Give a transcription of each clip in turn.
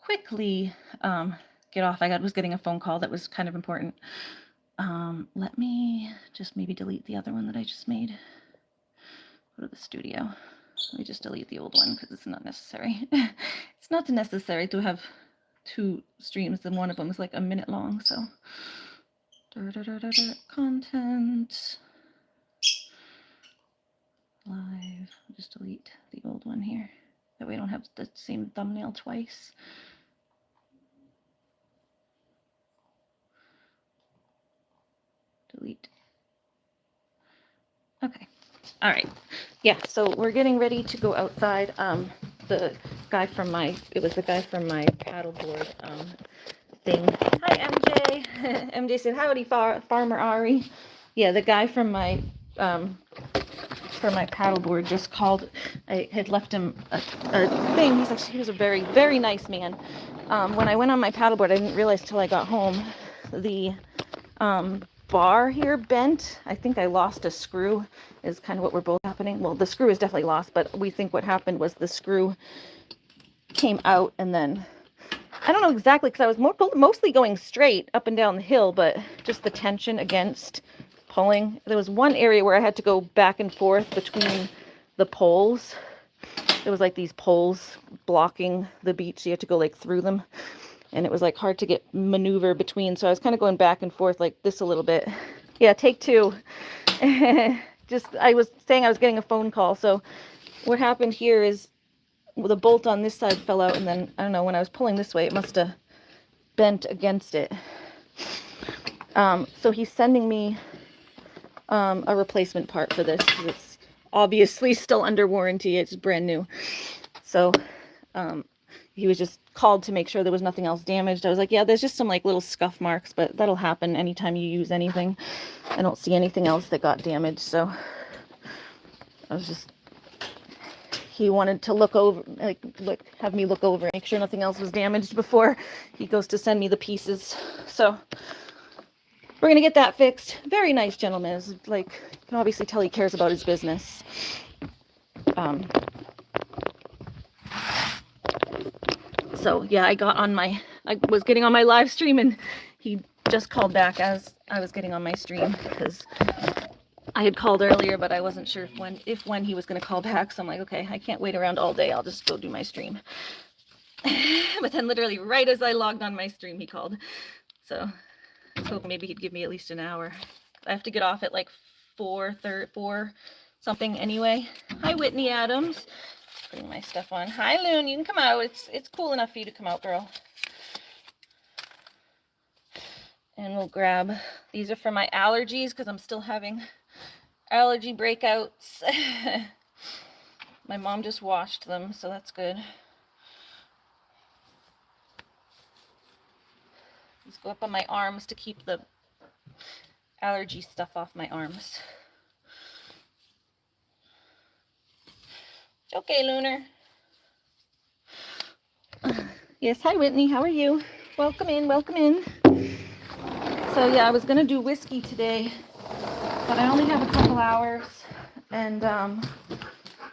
quickly get off. I was getting a phone call that was kind of important. Let me just maybe delete the other one that I just made. Go to the studio. Let me just delete the old one because it's not necessary. It's not necessary to have two streams, and one of them is like a minute long. So content live. I'll just delete the old one here. That way I don't have the same thumbnail twice. Delete. Okay. All right. Yeah, so we're getting ready to go outside. The guy from my paddleboard thing. Hi, MJ. MJ said, howdy, Farmer Ari. Yeah, the guy from my paddleboard just called. I had left him a thing. He was a very, very nice man. When I went on my paddleboard, I didn't realize till I got home, the bar here bent. I think I lost a screw is kind of what we're both happening. Well, the screw is definitely lost, but we think what happened was the screw came out, and then I don't know exactly, because I was mostly going straight up and down the hill, but just the tension against pulling. There was one area where I had to go back and forth between the poles. There was like these poles blocking the beach, so you had to go like through them, and it was like hard to maneuver between, so I was kind of going back and forth like this a little bit. Yeah, take two. I was saying I was getting a phone call. So what happened here is the bolt on this side fell out, and then I don't know, when I was pulling this way, it must have bent against it. So he's sending me a replacement part for this, because it's obviously still under warranty. It's brand new. So he was just called to make sure there was nothing else damaged. I was like, yeah, there's just some like little scuff marks, but that'll happen anytime you use anything. I don't see anything else that got damaged. So he wanted to look over, have me look over, make sure nothing else was damaged before he goes to send me the pieces. So we're going to get that fixed. Very nice gentleman. You can obviously tell he cares about his business. So yeah, I was getting on my live stream, and he just called back as I was getting on my stream, because I had called earlier, but I wasn't sure if when he was going to call back. So I'm like, okay, I can't wait around all day. I'll just go do my stream. But then literally right as I logged on my stream, he called. So I was hoping maybe he'd give me at least an hour. I have to get off at like 4 something anyway. Hi, Whitney Adams. Putting my stuff on. Hi, Loon. You can come out. It's cool enough for you to come out, girl. And we'll grab, these are for my allergies, because I'm still having allergy breakouts. My mom just washed them, so that's good. These go up on my arms to keep the allergy stuff off my arms. It's okay, Lunar. Yes, hi, Whitney. How are you? Welcome in, welcome in. So yeah, I was gonna do whiskey today, but I only have a couple hours, and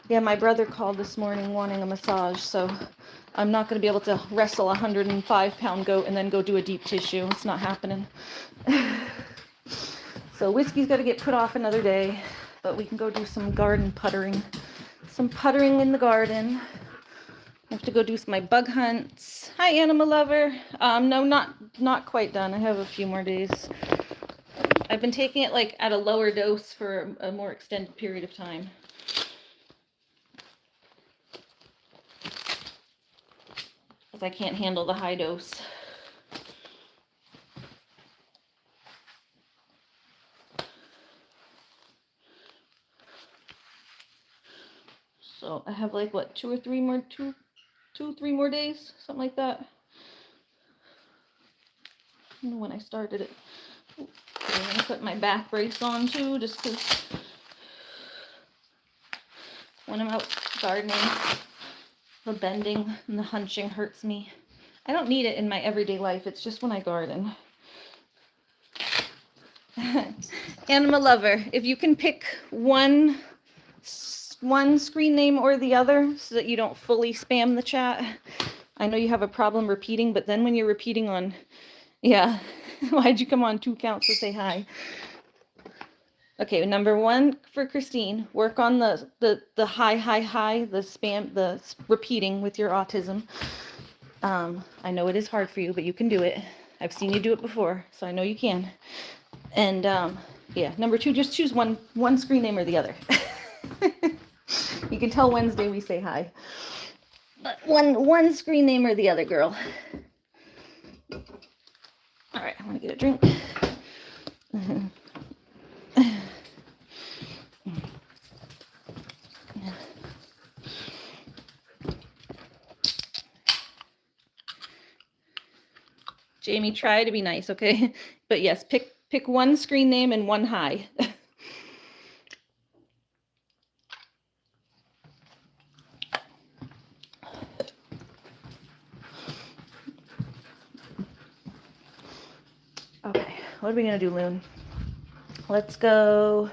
yeah, my brother called this morning wanting a massage, so I'm not gonna be able to wrestle a 105-pound goat and then go do a deep tissue. It's not happening. So whiskey's got to get put off another day, but we can go do some garden puttering. Some puttering in the garden. I have to go do my bug hunts. Hi, Animal Lover. No, not quite done. I have a few more days. I've been taking it like at a lower dose for a more extended period of time. Because I can't handle the high dose. So I have like what, 2 or 3 more, 2, 3 more days, something like that. I don't know when I started it. I'm gonna put my back brace on too, just because when I'm out gardening, the bending and the hunching hurts me. I don't need it in my everyday life. It's just when I garden. Animal Lover, if you can pick one screen name or the other so that you don't fully spam the chat, I know you have a problem repeating, but then when you're repeating on, yeah, why'd you come on 2 counts to say hi? Okay, number 1 for Christine, work on the hi, the repeating with your autism. I know it is hard for you, but you can do it. I've seen you do it before, so I know you can. And yeah, number 2, just choose one screen name or the other. You can tell Wednesday we say hi. But one screen name or the other, girl. All right, I'm gonna get a drink. Jamie, try to be nice, okay? But yes, pick one screen name and one hi. Okay, what are we gonna do, Loon? Let's go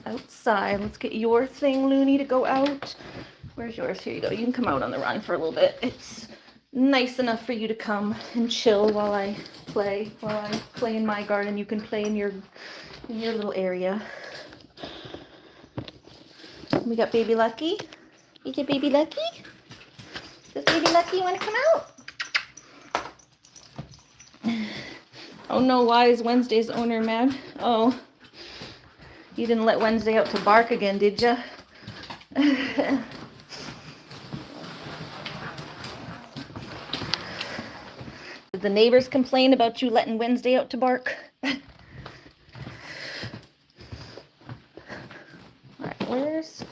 outside. Let's get your thing, Looney, to go out. Where's yours? Here you go. You can come out on the run for a little bit. It's nice enough for you to come and chill while I play. While I play in my garden, you can play in your little area. We got Baby Lucky. You get Baby Lucky? Does Baby Lucky want to come out? Oh no, why is Wednesday's owner mad? Oh, you didn't let Wednesday out to bark again, did ya? Did the neighbors complain about you letting Wednesday out to bark? Alright, where's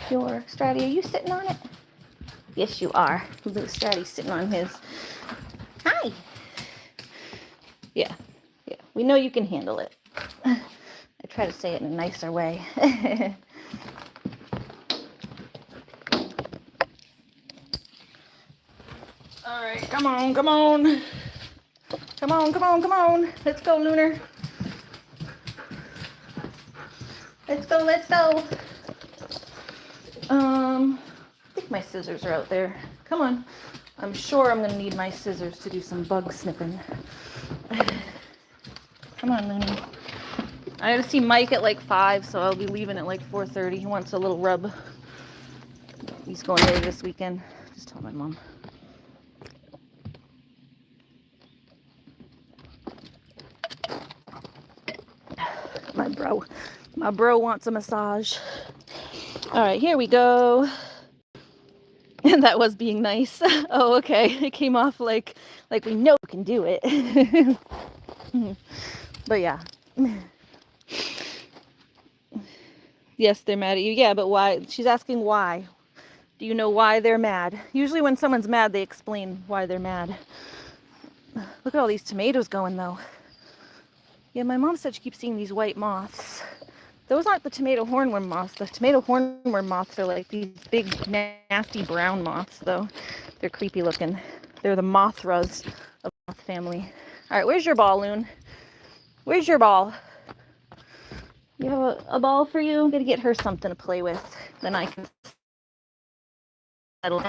your Stratty? Are you sitting on it? Yes, you are. Little Stratty's sitting on his. Hi! Yeah, we know you can handle it. I try to say it in a nicer way. All right, come on. Come on. Let's go, Lunar. Let's go. I think my scissors are out there. Come on. I'm sure I'm gonna need my scissors to do some bug snipping. Come on, Looney. I gotta see Mike at like 5, so I'll be leaving at like 4:30. He wants a little rub. He's going away this weekend. Just tell my mom. My bro wants a massage. All right, here we go. And that was being nice. Oh, okay. It came off like we know you can do it. But yeah. Yes, they're mad at you. Yeah, but why? She's asking why. Do you know why they're mad? Usually when someone's mad, they explain why they're mad. Look at all these tomatoes going, though. Yeah, my mom said she keeps seeing these white moths. Those aren't the tomato hornworm moths. The tomato hornworm moths are like these big, nasty brown moths, though. They're creepy looking. They're the Mothras of the moth family. All right, where's your ball, Loon? Where's your ball? You have a ball for you? I'm going to get her something to play with. Then I can settle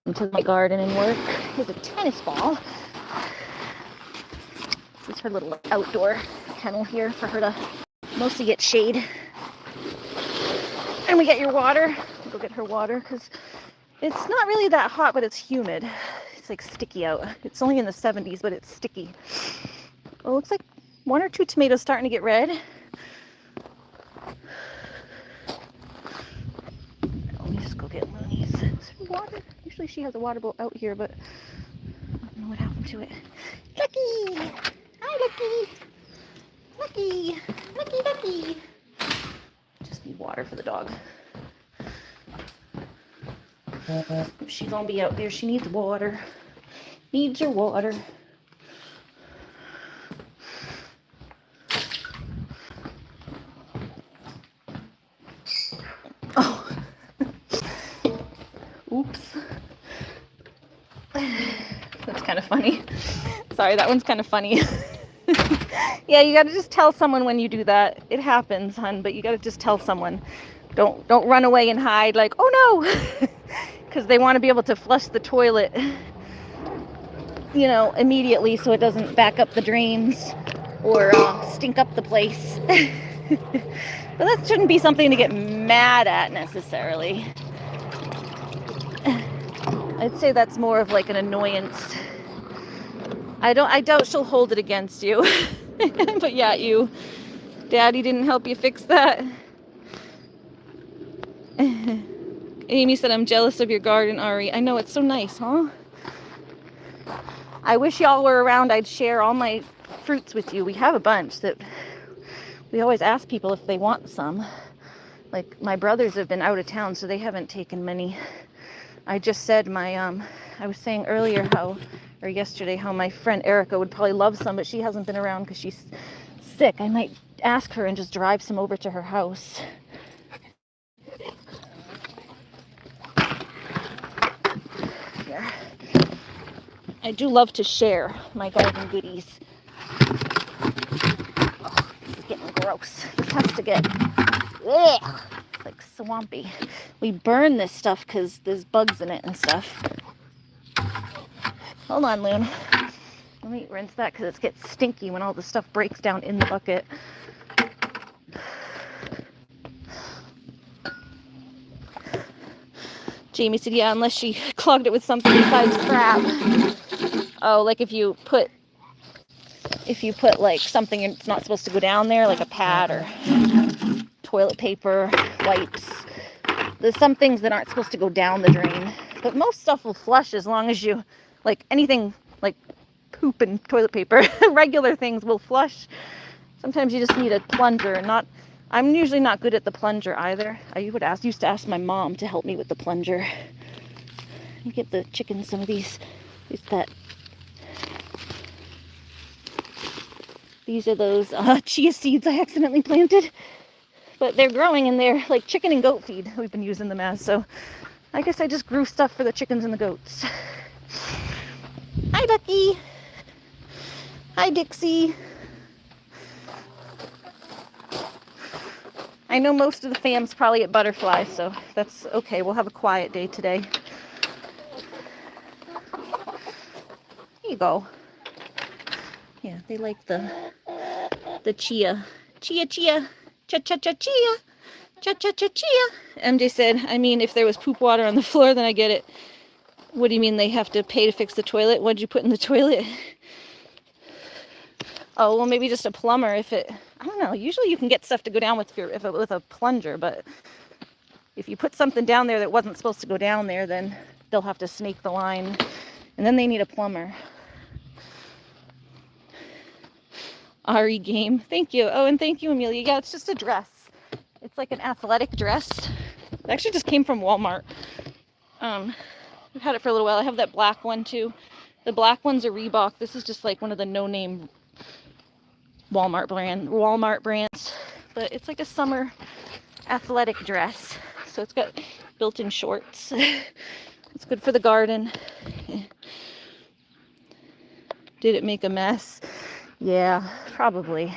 into my garden and work. Here's a tennis ball. This is her little outdoor kennel here for her to mostly get shade. And we get your water. We'll go get her water because it's not really that hot, but it's humid. It's like sticky out. It's only in the 70s, but it's sticky. Well, it looks like 1 or 2 tomatoes starting to get red. Let me just go get Looney's water. Usually she has a water bowl out here, but I don't know what happened to it. Lucky! Hi, Lucky! Lucky! Just need water for the dog. If she's gonna be out there, she needs water. Needs her water. Oh. Oops. That's kind of funny. Sorry, that one's kind of funny. Yeah, you gotta just tell someone when you do that. It happens, hun, but you gotta just tell someone. Don't run away and hide like, oh no! because they want to be able to flush the toilet, you know, immediately so it doesn't back up the drains or stink up the place. But that shouldn't be something to get mad at necessarily. I'd say that's more of like an annoyance. I doubt she'll hold it against you. But yeah, Daddy didn't help you fix that. Amy said, I'm jealous of your garden, Ari. I know, it's so nice, huh? I wish y'all were around. I'd share all my fruits with you. We have a bunch that we always ask people if they want some. Like, my brothers have been out of town, so they haven't taken many. I just said I was saying earlier yesterday how my friend Erica would probably love some, but she hasn't been around because she's sick. I might ask her and just drive some over to her house. Here. I do love to share my garden goodies. Oh, this is getting gross. This has to get, ugh, like swampy. We burn this stuff because there's bugs in it and stuff. Hold on, Loon. Let me rinse that because it gets stinky when all the stuff breaks down in the bucket. Jamie said, yeah, unless she clogged it with something besides crap. Oh, like if you put like something it's not supposed to go down there, like a pad or toilet paper, wipes. There's some things that aren't supposed to go down the drain. But most stuff will flush as long as you, like anything like poop and toilet paper, regular things will flush. Sometimes you just need a plunger. I'm usually not good at the plunger either. I used to ask my mom to help me with the plunger. Give the chickens some of these. These are those chia seeds I accidentally planted. But they're growing and they're like chicken and goat feed. We've been using them as. So I guess I just grew stuff for the chickens and the goats. Hi, Ducky. Hi, Dixie. I know most of the fam's probably at Butterfly, so that's okay. We'll have a quiet day today. Here you go. Yeah, they like the chia. Chia. Cha-cha-cha-chia. Cha-cha-cha-chia. MJ said, I mean, if there was poop water on the floor, then I get it. What do you mean they have to pay to fix the toilet? What'd you put in the toilet? Oh, well, maybe just a plumber I don't know. Usually you can get stuff to go down with a plunger, but if you put something down there that wasn't supposed to go down there, then they'll have to snake the line, and then they need a plumber. Ari game. Thank you. Oh, and thank you, Amelia. Yeah, it's just a dress. It's like an athletic dress. It actually just came from Walmart. I've had it for a little while. I have that black one too. The black one's a Reebok. This is just like one of the no-name Walmart brands. But it's like a summer athletic dress. So it's got built-in shorts. It's good for the garden. Did it make a mess? Yeah, probably.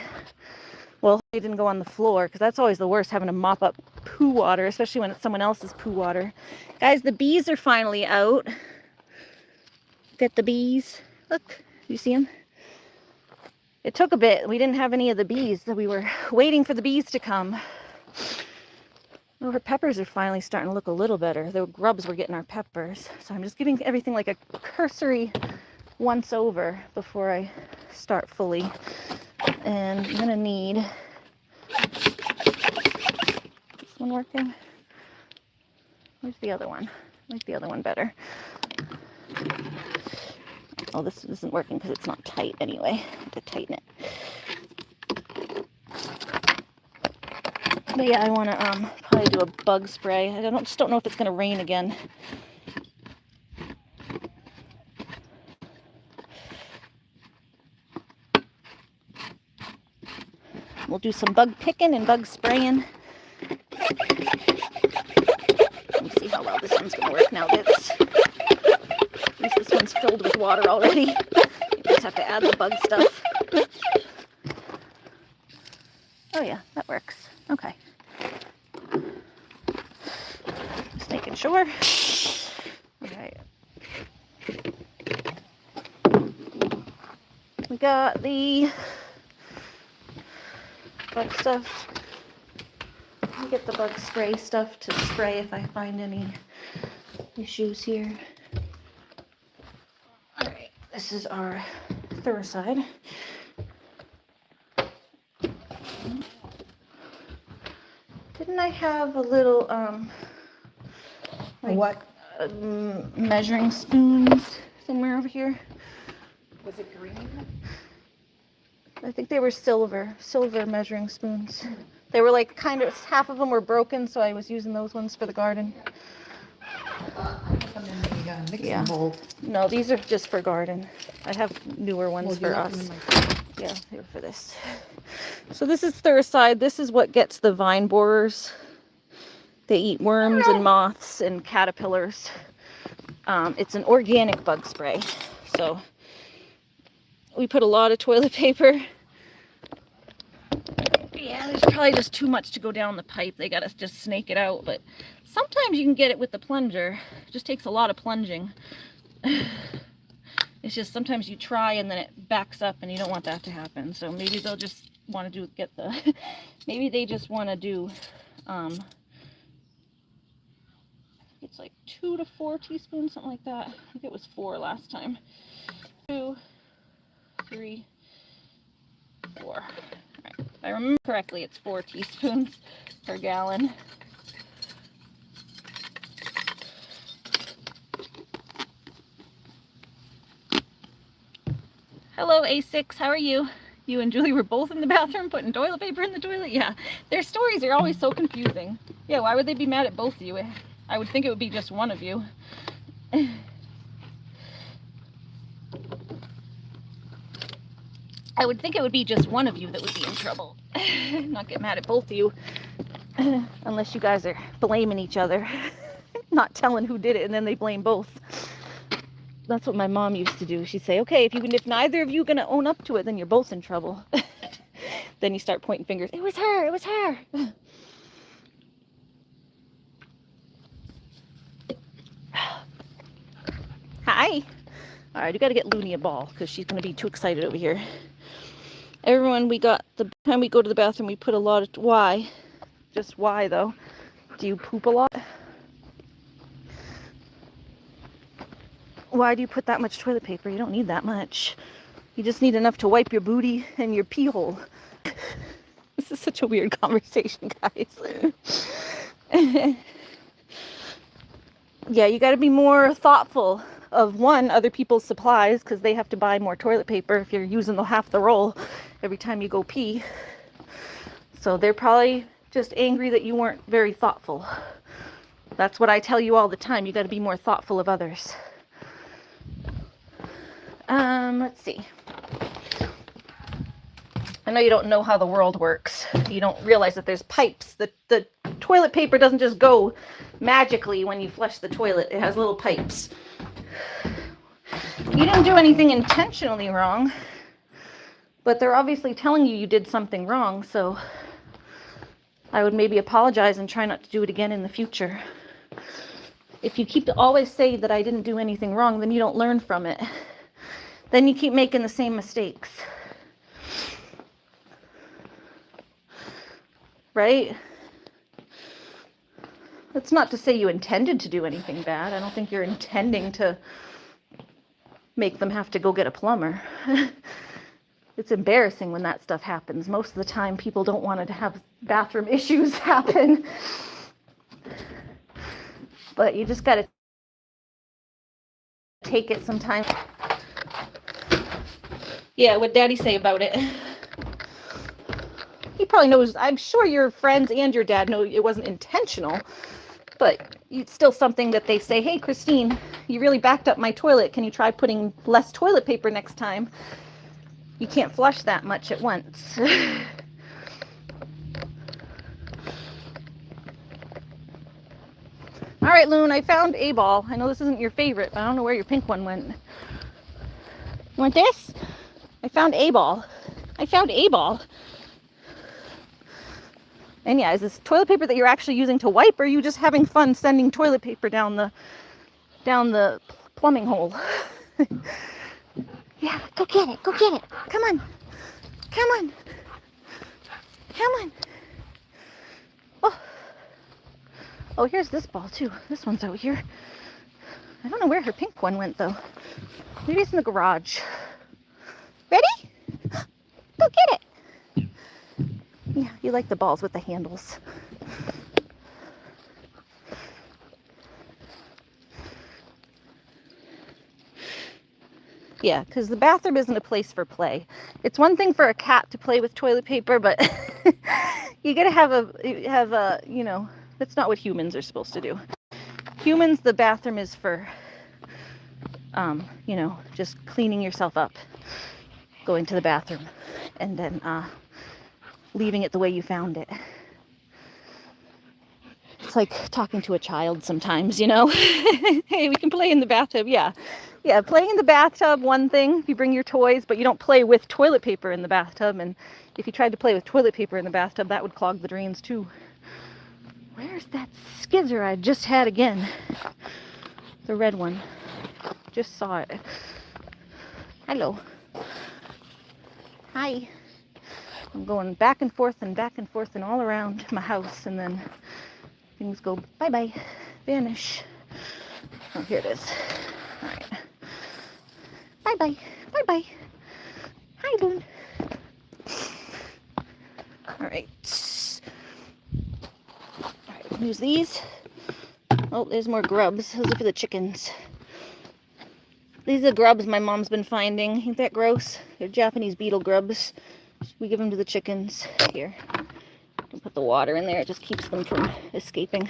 Well, they didn't go on the floor, because that's always the worst, having to mop up poo water, especially when it's someone else's poo water. Guys, the bees are finally out. Get the bees. Look, you see them? It took a bit. We didn't have any of the bees, so we were waiting for the bees to come. Oh, her peppers are finally starting to look a little better. The grubs were getting our peppers. So I'm just giving everything like a cursory once over before I start fully. And I'm gonna need this one working. Where's the other one? I like the other one better. Oh, this isn't working because it's not tight anyway. I have to tighten it. But yeah, I want to probably do a bug spray. I just don't know if it's going to rain again. We'll do some bug picking and bug spraying. Let me see how well this one's going to work now. At least this one's filled with water already. You just have to add the bug stuff. Oh yeah, that works. Okay. Just making sure. got the bug stuff. Let me get the bug spray stuff to spray if I find any issues here. Alright, this is our Thuricide. Didn't I have a little, like what? Measuring spoons somewhere over here? Was it green? I think they were silver measuring spoons. They were like kind of, half of them were broken, so I was using those ones for the garden. I put them in the mixing bowl. No, these are just for garden. I have newer ones for us. Yeah, they were for this. So this is Thuricide. This is what gets the vine borers. They eat worms and moths and caterpillars. It's an organic bug spray. So we put a lot of toilet paper. Yeah, there's probably just too much to go down the pipe. They gotta just snake it out. But sometimes you can get it with the plunger. It just takes a lot of plunging. It's just sometimes you try and then it backs up, and you don't want that to happen. So maybe they'll just want to maybe they just want to do, it's like 2 to 4 teaspoons, something like that. I think it was 4 last time. 2, 3, 4. All right. If I remember correctly, it's 4 teaspoons per gallon. Hello, A6, how are you? You and Julie were both in the bathroom putting toilet paper in the toilet? Yeah, their stories are always so confusing. Yeah, why would they be mad at both of you? I would think it would be just one of you. I would think it would be just one of you that would be in trouble. Not get mad at both of you. Unless you guys are blaming each other. Not telling who did it, and then they blame both. That's what my mom used to do. She'd say, okay, if neither of you are going to own up to it, then you're both in trouble. Then you start pointing fingers. It was her. It was her. Hi. All right, we got to get Looney a ball because she's going to be too excited over here. Everyone, the time we go to the bathroom, we put a lot of, why? Just why, though? Do you poop a lot? Why do you put that much toilet paper? You don't need that much. You just need enough to wipe your booty and your pee hole. This is such a weird conversation, guys. Yeah, you got to be more thoughtful of, one, other people's supplies, because they have to buy more toilet paper if you're using half the roll every time you go pee. So they're probably just angry that you weren't very thoughtful. That's what I tell you all the time. You got to be more thoughtful of others. Let's see. I know you don't know how the world works. You don't realize that there's pipes. The toilet paper doesn't just go magically when you flush the toilet. It has little pipes. You didn't do anything intentionally wrong, but they're obviously telling you did something wrong, so I would maybe apologize and try not to do it again in the future. If you always say that I didn't do anything wrong, then you don't learn from it. Then you keep making the same mistakes. Right? That's not to say you intended to do anything bad. I don't think you're intending to make them have to go get a plumber. It's embarrassing when that stuff happens. Most of the time, people don't want to have bathroom issues happen. But you just got to take it sometime. Yeah, what'd Daddy say about it? He probably knows. I'm sure your friends and your dad know it wasn't intentional. But it's still something that they say, hey, Christine, you really backed up my toilet. Can you try putting less toilet paper next time? You can't flush that much at once. All right, Loon, I found a ball. I know this isn't your favorite, but I don't know where your pink one went. You want this? I found a ball. I found a ball. And yeah, is this toilet paper that you're actually using to wipe, or are you just having fun sending toilet paper down the plumbing hole? Yeah, go get it. Go get it. Come on. Come on. Come on. Oh. Oh, here's this ball too. This one's out here. I don't know where her pink one went though. Maybe it's in the garage. Ready? Go get it. Yeah, you like the balls with the handles. Yeah, because the bathroom isn't a place for play. It's one thing for a cat to play with toilet paper, but you gotta have a, you know, that's not what humans are supposed to do. Humans, the bathroom is for, you know, just cleaning yourself up, going to the bathroom, and then leaving it the way you found it. It's like talking to a child sometimes, you know? Hey, we can play in the bathtub, yeah. Yeah, playing in the bathtub, one thing, if you bring your toys, but you don't play with toilet paper in the bathtub. And if you tried to play with toilet paper in the bathtub, that would clog the drains too. Where's that skizzer I just had again? The red one. Just saw it. Hello. Hi. I'm going back and forth and all around my house, and then things go bye-bye, vanish. Oh, here it is. All right. Bye-bye. Bye-bye. Hi, Loon. All right. All right, use these. Oh, there's more grubs. Those are for the chickens. These are grubs my mom's been finding. Ain't that gross? They're Japanese beetle grubs. We give them to the chickens. Here. Can put the water in there. It just keeps them from escaping.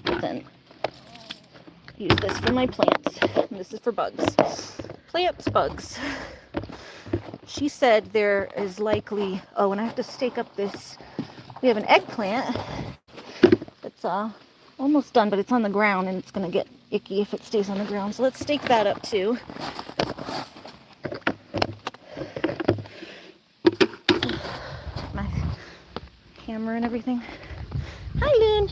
But then use this for my plants. And this is for bugs. Plants, bugs. She said there is likely, oh, and I have to stake up this. We have an eggplant. It's almost done, but it's on the ground and it's gonna get icky if it stays on the ground. So let's stake that up too. My camera and everything. Hi, Loon.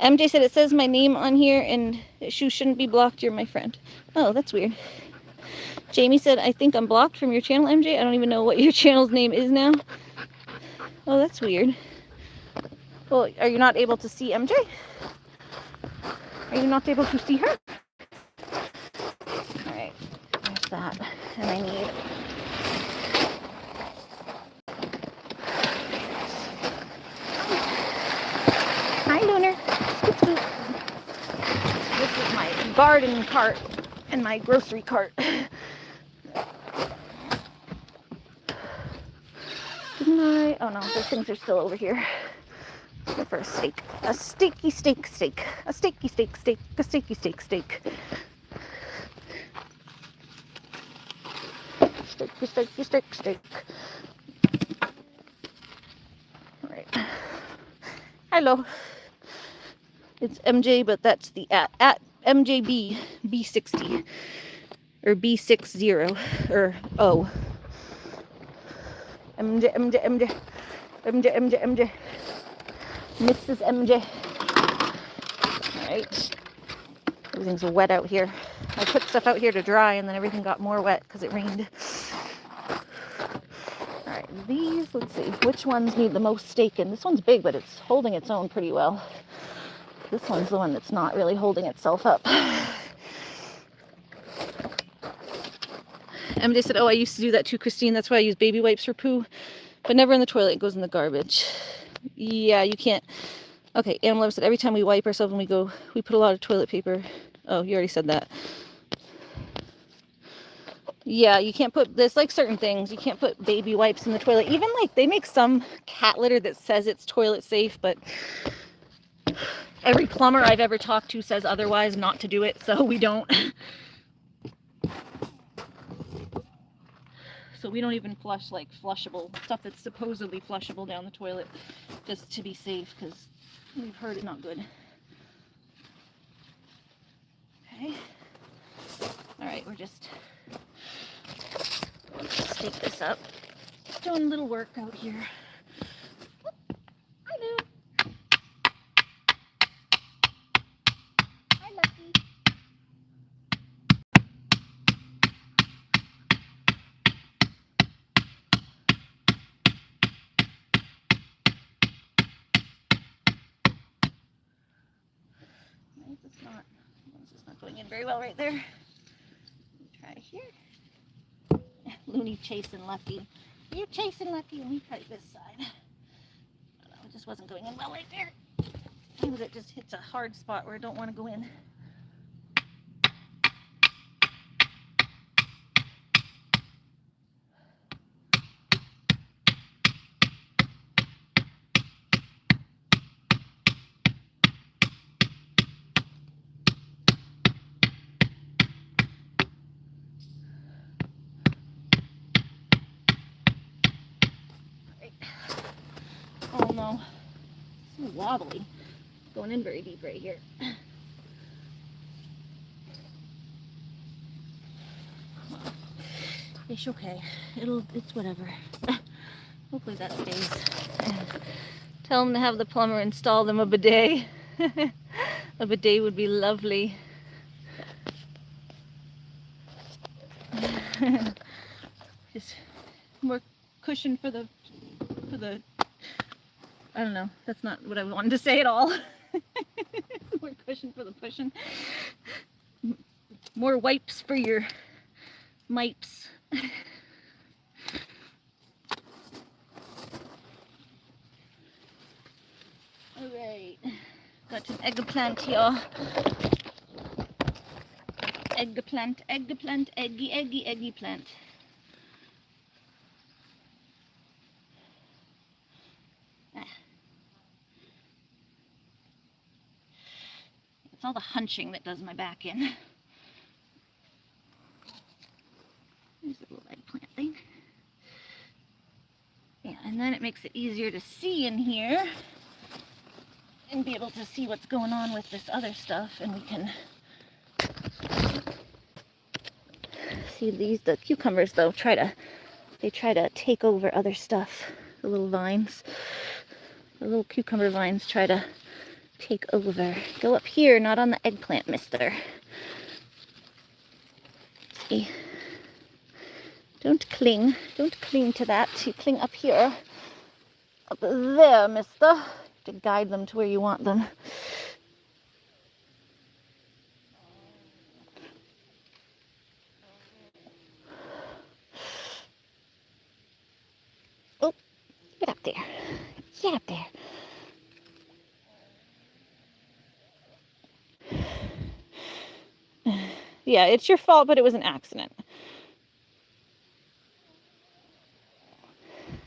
MJ said it says my name on here and you shouldn't be blocked. You're my friend. Oh, that's weird. Jamie said, I think I'm blocked from your channel, MJ. I don't even know what your channel's name is now. Oh, that's weird. Well, are you not able to see MJ? Are you not able to see her? Alright, there's that. And I need... Hi, Lunar. Scoot, scoot. This is my garden cart and my grocery cart. Didn't I? Oh no, those things are still over here. Let's go for a steak. A steaky steak steak. A steaky steak steak. A steaky steak steak. Steaky steaky steak steak. Alright. Hello. It's MJ, but that's the at MJB B60 or B60 or O. MJ. Mrs. MJ. Alright. Everything's wet out here. I put stuff out here to dry and then everything got more wet because it rained. Alright, these, let's see, which ones need the most staking? This one's big, but it's holding its own pretty well. This one's the one that's not really holding itself up. MJ said, oh, I used to do that too, Christine. That's why I use baby wipes for poo. But never in the toilet. It goes in the garbage. Yeah, you can't. Okay, Animal Lover said, every time we wipe ourselves when we go, we put a lot of toilet paper. Oh, you already said that. Yeah, you can't put, there's like certain things. You can't put baby wipes in the toilet. Even like, they make some cat litter that says it's toilet safe, but every plumber I've ever talked to says otherwise, not to do it, so we don't. So we don't even flush like flushable stuff that's supposedly flushable down the toilet just to be safe, because we've heard it's not good. Okay. All right, we're just stake this up. Just doing a little work out here. Hi, Lou. Hi, Lucky. This is not going in very well right there. Try here. Looney chasing Lucky. Are you chasing Lucky? Let me try this side. No, it just wasn't going in well right there. Sometimes it just hits a hard spot where I don't want to go in. Oh no, it's so wobbly. Going in very deep right here. It's okay. It's whatever. Hopefully that stays. Tell them to have the plumber install them a bidet. A bidet would be lovely. Just more cushion for the I don't know, that's not what I wanted to say at all. More cushion for the pushing. More wipes for your mipes. Alright, got an eggplant here. Eggplant, eggy plant. It's all the hunching that does my back in. There's a little eggplant thing. Yeah, and then it makes it easier to see in here and be able to see what's going on with this other stuff, and we can see the cucumbers though try to take over other stuff. The little vines, the little cucumber vines try to take over. Go up here, not on the eggplant, mister. See? Don't cling to that. You cling up here. Up there, mister. To guide them to where you want them. Oh, get up there. Get up there. Yeah, it's your fault, but it was an accident.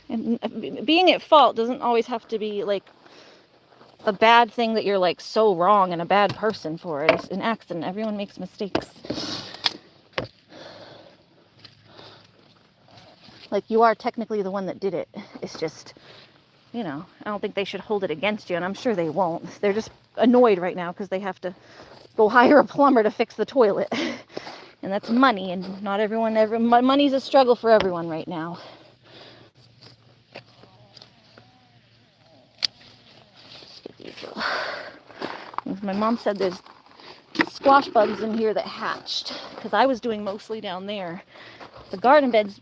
And being at fault doesn't always have to be like a bad thing that you're like so wrong and a bad person for it. It's an accident. Everyone makes mistakes. Like, you are technically the one that did it. It's just, you know, I don't think they should hold it against you, and I'm sure they won't. They're just annoyed right now because they have to go hire a plumber to fix the toilet. And that's money, and not everyone, money's a struggle for everyone right now. My mom said there's squash bugs in here that hatched, because I was doing mostly down there. The garden beds,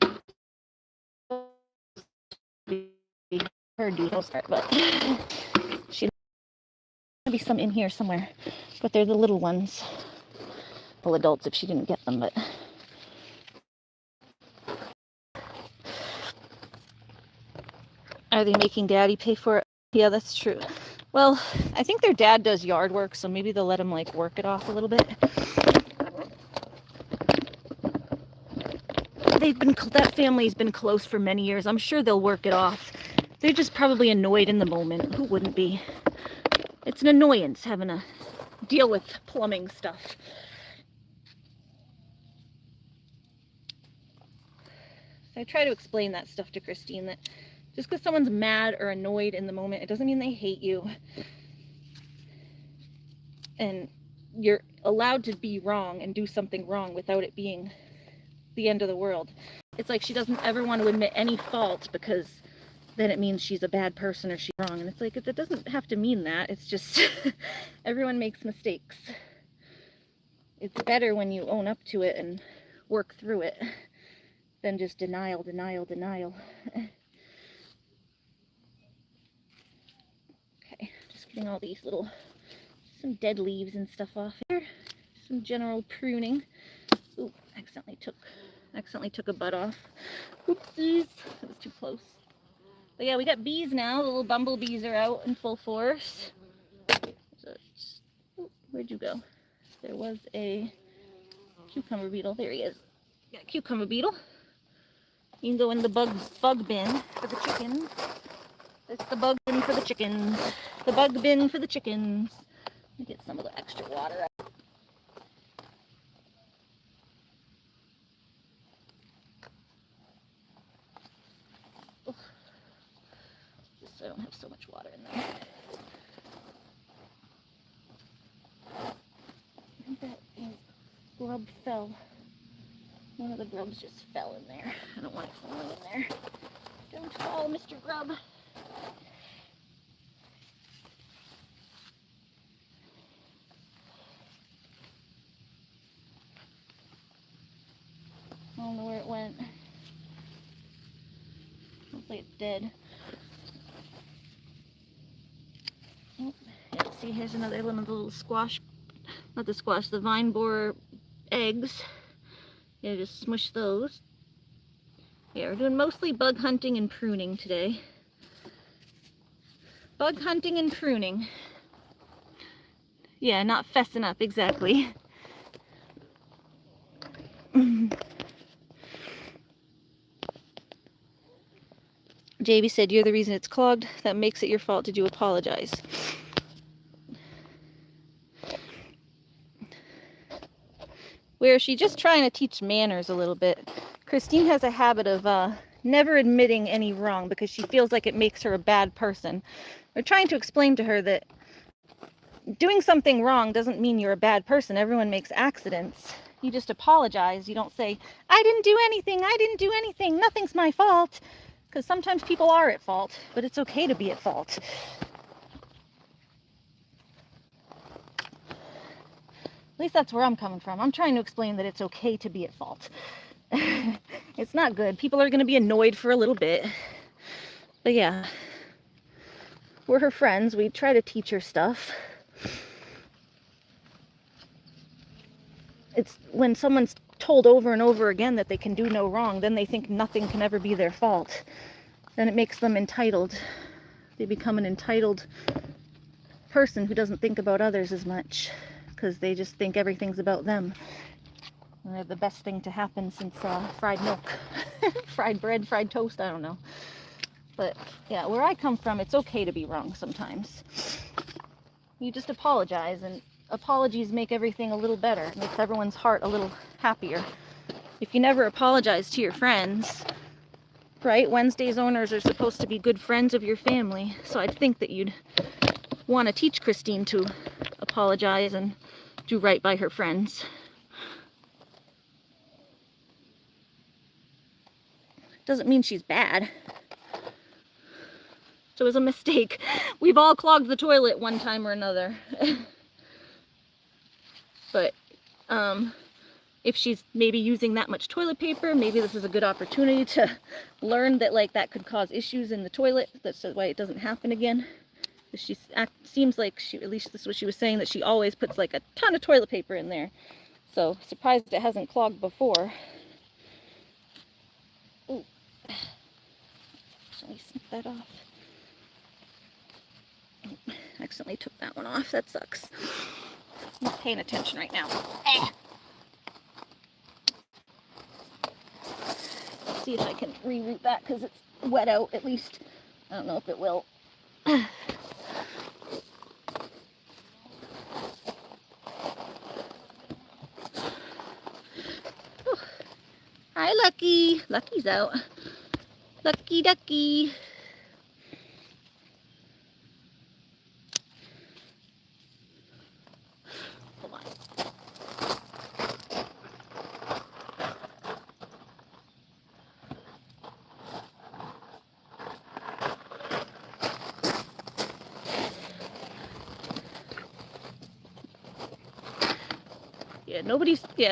her do most part, but she be some in here somewhere. But they're the little ones. Well, adults if she didn't get them, but are they making Daddy pay for it? Yeah, that's true. Well, I think their dad does yard work, so maybe they'll let him like work it off a little bit. That family's been close for many years. I'm sure they'll work it off. They're just probably annoyed in the moment. Who wouldn't be? It's an annoyance having to deal with plumbing stuff. So I try to explain that stuff to Christine, that just because someone's mad or annoyed in the moment, it doesn't mean they hate you. And you're allowed to be wrong and do something wrong without it being the end of the world. It's like she doesn't ever want to admit any fault, because then it means she's a bad person or she's wrong. And it's like, it doesn't have to mean that. It's just everyone makes mistakes. It's better when you own up to it and work through it than just denial. Okay, just getting all these little some dead leaves and stuff off here. Some general pruning. Ooh, accidentally took a bud off. Oopsies, it was too close. But yeah, we got bees now. The little bumblebees are out in full force. So, ooh, where'd you go? There was a cucumber beetle. There he is. Got a cucumber beetle. You can go in the bug bin for the chickens. It's the bug bin for the chickens. The bug bin for the chickens. Let me get some of the extra water out. Oof. Just so I don't have so much water in there. I think that grub fell. One of the grubs just fell in there. I don't want it falling in there. Don't fall, Mr. Grub. I don't know where it went. Hopefully it's dead. Oh, yeah, see, here's another one of the little squash, not the squash, the vine borer eggs. Yeah, just smush those. Yeah, we're doing mostly bug hunting and pruning today. Bug hunting and pruning. Yeah, not fessing up, exactly. JB said, you're the reason it's clogged. That makes it your fault. Did you apologize? Where she's just trying to teach manners a little bit. Christine has a habit of never admitting any wrong because she feels like it makes her a bad person. We're trying to explain to her that doing something wrong doesn't mean you're a bad person. Everyone makes accidents. You just apologize. You don't say, I didn't do anything. I didn't do anything. Nothing's my fault. Because sometimes people are at fault, but it's okay to be at fault. At least that's where I'm coming from. I'm trying to explain that it's okay to be at fault. It's not good. People are going to be annoyed for a little bit. But yeah, we're her friends. We try to teach her stuff. It's when someone's told over and over again that they can do no wrong, then they think nothing can ever be their fault. Then it makes them entitled. They become an entitled person who doesn't think about others as much because they just think everything's about them. And they're the best thing to happen since fried milk. Fried bread, fried toast, I don't know. But yeah, where I come from, it's okay to be wrong sometimes. You just apologize, and apologies make everything a little better. It makes everyone's heart a little happier. If you never apologize to your friends, right? Wednesday's owners are supposed to be good friends of your family, so I'd think that you'd want to teach Christine to apologize and do right by her friends. Doesn't mean she's bad. So it was a mistake. We've all clogged the toilet one time or another. But if she's maybe using that much toilet paper, maybe this is a good opportunity to learn that like that could cause issues in the toilet. That's why it doesn't happen again. She seems like she, at least this is what she was saying, that she always puts like a ton of toilet paper in there. So surprised it hasn't clogged before. Ooh, accidentally snipped that off. Oh, accidentally took that one off. That sucks. I'm not paying attention right now. Let's see if I can reroute that because it's wet out at least. I don't know if it will. Hi, Lucky. Lucky's out. Lucky ducky. Hold on.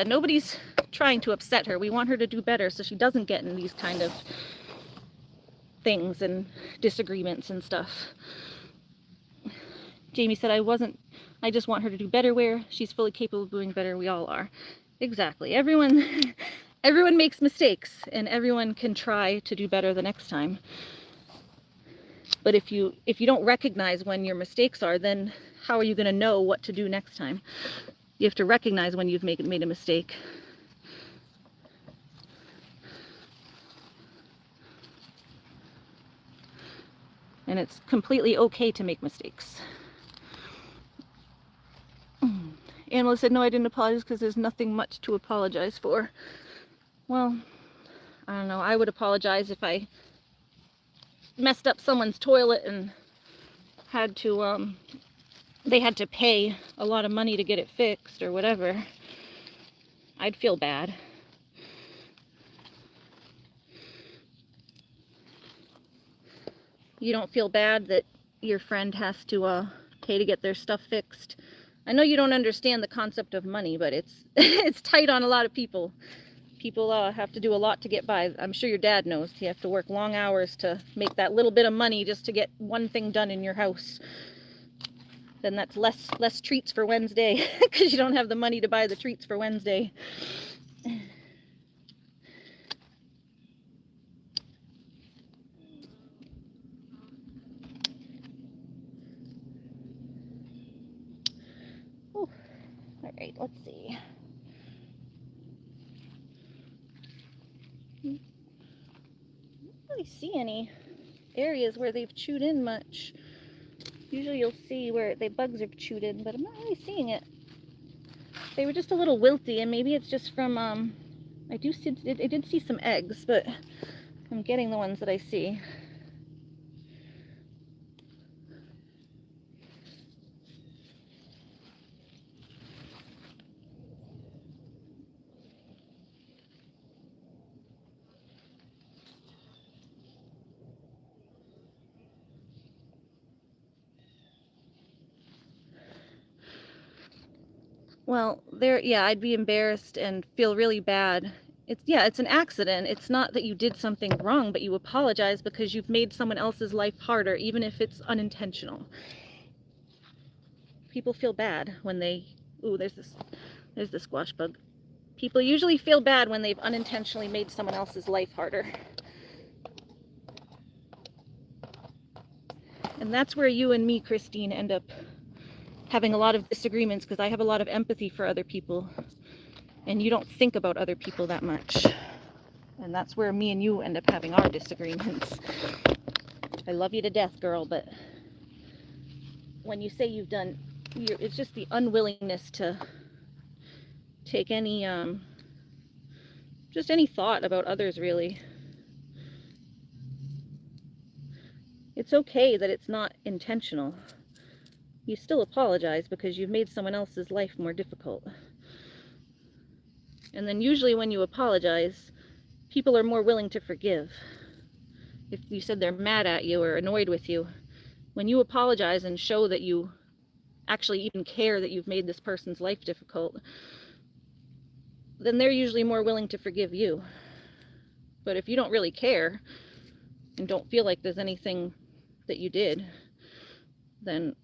Nobody's trying to upset her. We want her to do better so she doesn't get in these kind of things and disagreements and stuff. Jamie said, I I just want her to do better where she's fully capable of doing better. We all are. Exactly. Everyone makes mistakes, and everyone can try to do better the next time. But if you don't recognize when your mistakes are, then how are you going to know what to do next time? You have to recognize when you've made a mistake. And it's completely okay to make mistakes. Animal said, no, I didn't apologize because there's nothing much to apologize for. Well, I don't know. I would apologize if I messed up someone's toilet and had to, they had to pay a lot of money to get it fixed or whatever. I'd feel bad. You don't feel bad that your friend has to pay to get their stuff fixed. I know you don't understand the concept of money, but it's it's tight on a lot of people. People have to do a lot to get by. I'm sure your dad knows. You have to work long hours to make that little bit of money just to get one thing done in your house. Then that's less treats for Wednesday because you don't have the money to buy the treats for Wednesday. Ooh. All right, let's see. I don't really see any areas where they've chewed in much. Usually you'll see where the bugs are chewed in, but I'm not really seeing it. They were just a little wilty, and maybe it's just from, I did see some eggs, but I'm getting the ones that I see. Well, yeah, I'd be embarrassed and feel really bad. It's an accident. It's not that you did something wrong, but you apologize because you've made someone else's life harder, even if it's unintentional. People feel bad when they, ooh, there's the squash bug. People usually feel bad when they've unintentionally made someone else's life harder. And that's where you and me, Christine, end up having a lot of disagreements, because I have a lot of empathy for other people and you don't think about other people that much. And that's where me and you end up having our disagreements. I love you to death, girl, but when you say you've done, it's just the unwillingness to take any, just any thought about others, really. It's okay that it's not intentional. You still apologize because you've made someone else's life more difficult. And then usually when you apologize, people are more willing to forgive. If you said they're mad at you or annoyed with you, when you apologize and show that you actually even care that you've made this person's life difficult, then they're usually more willing to forgive you. But if you don't really care and don't feel like there's anything that you did, then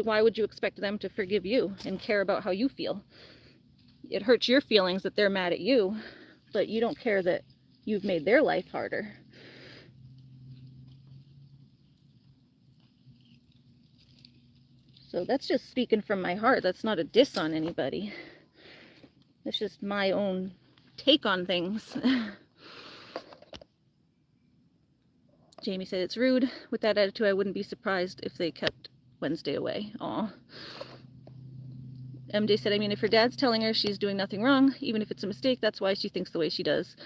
why would you expect them to forgive you and care about how you feel? It hurts your feelings that they're mad at you, but you don't care that you've made their life harder. So that's just speaking from my heart. That's not a diss on anybody. It's just my own take on things. Jamie said, it's rude. With that attitude, I wouldn't be surprised if they kept Wednesday away. Aw. MJ said, I mean, if her dad's telling her she's doing nothing wrong, even if it's a mistake, that's why she thinks the way she does.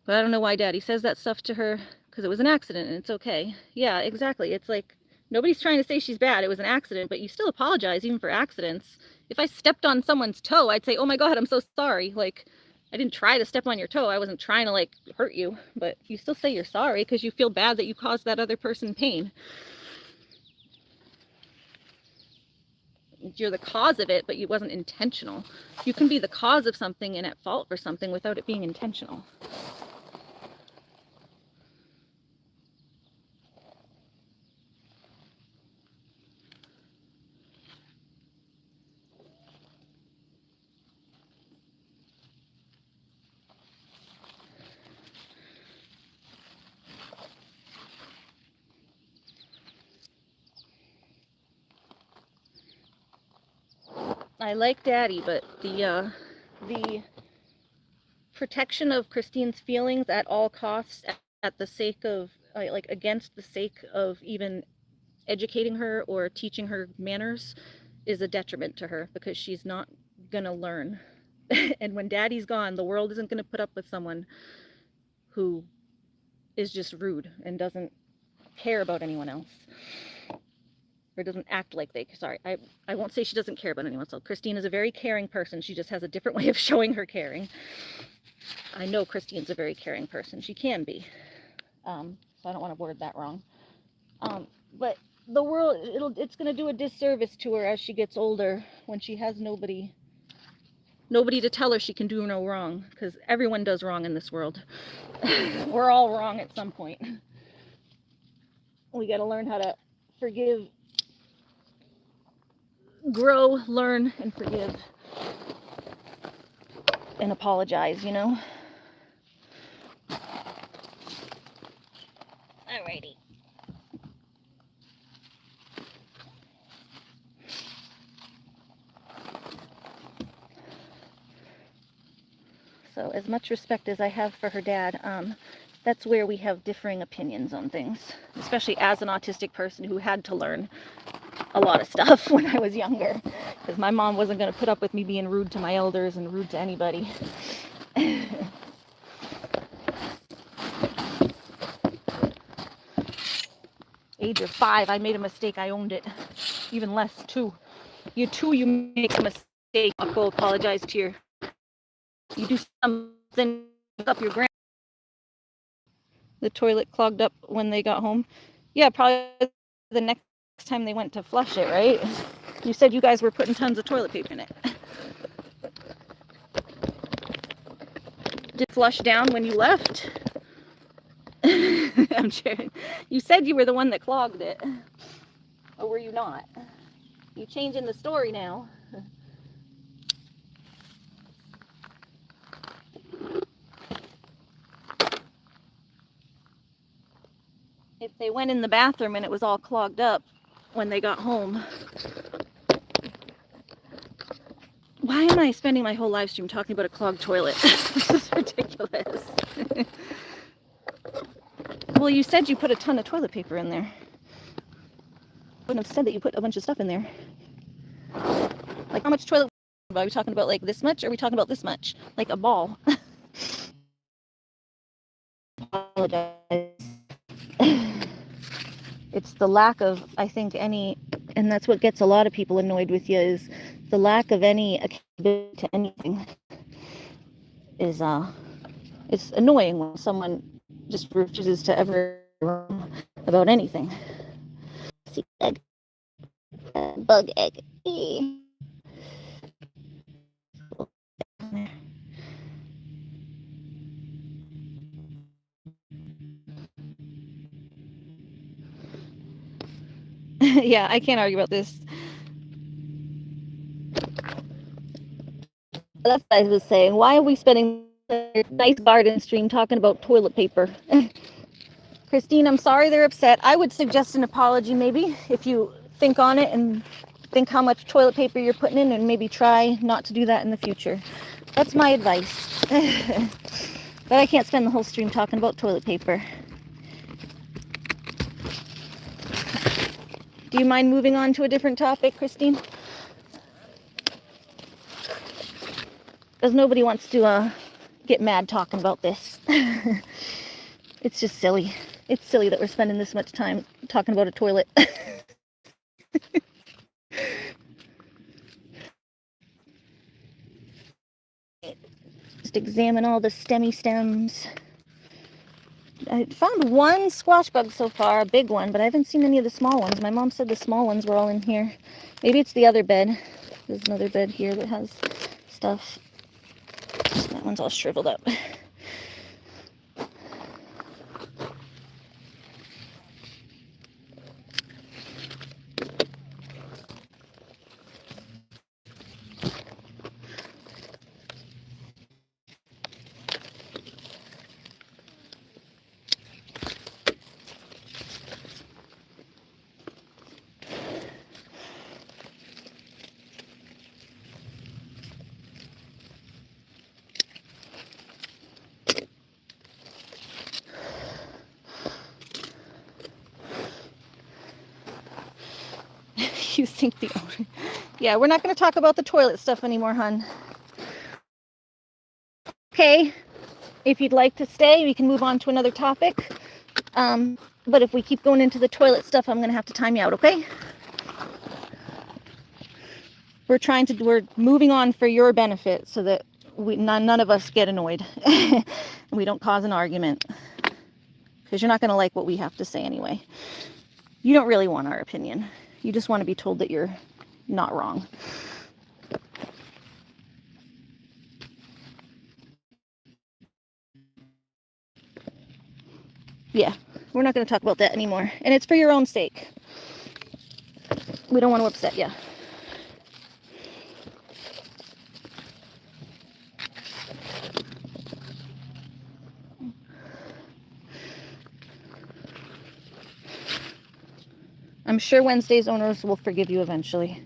But I don't know why Daddy says that stuff to her, because it was an accident and it's okay. Yeah, exactly. It's like, nobody's trying to say she's bad. It was an accident, but you still apologize even for accidents. If I stepped on someone's toe, I'd say, oh my God, I'm so sorry. Like, I didn't try to step on your toe. I wasn't trying to, like, hurt you. But you still say you're sorry because you feel bad that you caused that other person pain. You're the cause of it, but it wasn't intentional. You can be the cause of something and at fault for something without it being intentional. I like Daddy, but the protection of Christine's feelings at all costs, at the sake of, like, against the sake of even educating her or teaching her manners, is a detriment to her, because she's not gonna learn. And when Daddy's gone, the world isn't gonna put up with someone who is just rude and doesn't care about anyone else, or doesn't act like they, sorry, I won't say she doesn't care about anyone else. Christine is a very caring person. She just has a different way of showing her caring. I know Christine's a very caring person. She can be. So I don't want to word that wrong. But the world, it's going to do a disservice to her as she gets older, when she has nobody to tell her she can do no wrong, because everyone does wrong in this world. We're all wrong at some point. We got to learn how to forgive, grow, learn, and forgive, and apologize, you know? Alrighty. So as much respect as I have for her dad, that's where we have differing opinions on things, especially as an autistic person who had to learn a lot of stuff when I was younger, because my mom wasn't going to put up with me being rude to my elders and rude to anybody. Age of 5, I made a mistake. I owned it. Even less, 2. You make a mistake. I'll go apologize to your. You do something up your grand. The toilet clogged up when they got home. Yeah, probably the next time they went to flush it, right? You said you guys were putting tons of toilet paper in it. Did it flush down when you left? I'm sure. You said you were the one that clogged it. Or were you not? You changing the story now. If they went in the bathroom and it was all clogged up when they got home. Why am I spending my whole live stream talking about a clogged toilet? This is ridiculous. Well, you said you put a ton of toilet paper in there. Wouldn't have said that you put a bunch of stuff in there. Like, how much toilet paper? Are we talking about, like, this much, or are we talking about this much? Like a ball. It's the lack of, I think, any, and that's what gets a lot of people annoyed with you, is the lack of any accountability to anything. It's annoying when someone just refuses to ever about anything. See, egg. Bug egg. Yeah, I can't argue about this. That's what I was saying. Why are we spending a nice garden stream talking about toilet paper? Christine, I'm sorry they're upset. I would suggest an apology, maybe, if you think on it and think how much toilet paper you're putting in, and maybe try not to do that in the future. That's my advice. But I can't spend the whole stream talking about toilet paper. Do you mind moving on to a different topic, Christine? Because nobody wants to get mad talking about this. It's just silly. It's silly that we're spending this much time talking about a toilet. Just examine all the stemmy stems. I found one squash bug so far, a big one, but I haven't seen any of the small ones. My mom said the small ones were all in here. Maybe it's the other bed. There's another bed here that has stuff. That one's all shriveled up. You think the owner... Yeah, we're not going to talk about the toilet stuff anymore, hun. Okay, if you'd like to stay, we can move on to another topic. But if we keep going into the toilet stuff, I'm going to have to time you out, okay? We're moving on for your benefit so that none of us get annoyed. And we don't cause an argument. Because you're not going to like what we have to say anyway. You don't really want our opinion. You just want to be told that you're not wrong. Yeah, we're not going to talk about that anymore. And it's for your own sake. We don't want to upset you. I'm sure Wednesday's owners will forgive you eventually.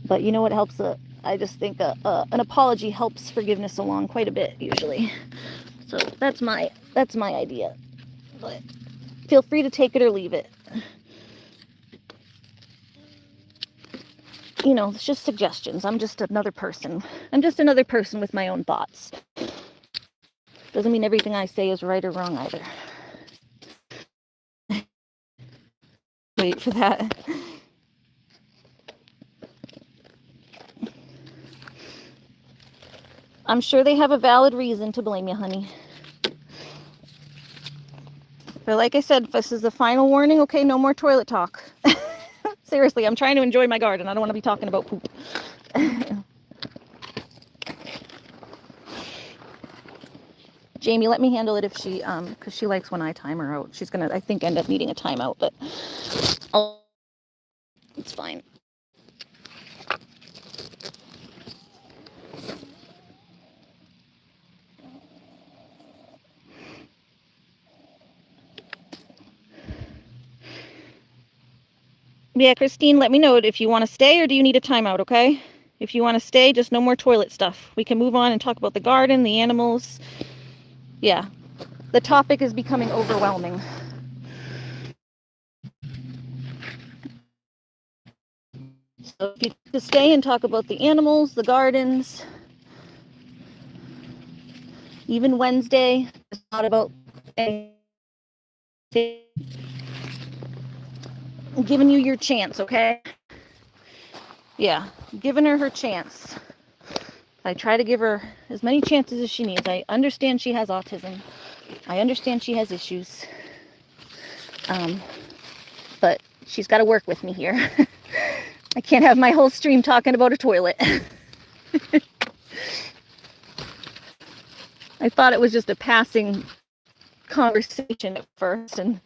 But you know what helps? I just think an apology helps forgiveness along quite a bit, usually. So that's my idea. But feel free to take it or leave it. You know, it's just suggestions. I'm just another person. I'm just another person with my own thoughts. Doesn't mean everything I say is right or wrong either. Wait for that. I'm sure they have a valid reason to blame you, honey. But like I said, this is the final warning. Okay, no more toilet talk. Seriously, I'm trying to enjoy my garden. I don't want to be talking about poop. Jamie, let me handle it if she, because she likes when I time her out. She's gonna, I think, end up needing a timeout, but it's fine. Yeah, Christine, let me know if you want to stay or do you need a timeout, okay? If you want to stay, just no more toilet stuff. We can move on and talk about the garden, the animals. Yeah, the topic is becoming overwhelming. So if you just stay and talk about the animals, the gardens, even Wednesday, it's not about anything. I'm giving you your chance, okay? Yeah, giving her chance. I try to give her as many chances as she needs. I understand she has autism. I understand she has issues. But she's got to work with me here. I can't have my whole stream talking about a toilet. I thought it was just a passing conversation at first, and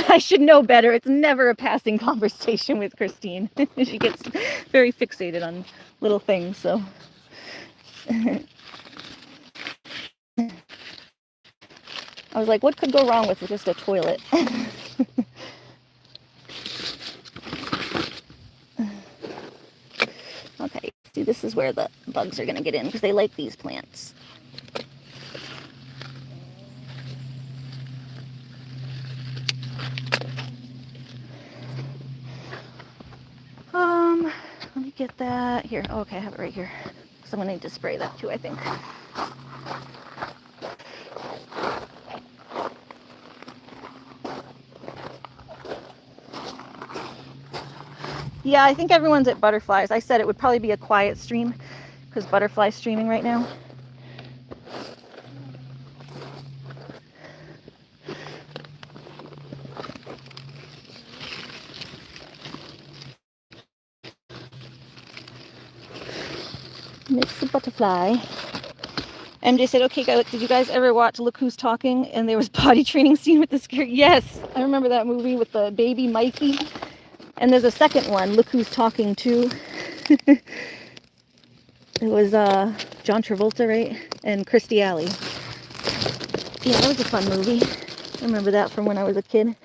I should know better. It's never a passing conversation with Christine. She gets very fixated on little things, so. I was like, what could go wrong with just a toilet? Okay, see, this is where the bugs are going to get in because they like these plants. Let me get that here. Oh, okay, I have it right here. So I'm going to need to spray that too, I think. Yeah, I think everyone's at butterflies. I said it would probably be a quiet stream because butterfly's streaming right now. Miss the butterfly. MJ said, okay, guys, did you guys ever watch Look Who's Talking? And there was potty training scene with the scare. Yes, I remember that movie with the baby Mikey. And there's a second one, Look Who's Talking too. It was John Travolta, right? And Kirstie Alley. Yeah, that was a fun movie. I remember that from when I was a kid.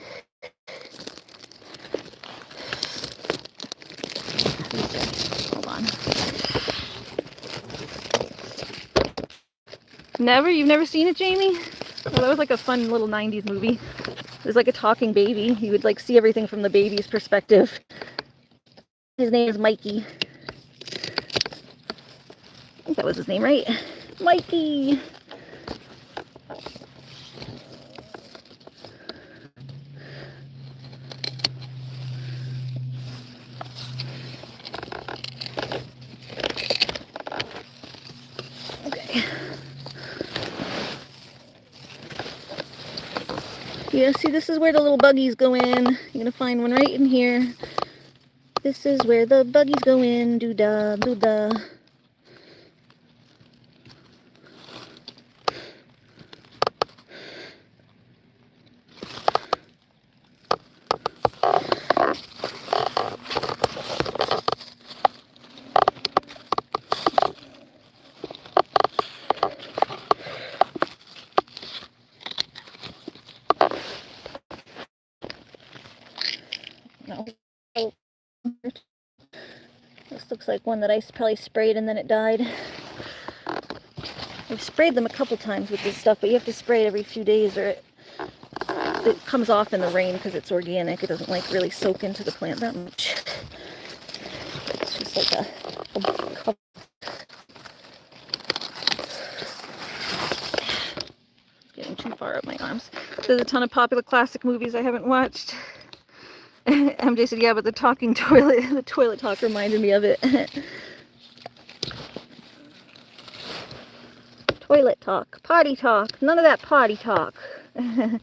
Hold on. You've never seen it, Jamie? Well, that was like a fun little 90s movie. It was like a talking baby. You would like see everything from the baby's perspective. His name is Mikey. I think that was his name, right? Mikey! Okay. Yeah, see, this is where the little buggies go in. You're gonna find one right in here. This is where the buggies go in. Doo-da, doo-da. No. Oh. This looks like one that I probably sprayed and then it died. I've sprayed them a couple times with this stuff, but you have to spray it every few days or it comes off in the rain because it's organic. It doesn't like really soak into the plant that much. It's just like a cover. It's getting too far up my arms. There's a ton of popular classic movies I haven't watched. MJ said, yeah, but the talking toilet, the toilet talk reminded me of it. Toilet talk, potty talk, none of that potty talk. No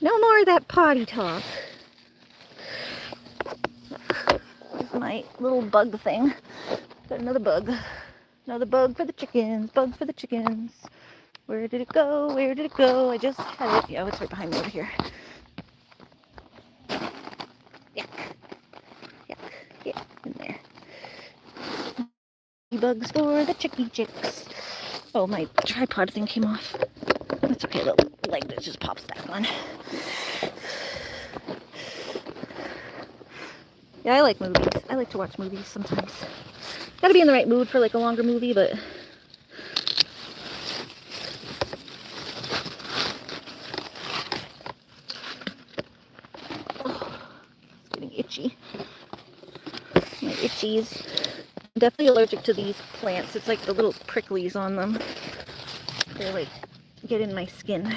more of that potty talk. Here's my little bug thing. Got another bug. Another bug for the chickens, bug for the chickens. Where did it go? Where did it go? I just had it. Yeah, it's right behind me over here. Yuck. Yuck. Yeah, in there. Bugs for the chicks. Oh, my tripod thing came off. That's okay, the leg just pops back on. Yeah, I like movies. I like to watch movies sometimes. Gotta be in the right mood for like a longer movie, but oh, it's getting itchy. My itchies. I'm definitely allergic to these plants. It's like the little pricklies on them. They like get in my skin.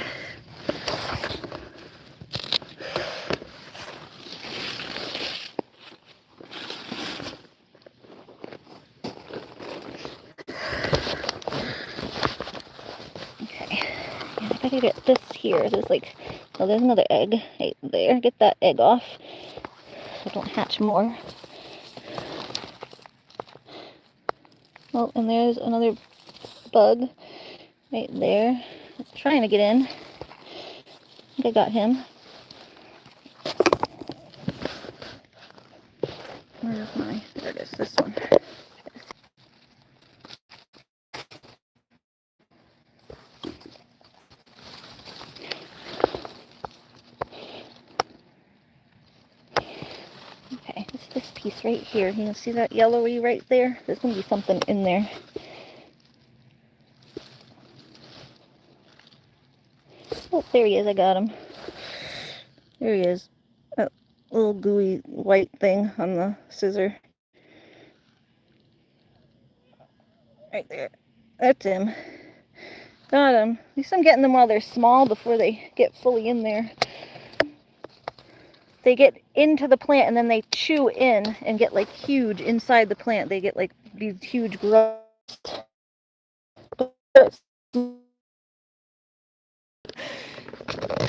Okay, and I gotta get this here. There's like, oh, there's another egg right there. Get that egg off so don't hatch more. Oh, and there's another bug right there. Trying to get in. I think I got him. Where's my, there it is, this one. Okay, it's this piece right here. You can see that yellowy right there? There's going to be something in there. Oh, there he is. I got him. There he is. That little gooey white thing on the scissor. Right there. That's him. Got him. At least I'm getting them while they're small before they get fully in there. They get into the plant and then they chew in and get like huge inside the plant. They get like these huge growths.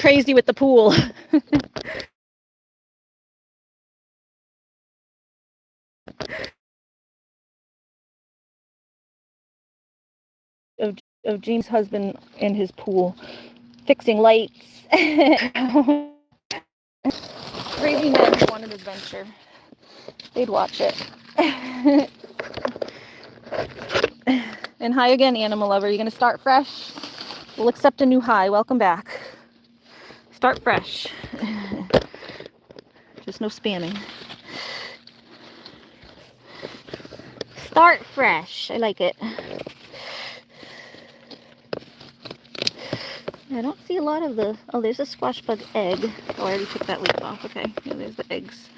Crazy with the pool. of James' husband and his pool fixing lights. Crazy men who want an adventure. They'd watch it. And hi again, animal lover. You're gonna start fresh? We'll accept a new high. Welcome back. Start fresh. Just no spamming. Start fresh. I like it. I don't see a lot of the... Oh, there's a squash bug egg. Oh, I already took that leaf off. Okay, yeah, there's the eggs.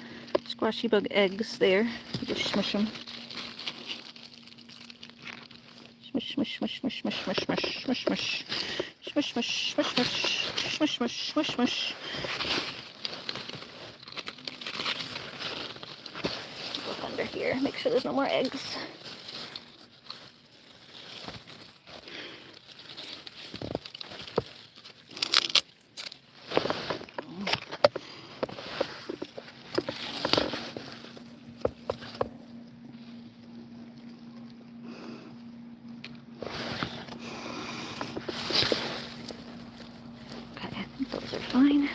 squashy bug eggs there. Just smush them. Smush, smush, smush, smush, smush, smush, smush, smush, smush. Smush, smush, smush, smush, smush, smush, smush, smush. Look under here, make sure there's no more eggs. Okay, those are fine.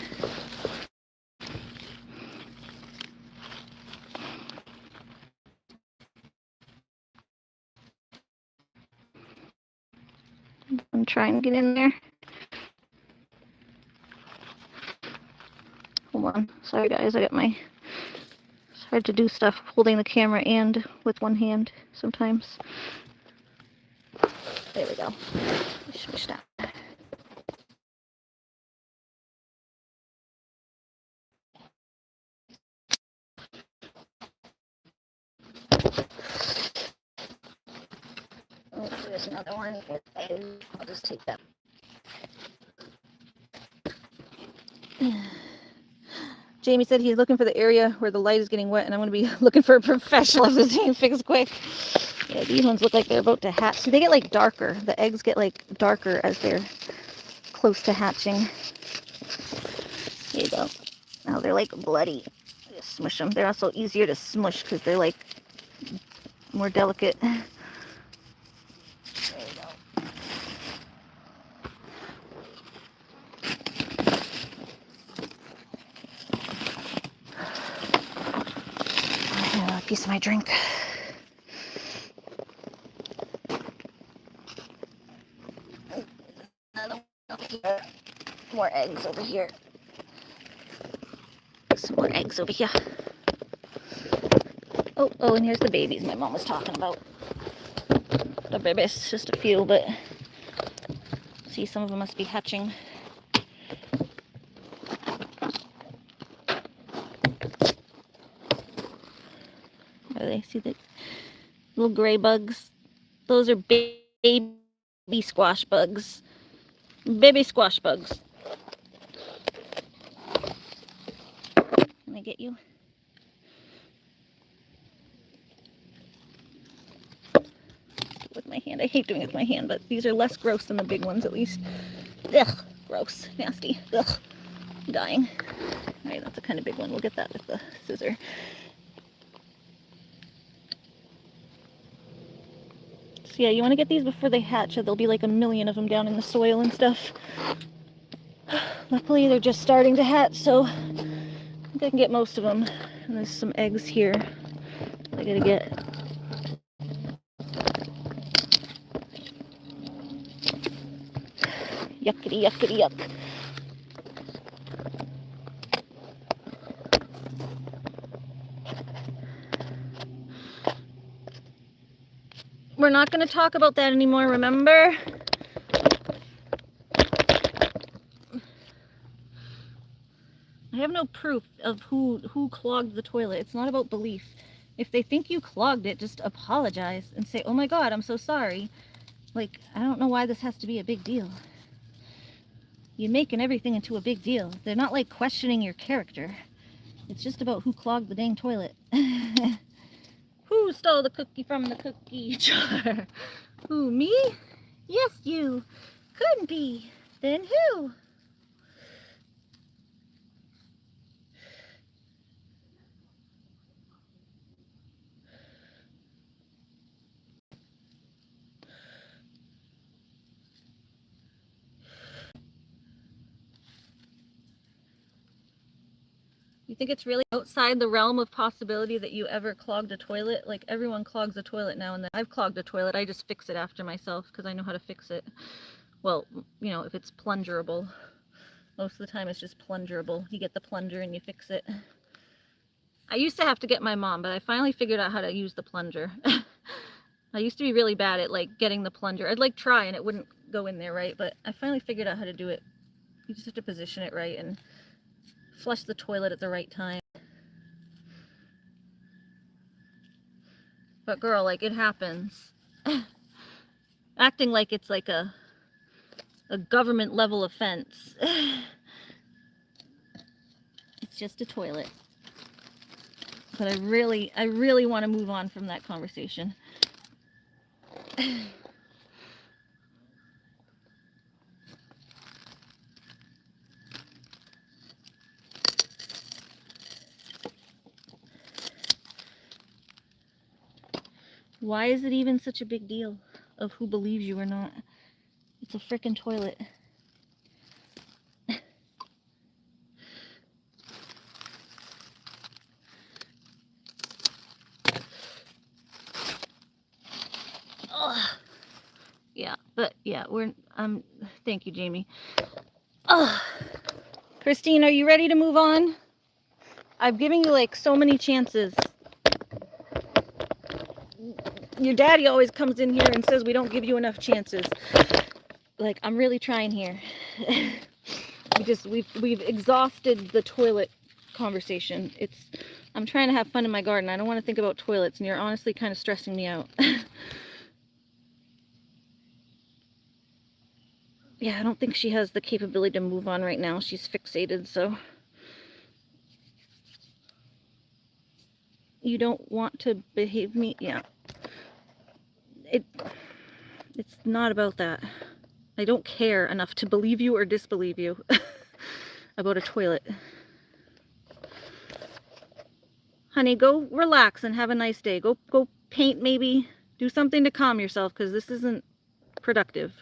I'm trying to get in there. Hold on. Sorry guys, it's hard to do stuff holding the camera and with one hand sometimes. There we go. Smush that. Oh, there's another one. I'll just take that. Jamie said he's looking for the area where the light is getting wet, and I'm going to be looking for a professional if this ain't fixed quick. Yeah, these ones look like they're about to hatch. See, they get like darker. The eggs get like darker as they're close to hatching. There you go. Now they're like bloody. Just smush them. They're also easier to smush because they're like more delicate. There you go. A piece of my drink. More eggs over here. Some more eggs over here. Oh, and here's the babies my mom was talking about. The babies, just a few, but see, some of them must be hatching. Are they? See the little gray bugs? Those are baby squash bugs. Baby squash bugs. Can I get you? With my hand. I hate doing it with my hand, but these are less gross than the big ones at least. Ugh, gross, nasty. Ugh, I'm dying. All right, that's a kind of big one. We'll get that with the scissor. So yeah, you want to get these before they hatch, or there'll be like a million of them down in the soil and stuff. Luckily, they're just starting to hatch, so I think I can get most of them. And there's some eggs here I gotta get. Yuckity, yuckity, yuck. We're not going to talk about that anymore, remember? I have no proof of who clogged the toilet. It's not about belief. If they think you clogged it, just apologize and say, oh my God, I'm so sorry. Like, I don't know why this has to be a big deal. You're making everything into a big deal. They're not like questioning your character. It's just about who clogged the dang toilet. Who stole the cookie from the cookie jar? Who, me? Yes, you. Couldn't be. Then who? You think it's really outside the realm of possibility that you ever clogged a toilet? Like, everyone clogs a toilet now and then. I've clogged a toilet. I just fix it after myself because I know how to fix it. Well, you know, if it's plungerable. Most of the time it's just plungerable. You get the plunger and you fix it. I used to have to get my mom, but I finally figured out how to use the plunger. I used to be really bad at like getting the plunger. I'd like try and it wouldn't go in there right, but I finally figured out how to do it. You just have to position it right and flush the toilet at the right time. But girl, like, it happens. Acting like it's like a government level offense. It's just a toilet. But I really want to move on from that conversation. Why is it even such a big deal of who believes you or not? It's a frickin' toilet. Ugh. Yeah, but yeah, thank you, Jamie. Ugh. Christine, are you ready to move on? I'm giving you like so many chances. Your daddy always comes in here and says we don't give you enough chances. Like, I'm really trying here. We've exhausted the toilet conversation. I'm trying to have fun in my garden. I don't want to think about toilets, and you're honestly kind of stressing me out. Yeah, I don't think she has the capability to move on right now. She's fixated, so. You don't want to behave me? Yeah. It's not about that. I don't care enough to believe you or disbelieve you about a toilet. Honey, go relax and have a nice day. Go paint maybe. Do something to calm yourself, because this isn't productive.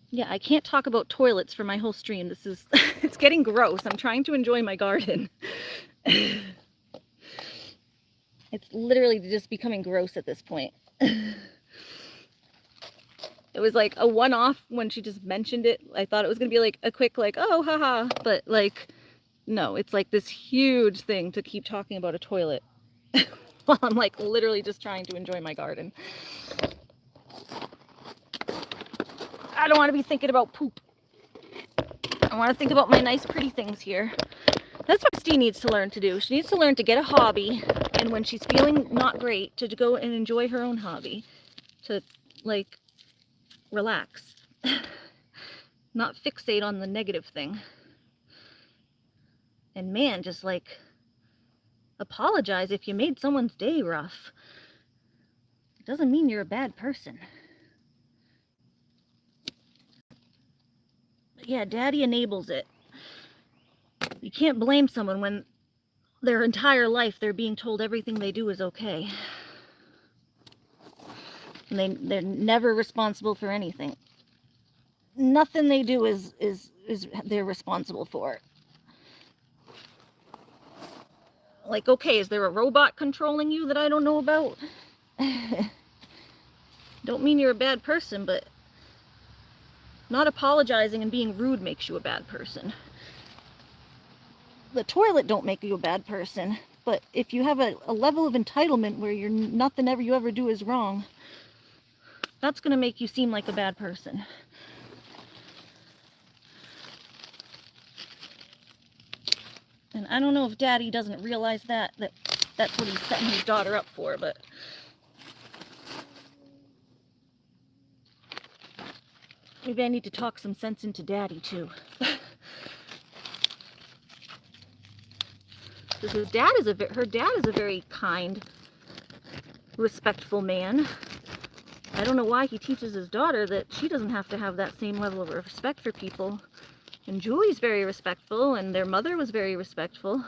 Yeah, I can't talk about toilets for my whole stream. This is, it's getting gross. I'm trying to enjoy my garden. It's literally just becoming gross at this point. It was like a one-off when she just mentioned it. I thought it was going to be like a quick like, oh, haha. But like, no, it's like this huge thing to keep talking about a toilet while I'm like literally just trying to enjoy my garden. I don't want to be thinking about poop. I want to think about my nice pretty things here. That's what Christine needs to learn to do. She needs to learn to get a hobby, and when she's feeling not great, to go and enjoy her own hobby. To, like, relax. Not fixate on the negative thing. And man, just like, apologize if you made someone's day rough. It doesn't mean you're a bad person. But yeah, Daddy enables it. You can't blame someone when their entire life they're being told everything they do is okay. And they're never responsible for anything. Nothing they do is they're responsible for. Like, okay, is there a robot controlling you that I don't know about? Don't mean you're a bad person, but not apologizing and being rude makes you a bad person. The toilet don't make you a bad person, but if you have a level of entitlement where nothing you ever do is wrong, that's going to make you seem like a bad person. And I don't know if Daddy doesn't realize that's what he's setting his daughter up for, but maybe I need to talk some sense into Daddy too. Because her dad is a very kind, respectful man. I don't know why he teaches his daughter that she doesn't have to have that same level of respect for people. And Julie's very respectful, and their mother was very respectful.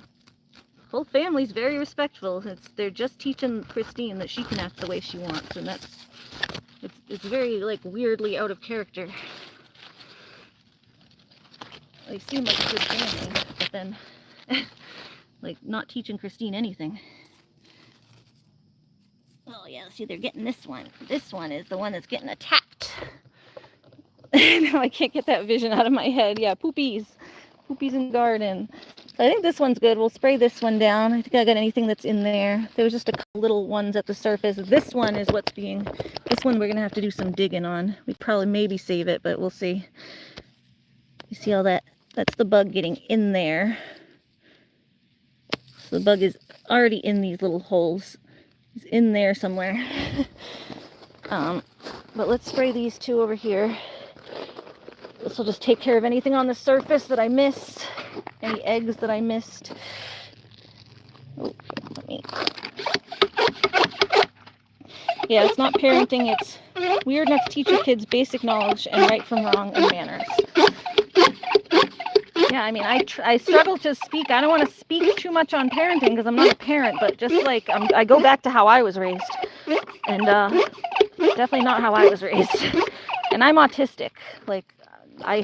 The whole family's very respectful. They're just teaching Christine that she can act the way she wants, and it's very like weirdly out of character. They seem like a good family, but then like not teaching Christine anything. Oh yeah, see, they're getting this one. This one is the one that's getting attacked. Now I can't get that vision out of my head. Yeah, poopies. Poopies in the garden. So I think this one's good. We'll spray this one down. I think I got anything that's in there. There was just a couple little ones at the surface. This one is this one we're going to have to do some digging on. We'd probably maybe save it, but we'll see. You see all that That's the bug getting in there. So the bug is already in these little holes. He's in there somewhere. But let's spray these two over here. This will just take care of anything on the surface that I missed. Any eggs that I missed. Oh, let me... Yeah, it's not parenting. It's weird enough to teach your kids basic knowledge and right from wrong and manners. Yeah, I mean, I struggle to speak. I don't want to speak too much on parenting because I'm not a parent, but just like I go back to how I was raised. And definitely not how I was raised. And I'm autistic. Like, I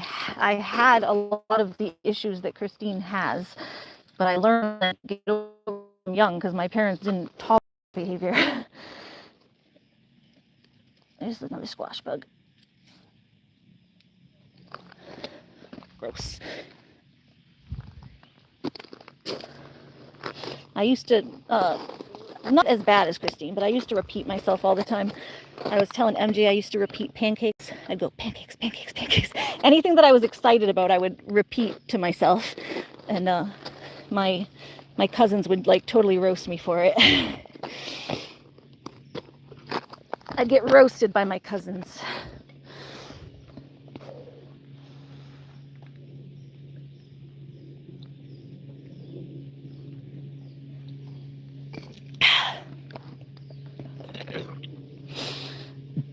had a lot of the issues that Christine has, but I learned that get over them young because my parents didn't tolerate behavior. There's another squash bug. Gross. I used to, not as bad as Christine, but I used to repeat myself all the time. I was telling MJ I used to repeat pancakes. I'd go, pancakes, pancakes, pancakes. Anything that I was excited about, I would repeat to myself. And my cousins would like totally roast me for it. I'd get roasted by my cousins.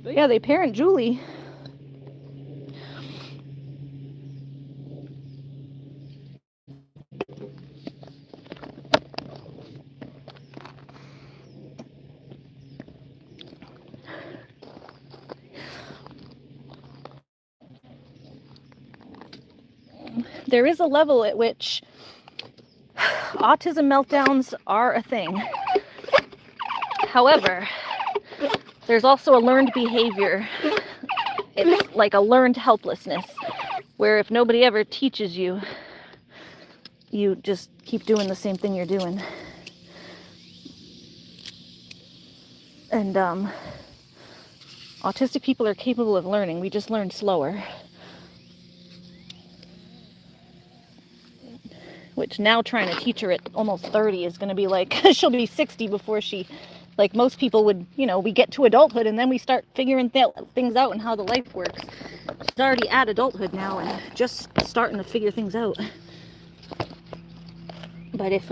But yeah, they parent Julie. There is a level at which autism meltdowns are a thing. However, there's also a learned behavior. It's like a learned helplessness, where if nobody ever teaches you, you just keep doing the same thing you're doing. And autistic people are capable of learning. We just learn slower. Which now trying to teach her at almost 30 is going to be like, she'll be 60 before she, like most people would, you know, we get to adulthood and then we start figuring things out and how the life works. She's already at adulthood now and just starting to figure things out. But if,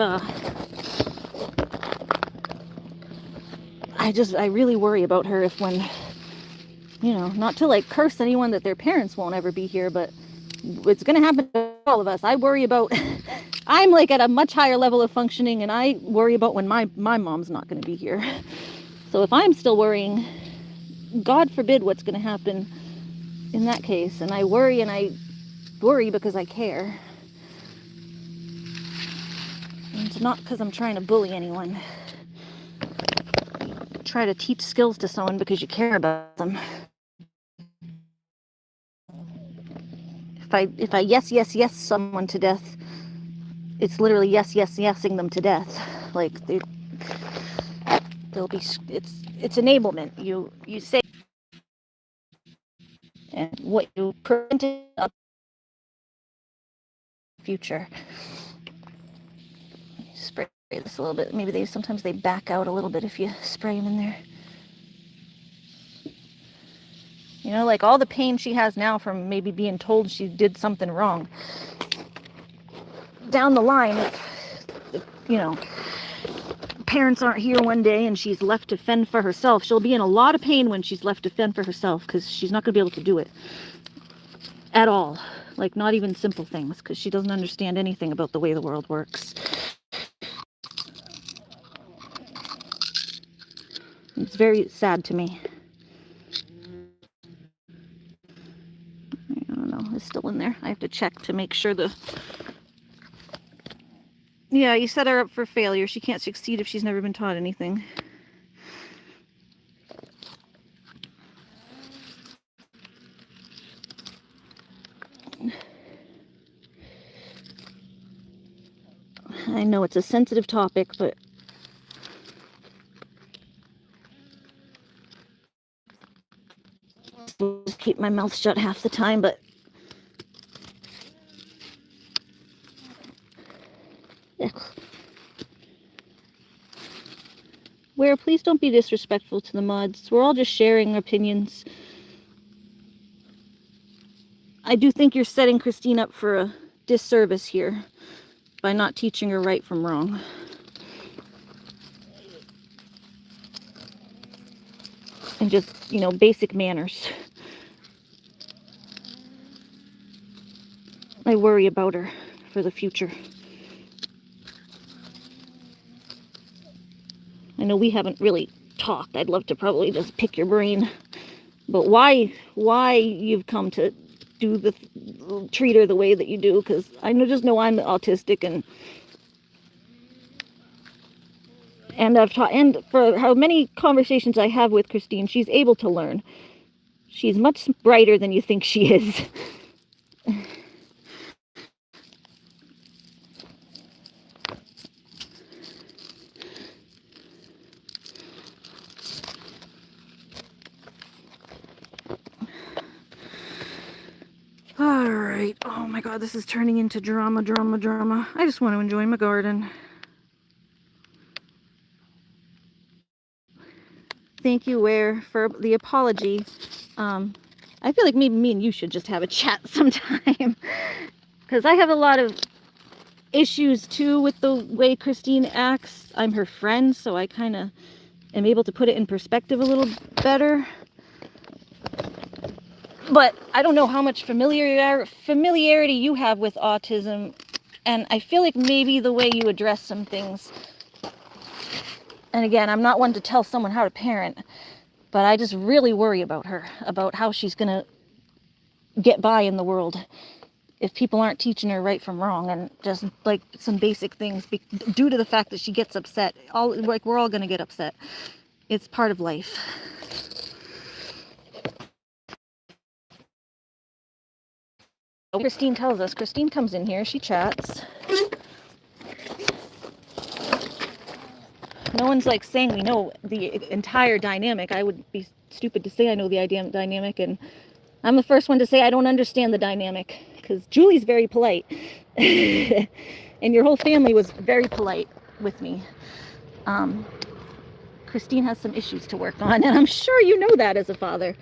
I really worry about her if when, you know, not to like curse anyone that their parents won't ever be here, but it's going to happen to all of us. I worry about, I'm like at a much higher level of functioning and I worry about when my mom's not going to be here. So if I'm still worrying, God forbid what's going to happen in that case. And I worry because I care. And it's not because I'm trying to bully anyone. Try to teach skills to someone because you care about them. If I yes someone to death, it's literally yesing them to death. Like they'll be, it's enablement. You say, and what you prevented of the future. Spray this a little bit. Maybe sometimes they back out a little bit if you spray them in there. You know, like all the pain she has now from maybe being told she did something wrong. Down the line, if you know, parents aren't here one day and she's left to fend for herself, she'll be in a lot of pain when she's left to fend for herself because she's not going to be able to do it at all. Like not even simple things because she doesn't understand anything about the way the world works. It's very sad to me. I don't know, it's still in there. I have to check to make sure the... Yeah, you set her up for failure. She can't succeed if she's never been taught anything. I know it's a sensitive topic, but I'll just keep my mouth shut half the time, but Ugh. Where, please don't be disrespectful to the mods. We're all just sharing opinions. I do think you're setting Christine up for a disservice here by not teaching her right from wrong. And just, you know, basic manners. I worry about her for the future. I know we haven't really talked. I'd love to probably just pick your brain. But why you've come to treat her the way that you do? Because I just know I'm autistic, and I've taught, and for how many conversations I have with Christine, she's able to learn. She's much brighter than you think she is. All right. Oh my God, this is turning into drama. I just want to enjoy my garden. Thank you, Ware, for the apology. I feel like maybe me and you should just have a chat sometime. Because I have a lot of issues too with the way Christine acts. I'm her friend, so I kind of am able to put it in perspective a little better. But I don't know how much familiarity you have with autism, and I feel like maybe the way you address some things, and again, I'm not one to tell someone how to parent, but I just really worry about her, about how she's gonna get by in the world if people aren't teaching her right from wrong, and just like some basic things due to the fact that she gets upset. We're all gonna get upset. It's part of life. Christine tells us. Christine comes in here, she chats. No one's like saying we know the entire dynamic. I would be stupid to say I know the dynamic, and I'm the first one to say I don't understand the dynamic, because Julie's very polite. And your whole family was very polite with me. Christine has some issues to work on, and I'm sure you know that as a father.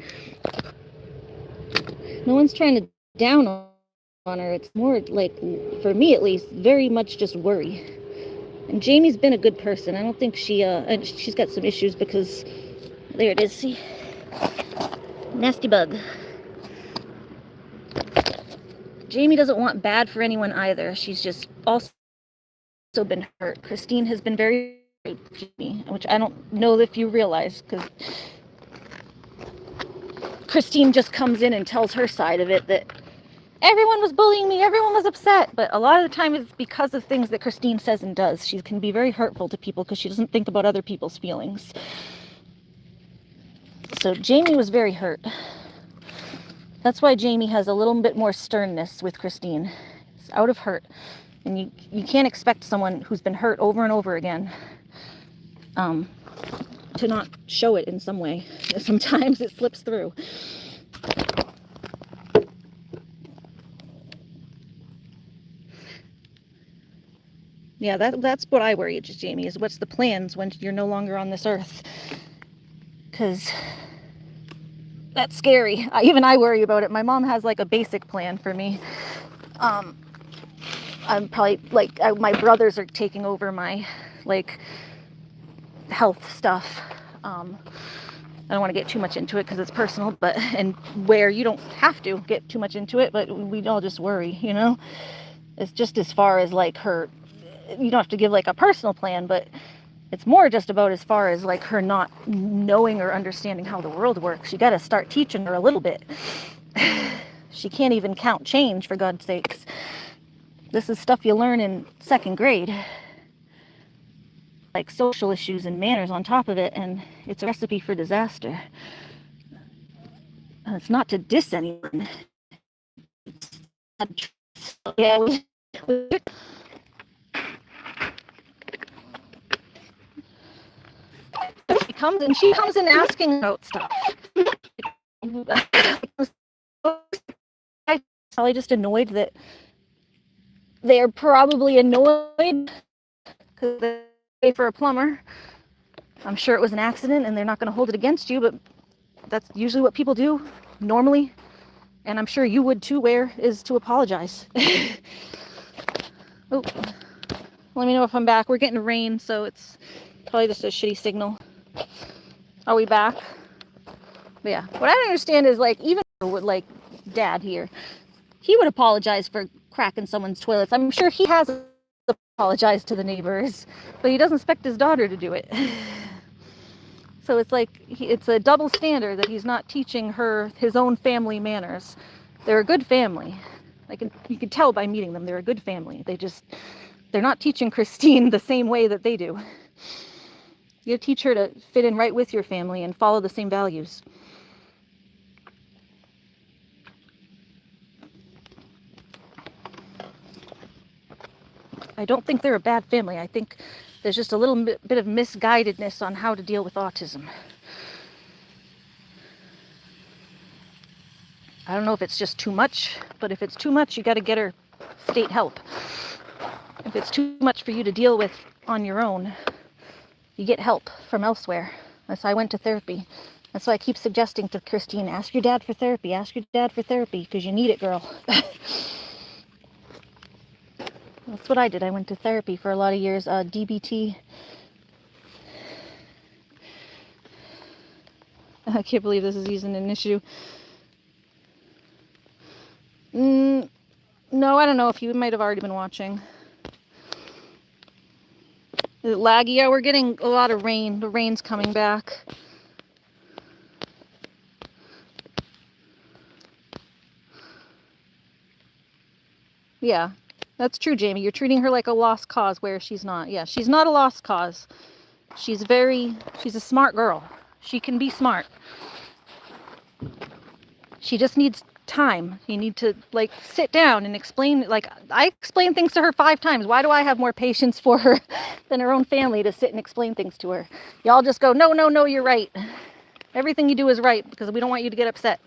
No one's trying to down on her. It's more like, for me at least, very much just worry. And Jamie's been a good person. I don't think and she's got some issues because, there it is, see? Nasty bug. Jamie doesn't want bad for anyone either. She's just also been hurt. Christine has been very Jamie, which I don't know if you realize, because Christine just comes in and tells her side of it, that everyone was bullying me, everyone was upset. But a lot of the time it's because of things that Christine says and does. She can be very hurtful to people because she doesn't think about other people's feelings. So Jamie was very hurt. That's why Jamie has a little bit more sternness with Christine. It's out of hurt. And you can't expect someone who's been hurt over and over again to not show it in some way. Sometimes it slips through. Yeah, that's what I worry, Jamie, is what's the plans when you're no longer on this earth? Because that's scary. Even I worry about it. My mom has like a basic plan for me. I'm probably like, my brothers are taking over my like health stuff. I don't want to get too much into it because it's personal, but, and where you don't have to get too much into it, but we all just worry, you know? It's just as far as like her, you don't have to give like a personal plan, but it's more just about as far as like her not knowing or understanding how the world works. You got to start teaching her a little bit. She can't even count change, for God's sakes. This is stuff you learn in 2nd grade. Like social issues and manners on top of it, and it's a recipe for disaster. And it's not to diss anyone. Yeah, she comes in asking about stuff. I'm probably just annoyed that they're probably annoyed They pay for a plumber. I'm sure it was an accident and they're not going to hold it against you, but that's usually what people do normally. And I'm sure you would too, is to apologize. Oh, let me know if I'm back. We're getting rain, so it's probably just a shitty signal. Are we back? But yeah, what I don't understand is, like, even with, like, Dad here, he would apologize for cracking someone's toilets. I'm sure he has apologized to the neighbors, but he doesn't expect his daughter to do it. So it's like, it's a double standard that he's not teaching her his own family manners. They're a good family. You can tell by meeting them, they're a good family. They're not teaching Christine the same way that they do. You teach her to fit in right with your family and follow the same values. I don't think they're a bad family. I think there's just a little bit of misguidedness on how to deal with autism. I don't know if it's just too much, but if it's too much, you got to get her state help. If it's too much for you to deal with on your own, you get help from elsewhere. That's why I went to therapy. That's why I keep suggesting to Christine, ask your dad for therapy, because you need it, girl. That's what I did. I went to therapy for a lot of years, DBT. I can't believe this is using an issue. No, I don't know if you might have already been watching. Is it laggy? Yeah, we're getting a lot of rain. The rain's coming back. Yeah, that's true, Jamie. You're treating her like a lost cause where she's not. Yeah, she's not a lost cause. She's a smart girl. She can be smart. She just needs time. You need to, like, sit down and explain. Like, I explain things to her 5 times. Why do I have more patience for her than her own family to sit and explain things to her? Y'all just go, no, no, no, you're right. Everything you do is right because we don't want you to get upset.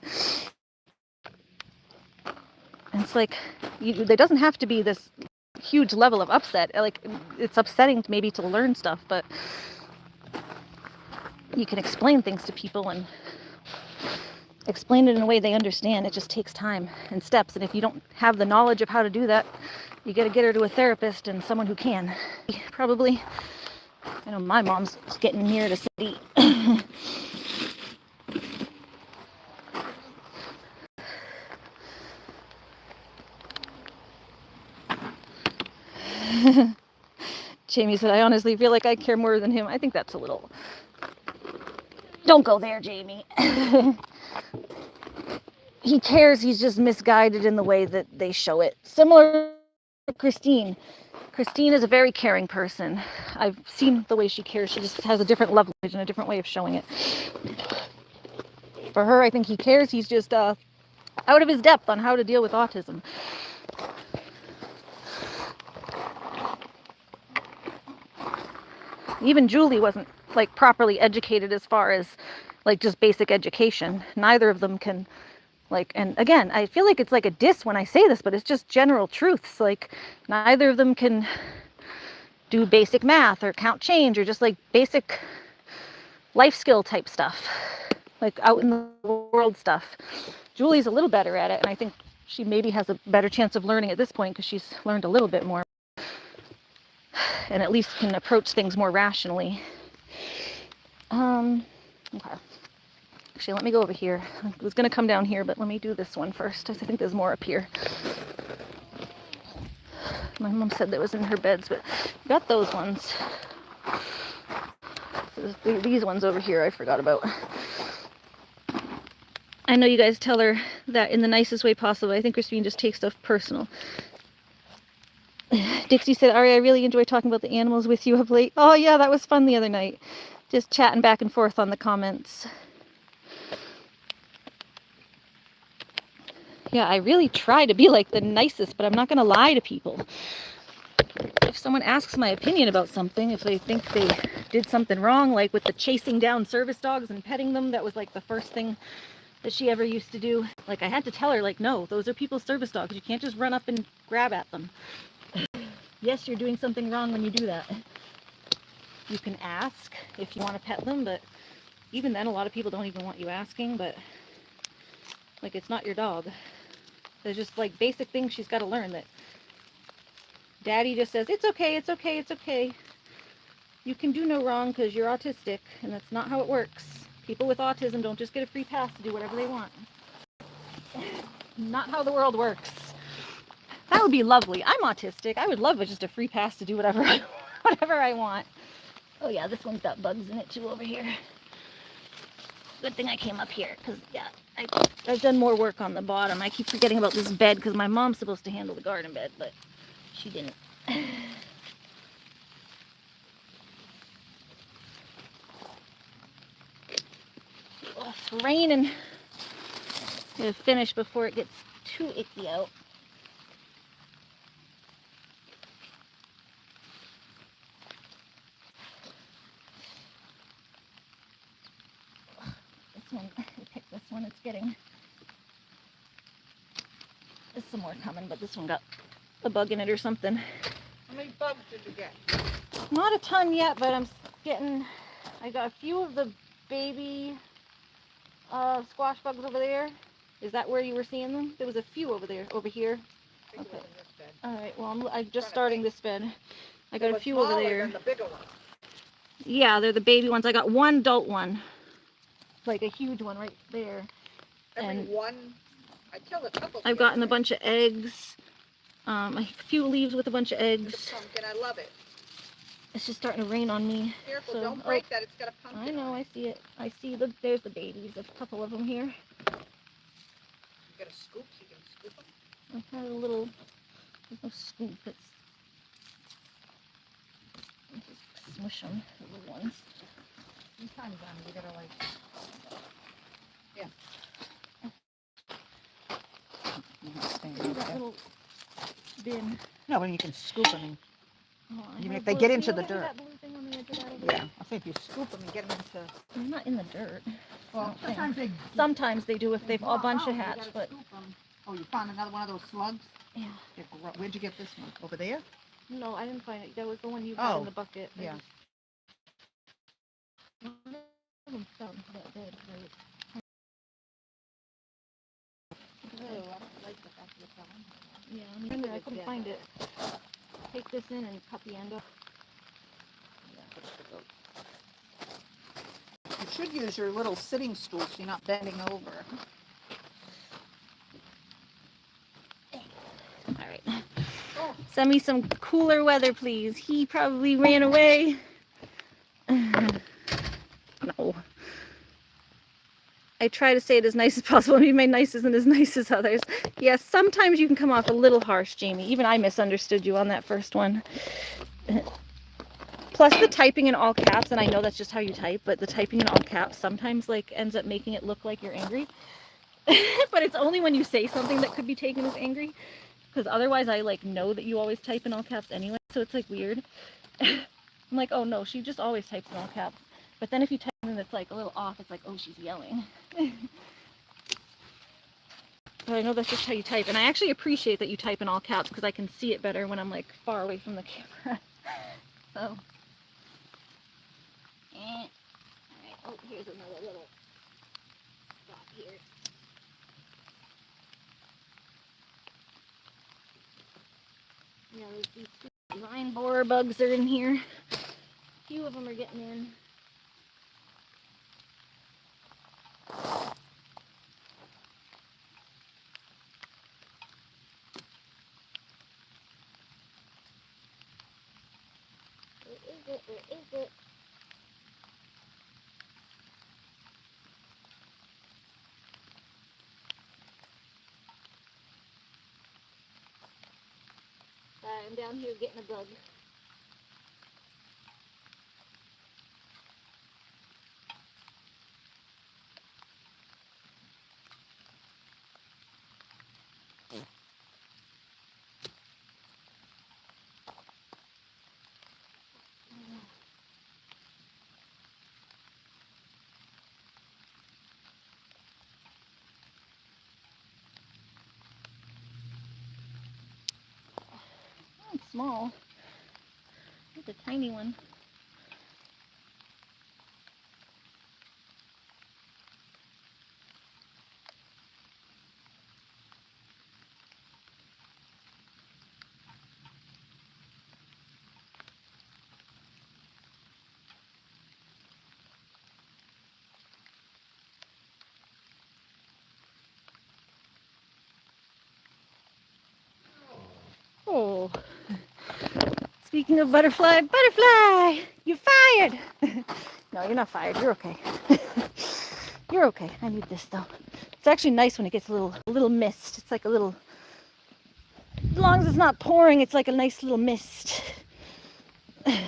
And it's like, there doesn't have to be this huge level of upset. Like, it's upsetting maybe to learn stuff, but you can explain things to people and explain it in a way they understand. It just takes time and steps. And if you don't have the knowledge of how to do that, you got to get her to a therapist and someone who can. Probably, I know my mom's getting near the city. Jamie said, I honestly feel like I care more than him. I think that's a little... Don't go there, Jamie. He cares, he's just misguided in the way that they show it. Similar to Christine. Christine is a very caring person. I've seen the way she cares. She just has a different level and a different way of showing it. For her, I think he cares. He's just out of his depth on how to deal with autism. Even Julie wasn't, like, properly educated as far as, like, just basic education. Neither of them can, like, and again, I feel like it's like a diss when I say this, but it's just general truths. Like, neither of them can do basic math or count change or just, like, basic life skill type stuff, like out in the world stuff. Julie's a little better at it, and I think she maybe has a better chance of learning at this point because she's learned a little bit more and at least can approach things more rationally. Okay. Actually, let me go over here. I was going to come down here, but let me do this one first. I think there's more up here. My mom said that was in her beds, but I got those ones. So these ones over here I forgot about. I know you guys tell her that in the nicest way possible. I think Christine just takes stuff personal. Dixie said, Ari, I really enjoy talking about the animals with you of late. Oh yeah, that was fun the other night. Just chatting back and forth on the comments. Yeah, I really try to be like the nicest, but I'm not going to lie to people. If someone asks my opinion about something, if they think they did something wrong, like with the chasing down service dogs and petting them, that was like the first thing that she ever used to do. Like, I had to tell her, like, no, those are people's service dogs. You can't just run up and grab at them. Yes, you're doing something wrong when you do that. you can ask if you want to pet them, but even then, a lot of people don't even want you asking, but like, it's not your dog. There's just like basic things she's got to learn that Daddy just says, it's okay, it's okay, it's okay. You can do no wrong because you're autistic, and that's not how it works. People with autism don't just get a free pass to do whatever they want. Not how the world works. That would be lovely. I'm autistic. I would love just a free pass to do whatever I want. Oh yeah, this one's got bugs in it too over here. Good thing I came up here, because yeah, I've done more work on the bottom. I keep forgetting about this bed because my mom's supposed to handle the garden bed, but she didn't. Oh, it's raining. I'm gonna finish before it gets too icky out. This one, I picked this one. It's getting. There's some more coming, but this one got a bug in it or something. How many bugs did you get? Not a ton yet, but I'm getting. I got a few of the baby squash bugs over there. Is that where you were seeing them? There was a few over there, over here. Okay. All right. Well, I'm just starting this bed. I got a few over there. Than the bigger ones. Yeah, they're the baby ones. I got one adult one, like a huge one right there. Every one. I killed a couple. I've gotten a bunch of eggs. A few leaves with a bunch of eggs. Pumpkin, I love it. It's just starting to rain on me. Careful, so, don't break that. It's got a pumpkin. I know, I see it. I see there's the babies. There's a couple of them here. You got a scoop so you can scoop them? I have a little scoop. It's just smush them, the little ones. Sometimes you gotta like, yeah. That little bin. No, when you can scoop them, and Oh, even if they get into the see dirt. that blue thing on the edge of that over Yeah, there? I think if you scoop them and get them into. They're not in the dirt. Well, Okay. sometimes They do if they've a bunch of hatched, but Oh, you found another one of those slugs? yeah. Where'd you get this one? Over there? No, I didn't find it. That was the one you got in the bucket. Yeah. One of them fell into that bed, right? Oh, I don't like the fact that it's on. Yeah, I couldn't find it. Take this in and cut the end off. You should use your little sitting stool so you're not bending over. All right. Send me some cooler weather, please. He probably ran away. No. I try to say it as nice as possible. Maybe my nice isn't as nice as others. Yes, sometimes you can come off a little harsh, Jamie. Even I misunderstood you on that first one. Plus the typing in all caps, and I know that's just how you type, but the typing in all caps sometimes like ends up making it look like you're angry. But it's only when you say something that could be taken as angry. Because otherwise I like know that you always type in all caps anyway, so it's like weird. I'm like, oh no, she just always types in all caps. But then if you type something that's like a little off, it's like, oh, she's yelling. But I know that's just how you type. And I actually appreciate that you type in all caps because I can see it better when I'm like far away from the camera. So. Alright, oh, here's another little spot here. Yeah, there's these two vine borer bugs are in here. A few of them are getting in. Where is it? I'm down here getting a bug. Oh, it's small. It's a tiny one. Speaking of butterfly, you're fired. No, you're not fired. You're okay. You're okay. I need this though. It's actually nice when it gets a little mist. It's like a little, as long as it's not pouring, it's like a nice little mist. I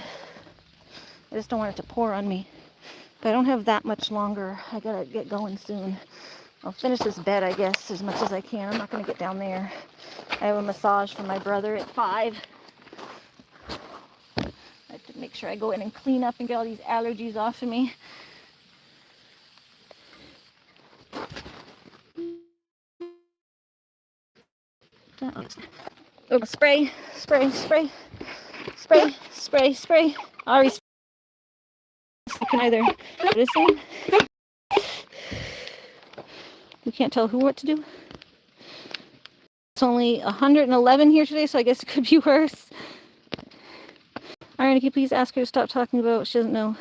just don't want it to pour on me. But I don't have that much longer. I gotta get going soon. I'll finish this bed, I guess, as much as I can. I'm not gonna get down there. I have a massage from my brother at 5. I have to make sure I go in and clean up and get all these allergies off of me. Oh, spray. Ari's I can either listen. We can't tell who what to do. It's only 111 here today, so I guess it could be worse. Iron, can you please ask her to stop talking about what she doesn't know?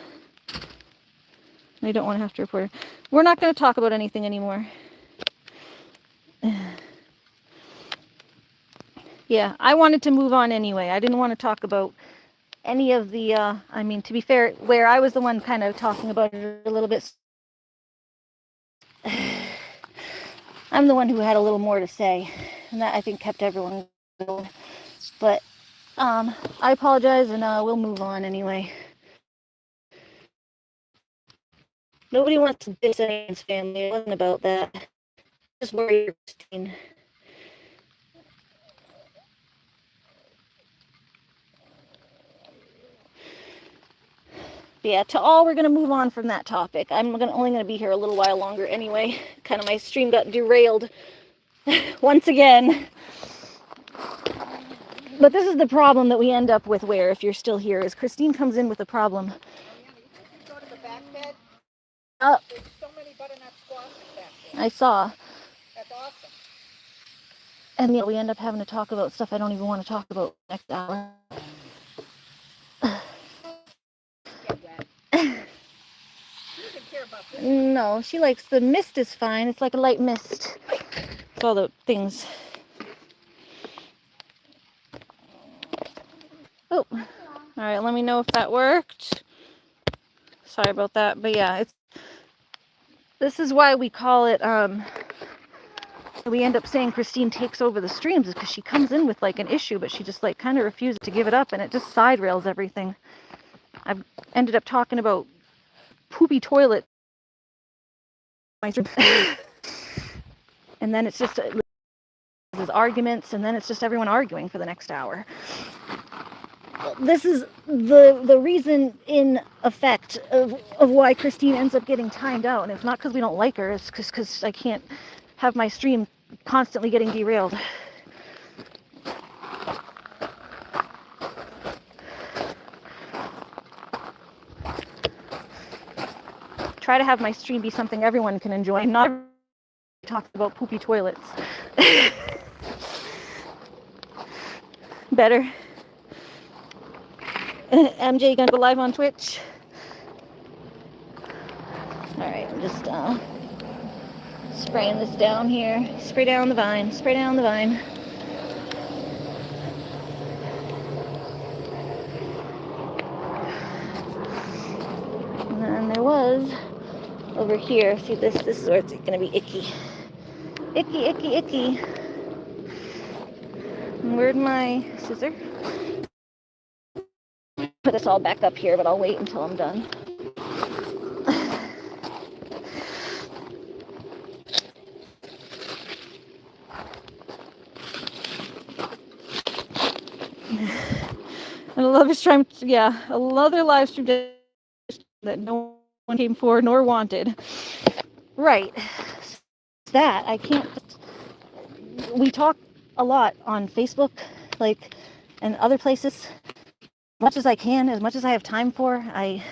I don't want to have to report her. We're not going to talk about anything anymore. Yeah, I wanted to move on anyway. I didn't want to talk about any of the, I mean, to be fair, where I was the one kind of talking about it a little bit. I'm the one who had a little more to say, and that I think kept everyone going. But I apologize, and we'll move on anyway. Nobody wants to diss anyone's family. It wasn't about that. Just worry, Christine. Yeah, to all, we're going to move on from that topic. I'm only going to be here a little while longer anyway. Kind of my stream got derailed once again. But this is the problem that we end up with where, if you're still here, is Christine comes in with a problem. Go to the back bed. There's so many butternut squashes back there. I saw. That's awesome. And yeah, we end up having to talk about stuff I don't even want to talk about next hour. No, she likes the mist is fine. It's like a light mist. It's all the things. Oh, all right. Let me know if that worked. Sorry about that, but yeah, this is why we call it. We end up saying Christine takes over the streams, is because she comes in with like an issue, but she just like kind of refuses to give it up, and it just side rails everything. I've ended up talking about poopy toilet. And then it's just arguments, and then it's just everyone arguing for the next hour. This is the reason in effect of why Christine ends up getting timed out, and it's not because we don't like her, it's because I can't have my stream constantly getting derailed. Try to have my stream be something everyone can enjoy, not talk about poopy toilets. Better. MJ, gonna go live on Twitch? Alright, I'm just spraying this down here. Spray down the vine, spray down the vine. And then there was over here, see this is where it's gonna be icky. Icky. Where'd my scissor? Put this all back up here, but I'll wait until I'm done. And I love his stream, yeah, another live stream that no one came for nor wanted. Right. That I can't. We talk a lot on Facebook, like, and other places. As much as I can, as much as I have time for. I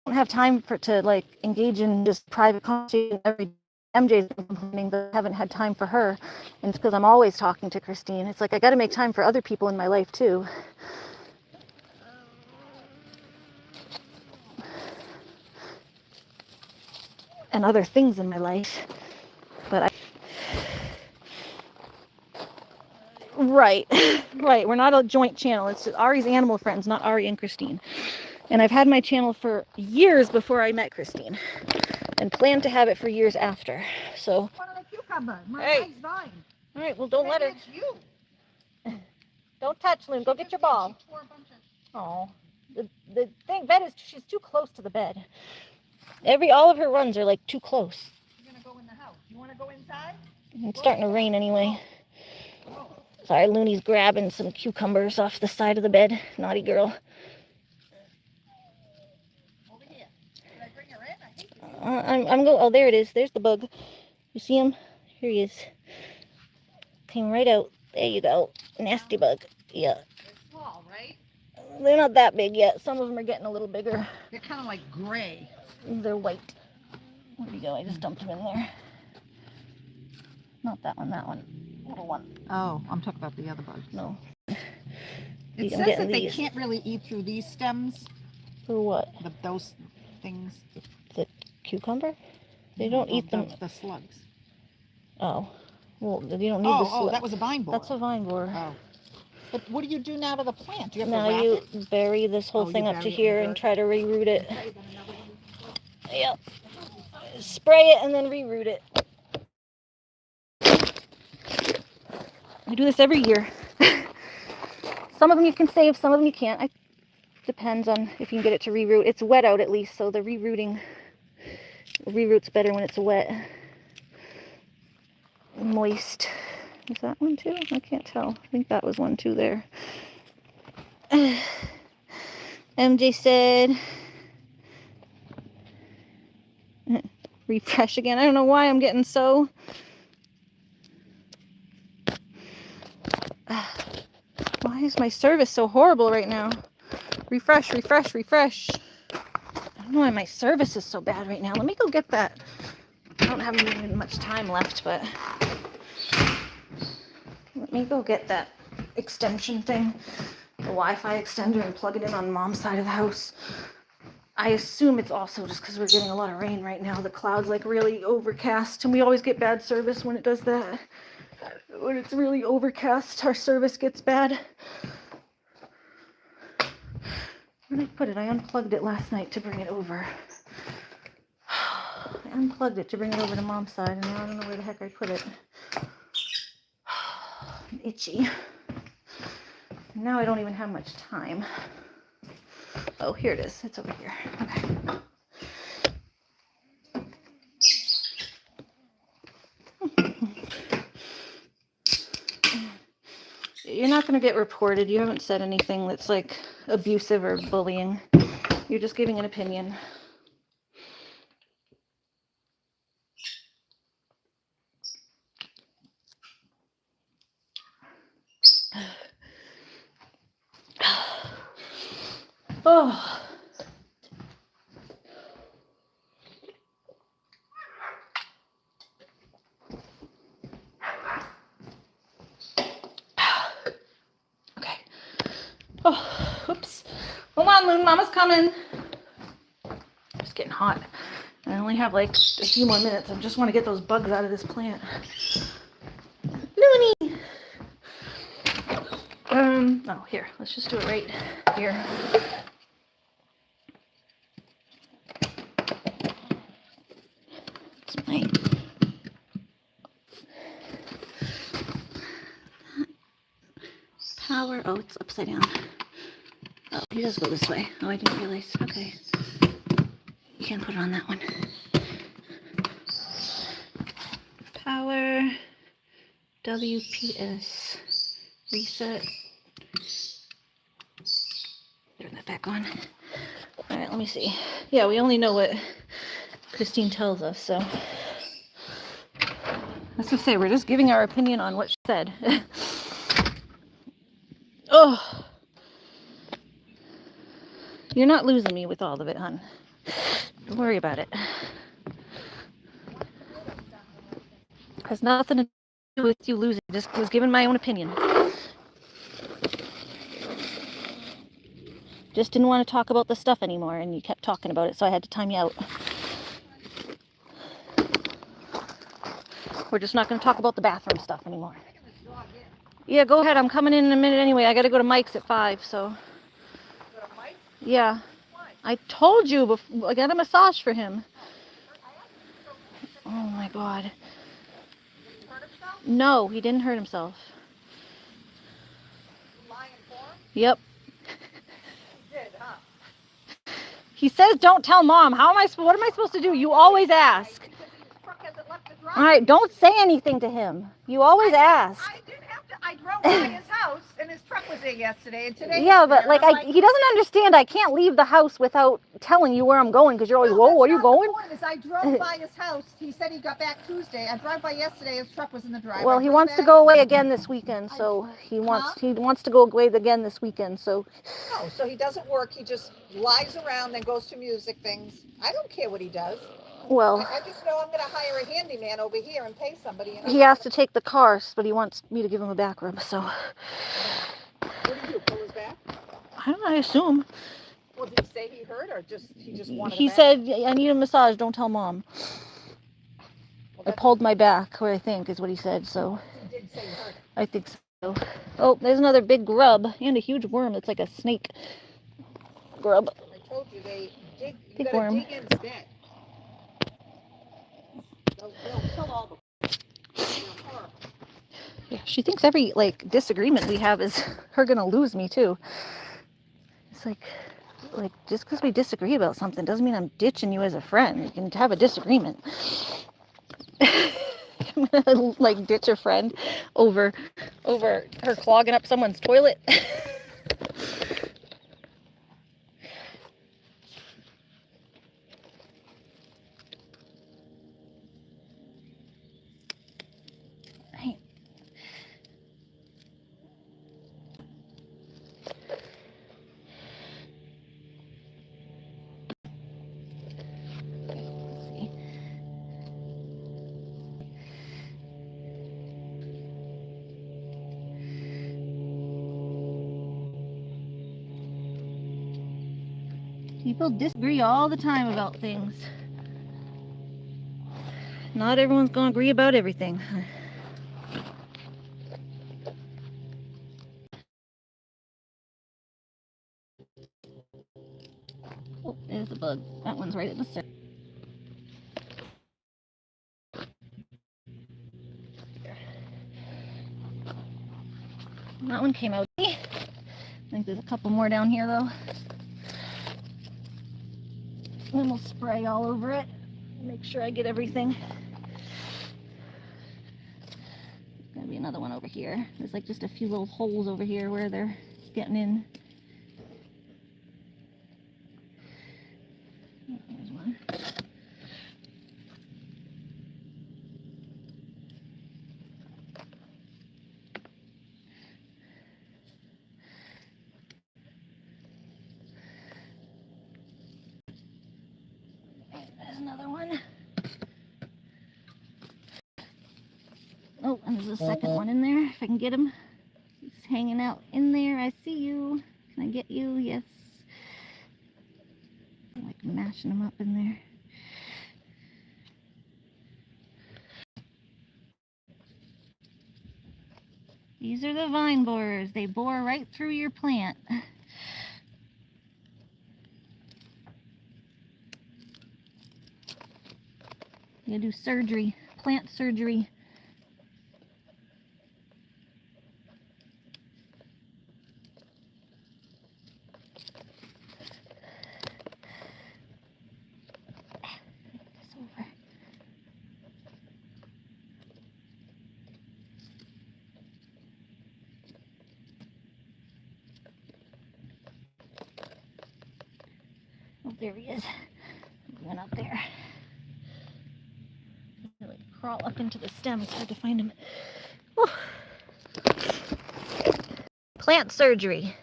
don't have time to like engage in just private conversation every day. MJ's complaining that I haven't had time for her, and it's because I'm always talking to Christine. It's like I got to make time for other people in my life too. And other things in my life. But Right. Right. We're not a joint channel. It's Ari's Animal Friends, not Ari and Christine. And I've had my channel for years before I met Christine. And plan to have it for years after. So. One of the cucumber. My Hey. nice vine. All right. Well, don't let her. It's you. Don't touch Loon. Go get your ball. Oh. The bed is, she's too close to the bed. All of her runs are like too close. You're gonna go in the house. You wanna go inside? It's starting to rain anyway. Sorry, Looney's grabbing some cucumbers off the side of the bed. Naughty girl. Over here. Did I bring her in? I think I'm going. Oh, there it is. There's the bug. You see him? Here he is. Came right out. There you go. Nasty bug. Yeah. they're small, right? They're not that big yet. Some of them are getting a little bigger. They're kind of like gray. They're white. Where'd he go? I just dumped him in there. Not that one. That one. Little one. Oh, I'm talking about the other bugs. No. It I'm says getting that they these. can't really eat through these stems. For what? Those things. The cucumber? They don't eat them. The slugs. Oh. Well, you don't need the Oh, that was a vine borer. That's a vine borer. Oh. But what do you do now to the plant? Do you have Now to wrap you it? bury this whole Oh, thing you up to bury it in here the and dirt? try to reroot it. Okay, then another one. Yep. Spray it and then reroot it. I do this every year. Some of them you can save, some of them you can't. It depends on if you can get it to reroot. It's wet out at least, so the reroot's better when it's wet. Moist. Is that one too? I can't tell. I think that was one too there. MJ said, refresh again. I don't know why I'm getting so... Why is my service so horrible right now? Refresh, refresh, refresh. I don't know why my service is so bad right now. Let me go get that. I don't have even much time left, but let me go get that extension thing, the Wi-Fi extender, and plug it in on Mom's side of the house. I assume it's also just because we're getting a lot of rain right now. The cloud's like really overcast, and we always get bad service when it does that. When it's really overcast, our service gets bad. Where did I put it? I unplugged it last night to bring it over. I unplugged it to bring it over to Mom's side, and now I don't know where the heck I put it. I'm itchy. And now I don't even have much time. Oh, here it is. It's over here. Okay. You're not going to get reported. You haven't said anything that's like abusive or bullying. You're just giving an opinion. Oh. Okay. Oh, oops. Hold on, Loon. Mama's coming. It's getting hot. I only have like a few more minutes. I just want to get those bugs out of this plant. Looney! Oh, here. Let's just do it right here. It's my... Power. Oh, it's upside down. Oh, he does go this way. Oh, I didn't realize. Okay. You can't put it on that one. Power. WPS. Reset. Turn that back on. Alright, let me see. Yeah, we only know what Christine tells us, so. Let's just say we're just giving our opinion on what she said. Oh. You're not losing me with all of it, hon. Don't worry about it. Has nothing to do with you losing. Just was giving my own opinion. Just didn't want to talk about the stuff anymore, and you kept talking about it, so I had to time you out. We're just not going to talk about the bathroom stuff anymore. Yeah, go ahead. I'm coming in a minute anyway. I got to go to Mike's at 5, so. Go to Mike? Yeah. Why? I told you before. I got a massage for him. Oh my God. Did he hurt himself? No, he didn't hurt himself. You lying for him? Yep. He did, huh? He says don't tell Mom. What am I supposed to do? You always ask. Because his truck hasn't left the All driveway. right, don't say anything to him. You always ask. I didn't have to. I drove by his house, and his truck was there yesterday, and today. Yeah, it's there, but like and I'm he doesn't understand. I can't leave the house without telling you where I'm going because you're always, whoa, where are you going? The point is, I drove by his house. He said he got back Tuesday. I drove by yesterday. His truck was in the driveway. Well, he wants to go away again this weekend, so he wants to go away again this weekend. So. No, so he doesn't work. He just lies around, then goes to music things. I don't care what he does. Well. I just know I'm going to hire a handyman over here and pay somebody. And he has to take the car, but he wants me to give him a back rub. So. What did he do? Pull his back? I assume. Well, did he say he hurt, or he just wanted? He said, "I need a massage. Don't tell Mom." Well, I pulled my back, or I think is what he said. So. He did say he hurt. I think so. Oh, there's another big grub and a huge worm. It's like a snake grub. I told you they dig. You Big gotta worm. dig instead. They'll kill all the. Yeah, she thinks every disagreement we have is her gonna lose me too. It's like just because we disagree about something doesn't mean I'm ditching you as a friend. You can have a disagreement. I'm gonna ditch a friend over her clogging up someone's toilet. People disagree all the time about things. Not everyone's gonna agree about everything. Oh, there's a bug. That one's right at the center. That one came out. I think there's a couple more down here though. And then we'll spray all over it. Make sure I get everything. There's gonna be another one over here. There's just a few little holes over here where they're getting in. There's one. There's another one. Oh, and there's a second one in there, if I can get him. He's hanging out in there. I see you. Can I get you? Yes. I'm mashing them up in there. These are the vine borers. They bore right through your plant. You do surgery, plant surgery. This over. Oh, there he is. He went up there. Really crawl up into the stem. It's hard to find him. Oh. Plant surgery.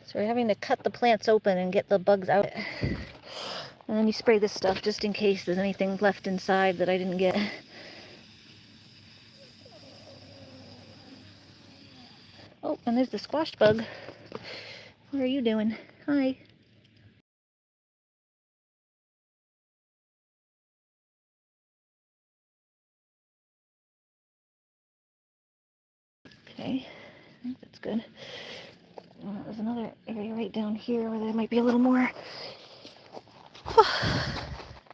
So we're having to cut the plants open and get the bugs out. And then you spray this stuff just in case there's anything left inside that I didn't get. Oh, and there's the squash bug. What are you doing? Hi. Okay, I think that's good. There's another area right down here where there might be a little more.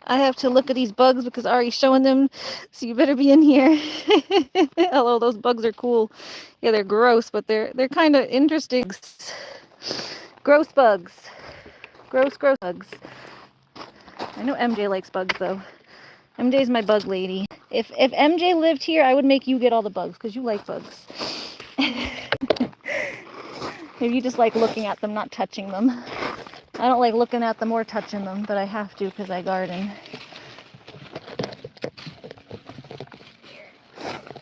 I have to look at these bugs because Ari's showing them, so you better be in here. Although those bugs are cool. Yeah, they're gross, but they're kind of interesting. Gross bugs. Gross bugs. I know MJ likes bugs though. MJ's my bug lady. If MJ lived here, I would make you get all the bugs because you like bugs. Maybe you just like looking at them, not touching them. I don't like looking at them or touching them, but I have to because I garden.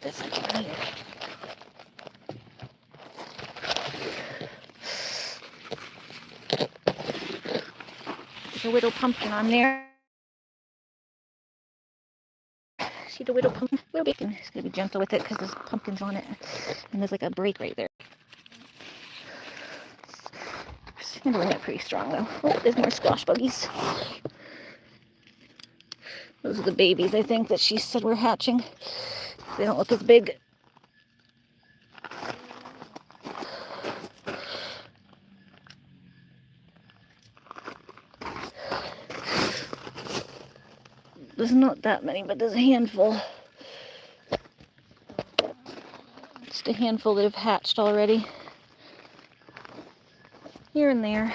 This one here. There's a widow pumpkin on there. See the widow pumpkin? Widow bacon. Just gotta be gentle with it because there's pumpkins on it. And there's like a break right there. Handling it pretty strong though. Oh, there's more squash buggies. Those are the babies, I think, that she said were hatching. They don't look as big. There's not that many, but there's a handful. Just a handful that have hatched already. Here and there.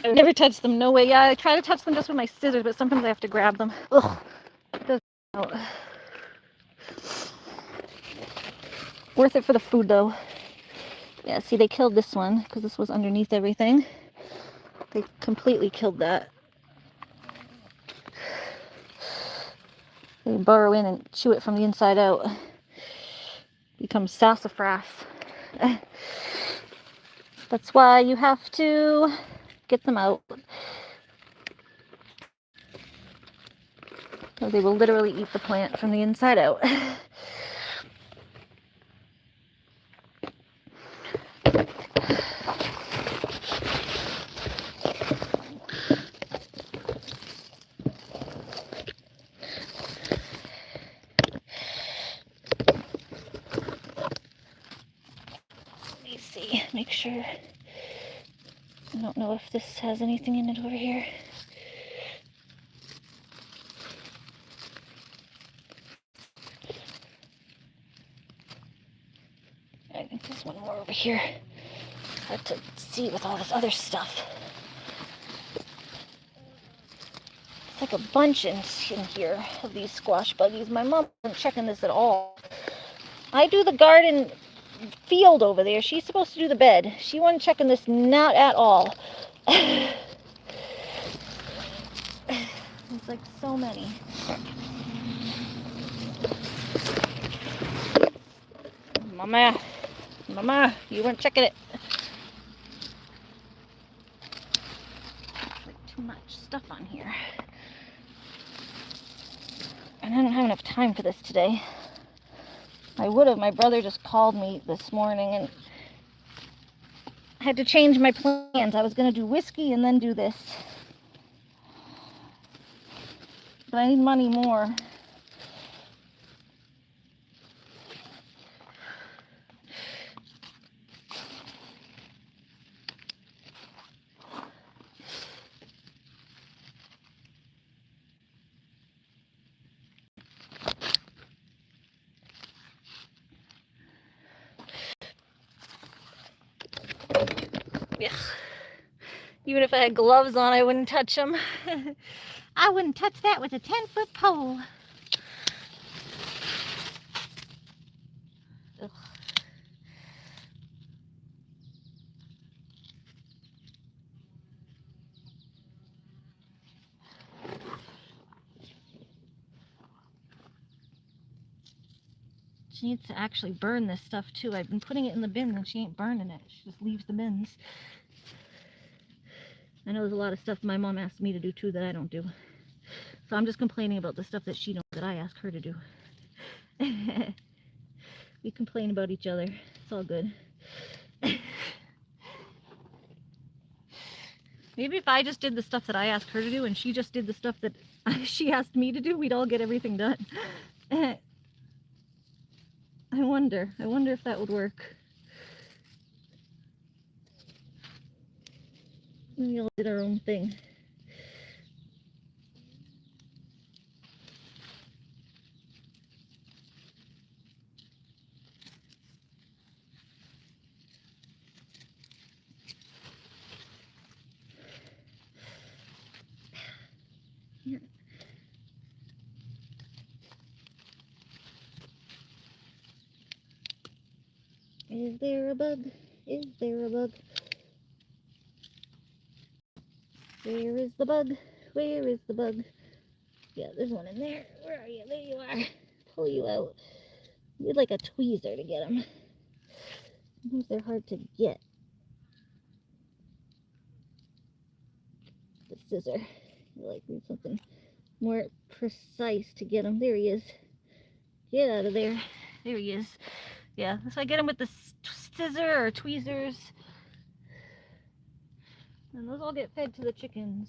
I've never touched them, no way. Yeah, I try to touch them just with my scissors, but sometimes I have to grab them. Ugh. It doesn't out. Worth it for the food though. Yeah, see, they killed this one because this was underneath everything. They completely killed that. They burrow in and chew it from the inside out. Becomes sassafras. That's why you have to get them out. Or they will literally eat the plant from the inside out. Make sure. I don't know if this has anything in it over here. I think there's one more over here. Hard to see with all this other stuff. It's like a bunch in here of these squash buggies. My mom wasn't checking this at all. I do the garden field over there. She's supposed to do the bed. She wasn't checking this, not at all. There's like so many. Mama, you weren't checking it. Like too much stuff on here. And I don't have enough time for this today. I would have. My brother just called me this morning and I had to change my plans. I was going to do whiskey and then do this. But I need money more. Ugh. Even if I had gloves on, I wouldn't touch them. I wouldn't touch that with a 10-foot pole. Ugh. She needs to actually burn this stuff too. I've been putting it in the bins and she ain't burning it. She just leaves the bins. I know there's a lot of stuff my mom asked me to do too that I don't do. So I'm just complaining about the stuff that she knows that I ask her to do. We complain about each other. It's all good. Maybe if I just did the stuff that I asked her to do and she just did the stuff that she asked me to do, we'd all get everything done. I wonder if that would work. We all did our own thing. Here. Is there a bug? Is there a bug? Where is the bug? Where is the bug? Yeah, there's one in there. Where are you? There you are. Pull you out. You'd like a tweezer to get them. Sometimes they're hard to get. The scissor. I like need something more precise to get him. There he is. Get out of there. There he is. Yeah, so I get him with the scissor or tweezers. And those all get fed to the chickens.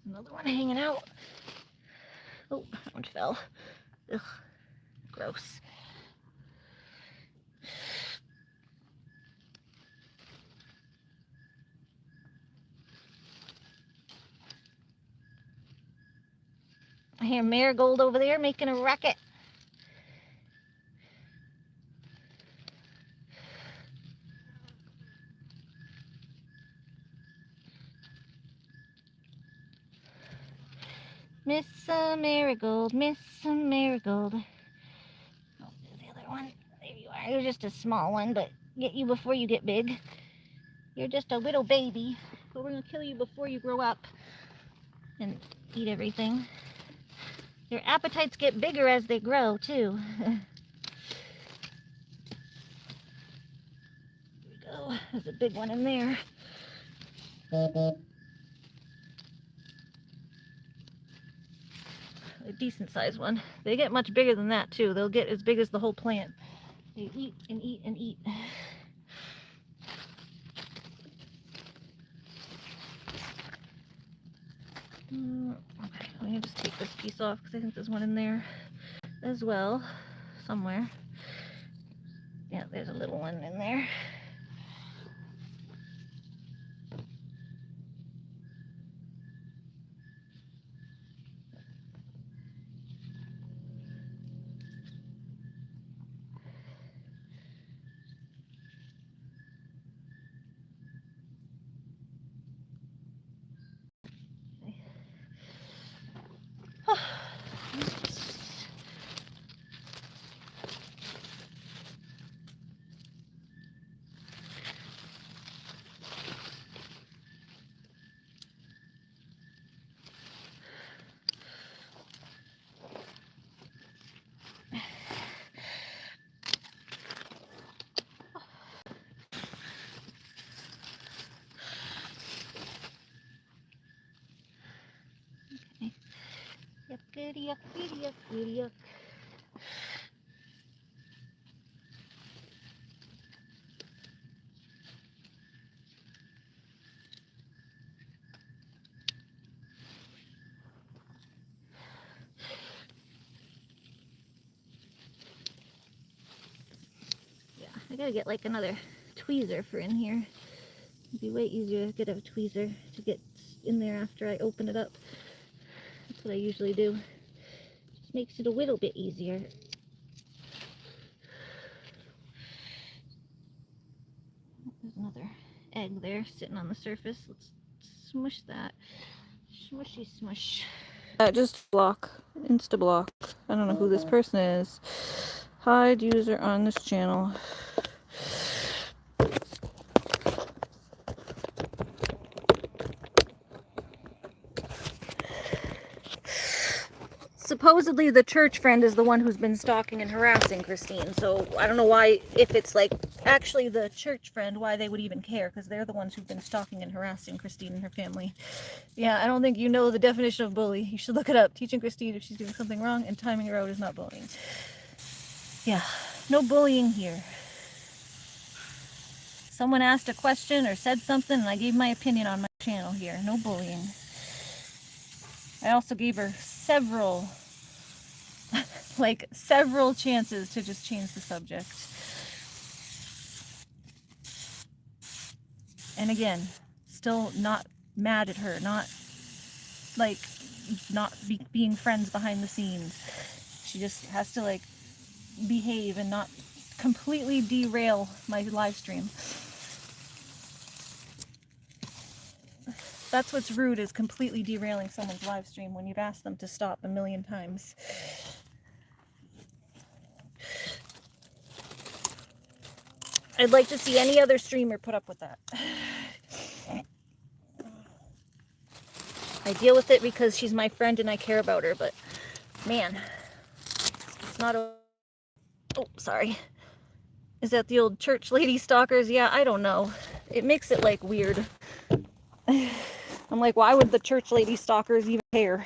Another one hanging out. Oh, that one fell. Ugh, gross. I hear Marigold over there making a racket. Miss Marigold, Miss Marigold. Oh, there's the other one. There you are. You're just a small one, but get you before you get big. You're just a little baby, but we're gonna kill you before you grow up and eat everything. Their appetites get bigger as they grow, too. There we go. There's a big one in there. A decent sized one. They get much bigger than that, too. They'll get as big as the whole plant. They eat and eat and eat. Okay, let me just take this piece off because I think there's one in there as well, somewhere. Yeah, there's a little one in there. Yuck, goody, yuck, goody, yuck, goody, yuck. Yeah, I gotta get like another tweezer for in here. It'd be way easier to get a tweezer to get in there after I open it up. That's what I usually do. Just makes it a little bit easier. There's another egg there sitting on the surface. Let's smush that. Smushy smush. Just block. Insta block. I don't know who this person is. Hide user on this channel. supposedly the church friend is the one who's been stalking and harassing Christine. So I don't know why, if it's like actually the church friend, why they would even care, because they're the ones who've been stalking and harassing Christine and her family. Yeah, I don't think you know the definition of bully. You should look it up. Teaching Christine if she's doing something wrong and timing her out is not bullying. Yeah, no bullying here. Someone asked a question or said something and I gave my opinion on my channel here. No bullying. I also gave her several chances to just change the subject. And again, still not mad at her, not being friends behind the scenes. She just has to like behave and not completely derail my live stream. That's what's rude, is completely derailing someone's live stream when you've asked them to stop a million times. I'd like to see any other streamer put up with that. I deal with it because she's my friend and I care about her, but man, it's not a... Oh, sorry. Is that the old church lady stalkers? Yeah, I don't know. It makes it like weird. I'm like, why would the church lady stalkers even care?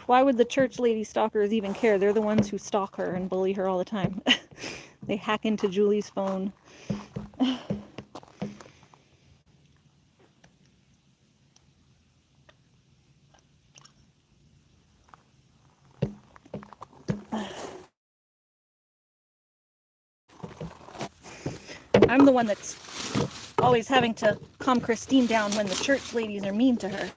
Why would the church lady stalkers even care? They're the ones who stalk her and bully her all the time. They hack into Julie's phone. I'm the one that's always having to calm Christine down when the church ladies are mean to her.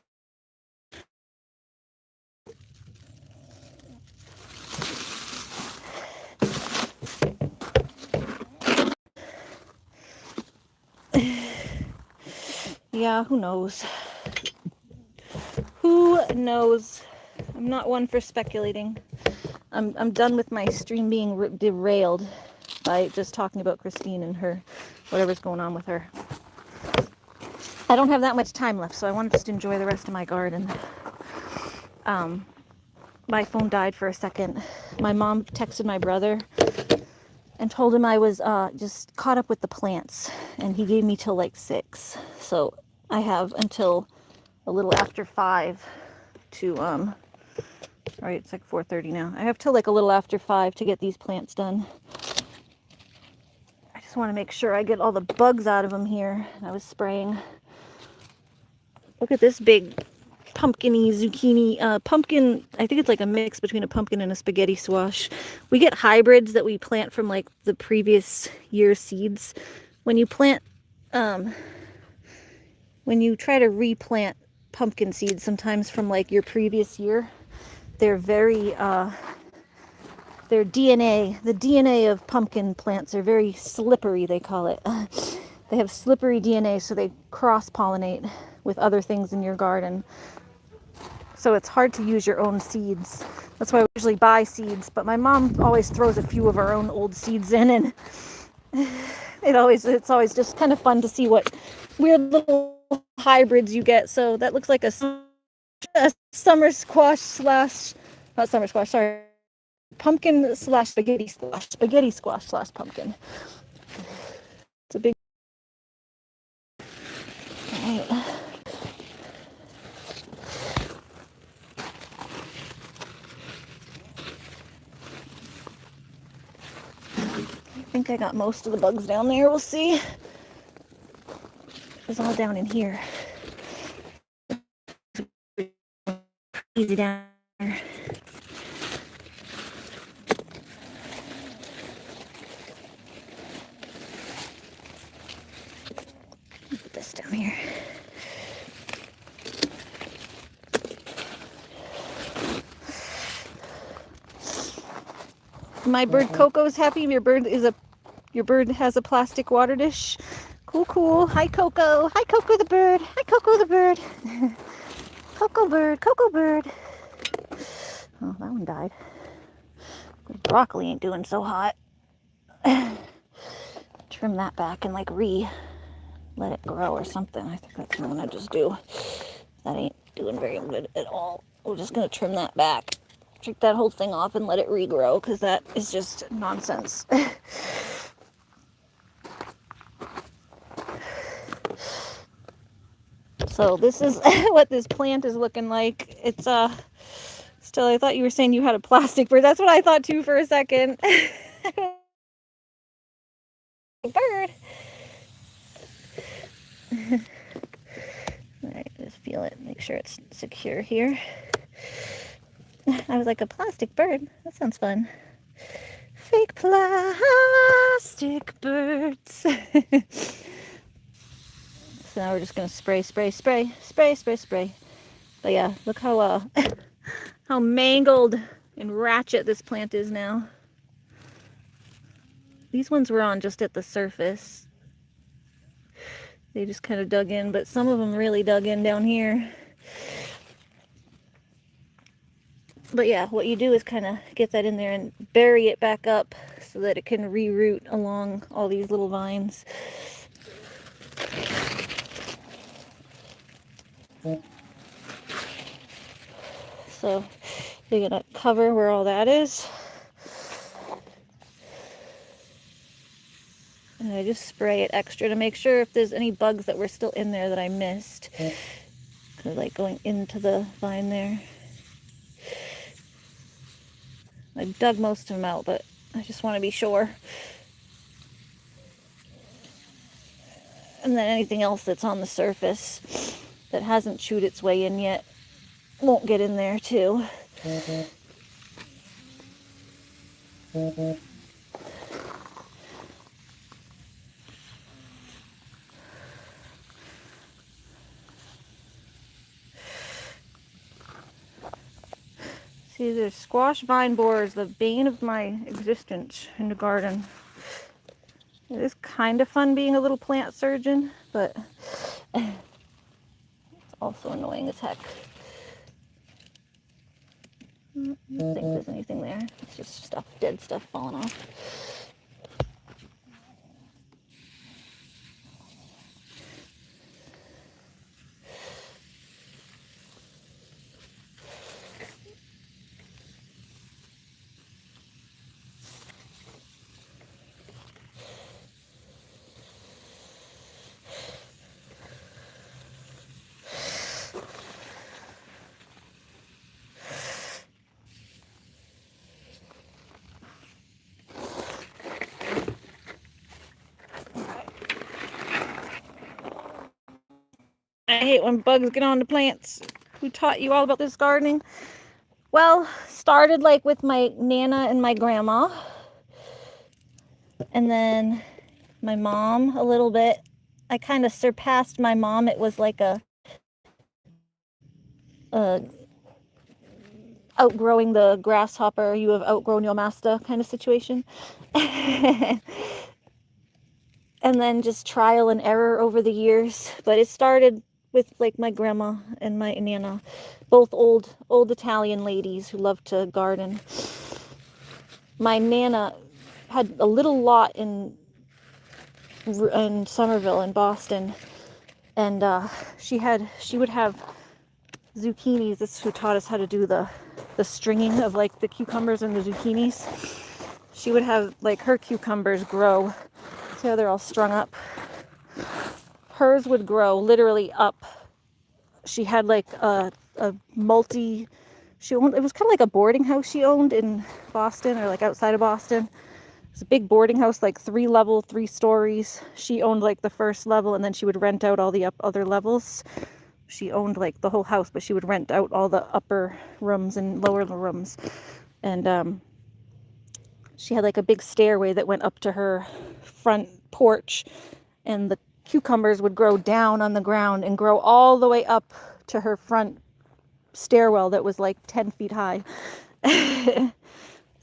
Yeah, who knows? Who knows? I'm not one for speculating. I'm done with my stream being derailed by just talking about Christine and her, whatever's going on with her. I don't have that much time left, so I want to just enjoy the rest of my garden. My phone died for a second. My mom texted my brother and told him I was just caught up with the plants, and he gave me till like 6. So I have until a little after 5 to all right, it's like 4:30 now. I have till like a little after 5 to get these plants done. I just want to make sure I get all the bugs out of them here. I was spraying. Look at this big pumpkin-y zucchini. Pumpkin, I think it's like a mix between a pumpkin and a spaghetti squash. We get hybrids that we plant from like the previous year's seeds. When you plant, when you try to replant pumpkin seeds, sometimes from like your previous year, they're very, their DNA, the DNA of pumpkin plants are very slippery, they call it. They have slippery DNA, so they cross-pollinate with other things in your garden. So it's hard to use your own seeds. That's why we usually buy seeds, but my mom always throws a few of our own old seeds in, and it's always just kind of fun to see what weird little hybrids you get. So that looks like a summer squash slash, not summer squash, sorry, pumpkin slash spaghetti squash slash pumpkin. It's a big... All right. I think I got most of the bugs down there. We'll see. It's all down in here. Easy down there. Put this down here. My bird Coco's happy. Your bird has a plastic water dish. Cool, cool. Hi, Coco. Hi, Coco the bird. Hi, Coco the bird. Coco bird. Coco bird. Oh, that one died. The broccoli ain't doing so hot. Trim that back and like let it grow or something. I think that's what I'm gonna just do. That ain't doing very good at all. We're just going to trim that back. Take that whole thing off and let it regrow, because that is just nonsense. So this is what this plant is looking like. It's still, I thought you were saying you had a plastic bird. That's what I thought too for a second. Bird. Alright, just feel it. Make sure it's secure here. I was like, a plastic bird? That sounds fun. Fake plastic birds. So now we're just gonna spray. But yeah, look how how mangled and ratchet this plant is now. These ones were on just at the surface. They just kind of dug in, but some of them really dug in down here. But yeah, what you do is kind of get that in there and bury it back up so that it can reroot along all these little vines. So you're gonna cover where all that is. And I just spray it extra to make sure if there's any bugs that were still in there that I missed. Kind of like going into the vine there. I dug most of them out, but I just want to be sure. And then anything else that's on the surface that hasn't chewed its way in yet won't get in there too. See, there's squash vine borers, the bane of my existence in the garden. It is kind of fun being a little plant surgeon, but it's also annoying as heck. I don't think there's anything there. It's just stuff, dead stuff falling off. I hate when bugs get on the plants. Who taught you all about this gardening? Well, started like with my Nana and my grandma. And then my mom a little bit. I kind of surpassed my mom. It was like a outgrowing the grasshopper, you have outgrown your master kind of situation. And then just trial and error over the years. But it started with like my grandma and my Nana, both old Italian ladies who loved to garden. My Nana had a little lot in Somerville in Boston, and she would have zucchinis. This is who taught us how to do the stringing of like the cucumbers and the zucchinis. She would have like her cucumbers grow. See how they're all strung up? Hers would grow literally up. She had like a multi, it was kind of like a boarding house she owned in Boston, or like outside of Boston. It was a big boarding house, like 3 stories. She owned like the first level, and then she would rent out all the other levels. She owned like the whole house, but she would rent out all the upper rooms and lower rooms. And she had like a big stairway that went up to her front porch, and the cucumbers would grow down on the ground and grow all the way up to her front stairwell that was like 10 feet high.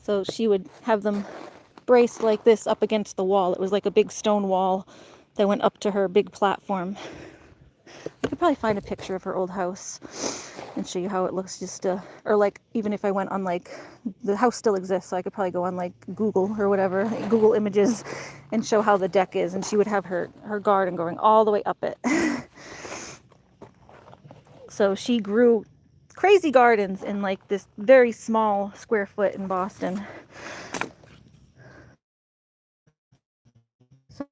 So she would have them braced like this up against the wall. It was like a big stone wall that went up to her big platform. I could probably find a picture of her old house and show you how it looks, just or like even if I went on like, the house still exists, so I could probably go on like Google or whatever, like Google Images, and show how the deck is. And she would have her garden going all the way up it. So she grew crazy gardens in like this very small square foot in Boston. So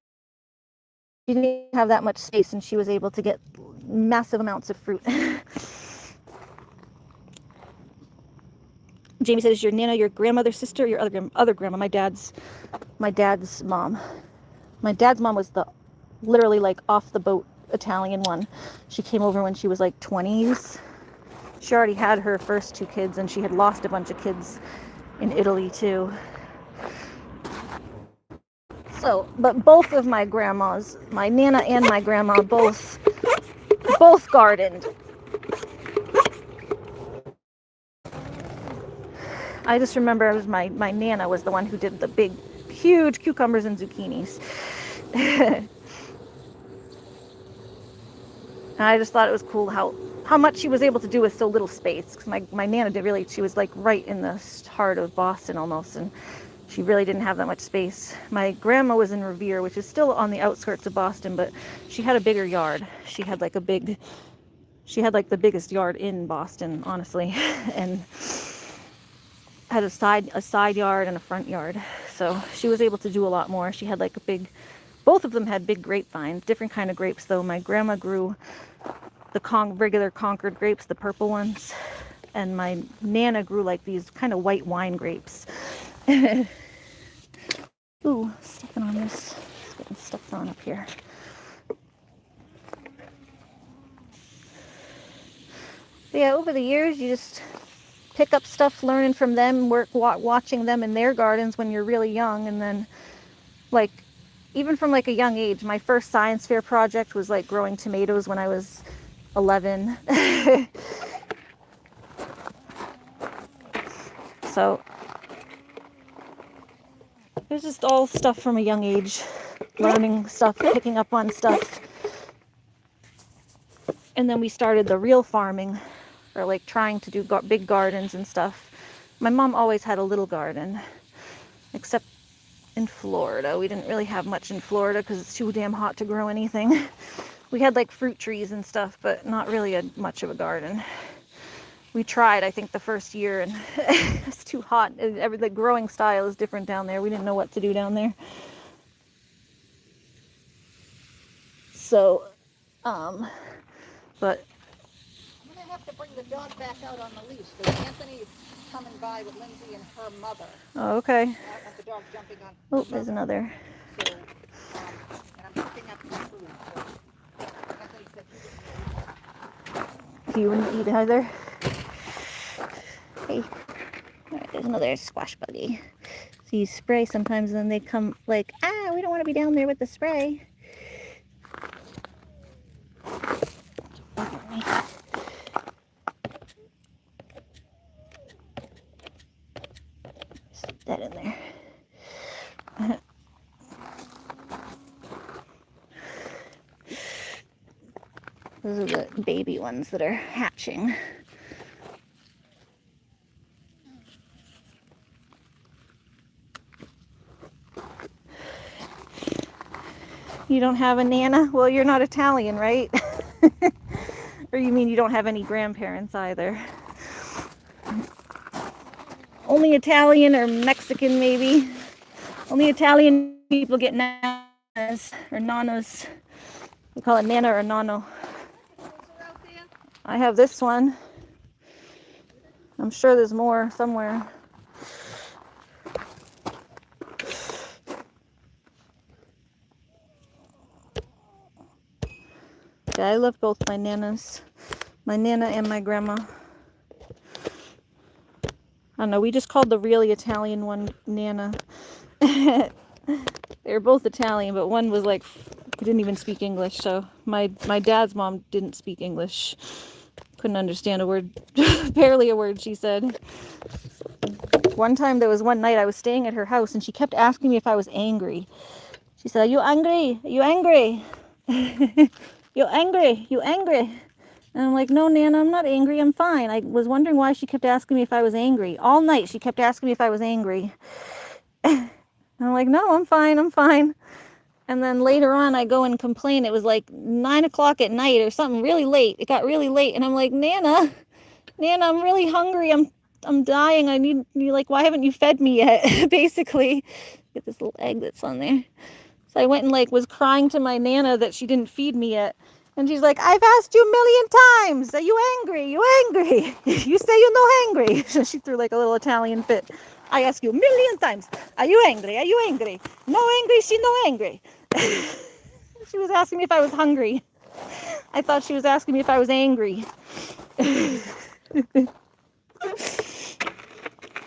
she didn't have that much space, and she was able to get massive amounts of fruit. Jamie said, "Is your Nana your grandmother's sister or your other grandma?" My dad's mom. My dad's mom was the literally like off the boat Italian one. She came over when she was like 20s. She already had her first 2 kids, and she had lost a bunch of kids in Italy too. So, but both of my grandmas, my Nana and my grandma, both gardened. I just remember it was my Nana was the one who did the big, huge cucumbers and zucchinis. And I just thought it was cool how much she was able to do with so little space. Because my Nana did really, she was like right in the heart of Boston almost, and she really didn't have that much space. My grandma was in Revere, which is still on the outskirts of Boston, but she had a bigger yard. She had like the biggest yard in Boston, honestly, and had a side yard and a front yard. So she was able to do a lot more. She had like both of them had big grapevines, different kind of grapes though. My grandma grew the regular Concord grapes, the purple ones, and my Nana grew like these kind of white wine grapes. Ooh, stepping on this. It's getting stepped on up here. But yeah, over the years, you just pick up stuff, learning from them, watching them in their gardens when you're really young, and then, like, even from like a young age, my first science fair project was like growing tomatoes when I was 11. So it was just all stuff from a young age, learning stuff, picking up on stuff. And then we started the real farming, or like trying to do big gardens and stuff. My mom always had a little garden, except in Florida. We didn't really have much in Florida because it's too damn hot to grow anything. We had like fruit trees and stuff, but not really much of a garden. We tried, I think, the first year, and it's too hot. The growing style is different down there. We didn't know what to do down there. So, but I'm gonna have to bring the dog back out on the leash because Anthony's coming by with Lindsay and her mother. oh, okay. I don't want the dog jumping on. Oh, there's another. So, and I'm picking up some food. So Anthony said he didn't eat. You wouldn't eat either. Hey, all right, there's another squash buggy. So you spray sometimes, and then they come like, we don't want to be down there with the spray. Stick that in there. Those are the baby ones that are hatching. You don't have a Nana? Well, you're not Italian, right? Or you mean you don't have any grandparents either? Only Italian or Mexican, maybe. Only Italian people get nanas or nanos. We call it nana or nano. I have this one. I'm sure there's more somewhere. Yeah, I love both my Nanas. My Nana and my grandma. I don't know, we just called the really Italian one Nana. They were both Italian, but one was like, didn't even speak English. So my dad's mom didn't speak English. Couldn't understand a word, barely a word she said. One time, there was one night I was staying at her house, and she kept asking me if I was angry. She said, "Are you angry? Are you angry? You angry? You angry?" And I'm like, "No, Nana, I'm not angry. I'm fine." I was wondering why she kept asking me if I was angry. All night she kept asking me if I was angry. And I'm like, "No, I'm fine. I'm fine." And then later on, I go and complain. It was like 9 o'clock at night or something really late. It got really late. And I'm like, Nana, I'm really hungry. I'm dying. I need you. Like, why haven't you fed me yet? Basically, get this little egg that's on there. So I went and like was crying to my Nana that she didn't feed me yet. And she's like, I've asked you a million times. Are you angry? You angry? You say you no angry. So she threw like a little Italian fit. I ask you a million times. Are you angry? Are you angry? No angry. She no angry. She was asking me if I was hungry. I thought she was asking me if I was angry.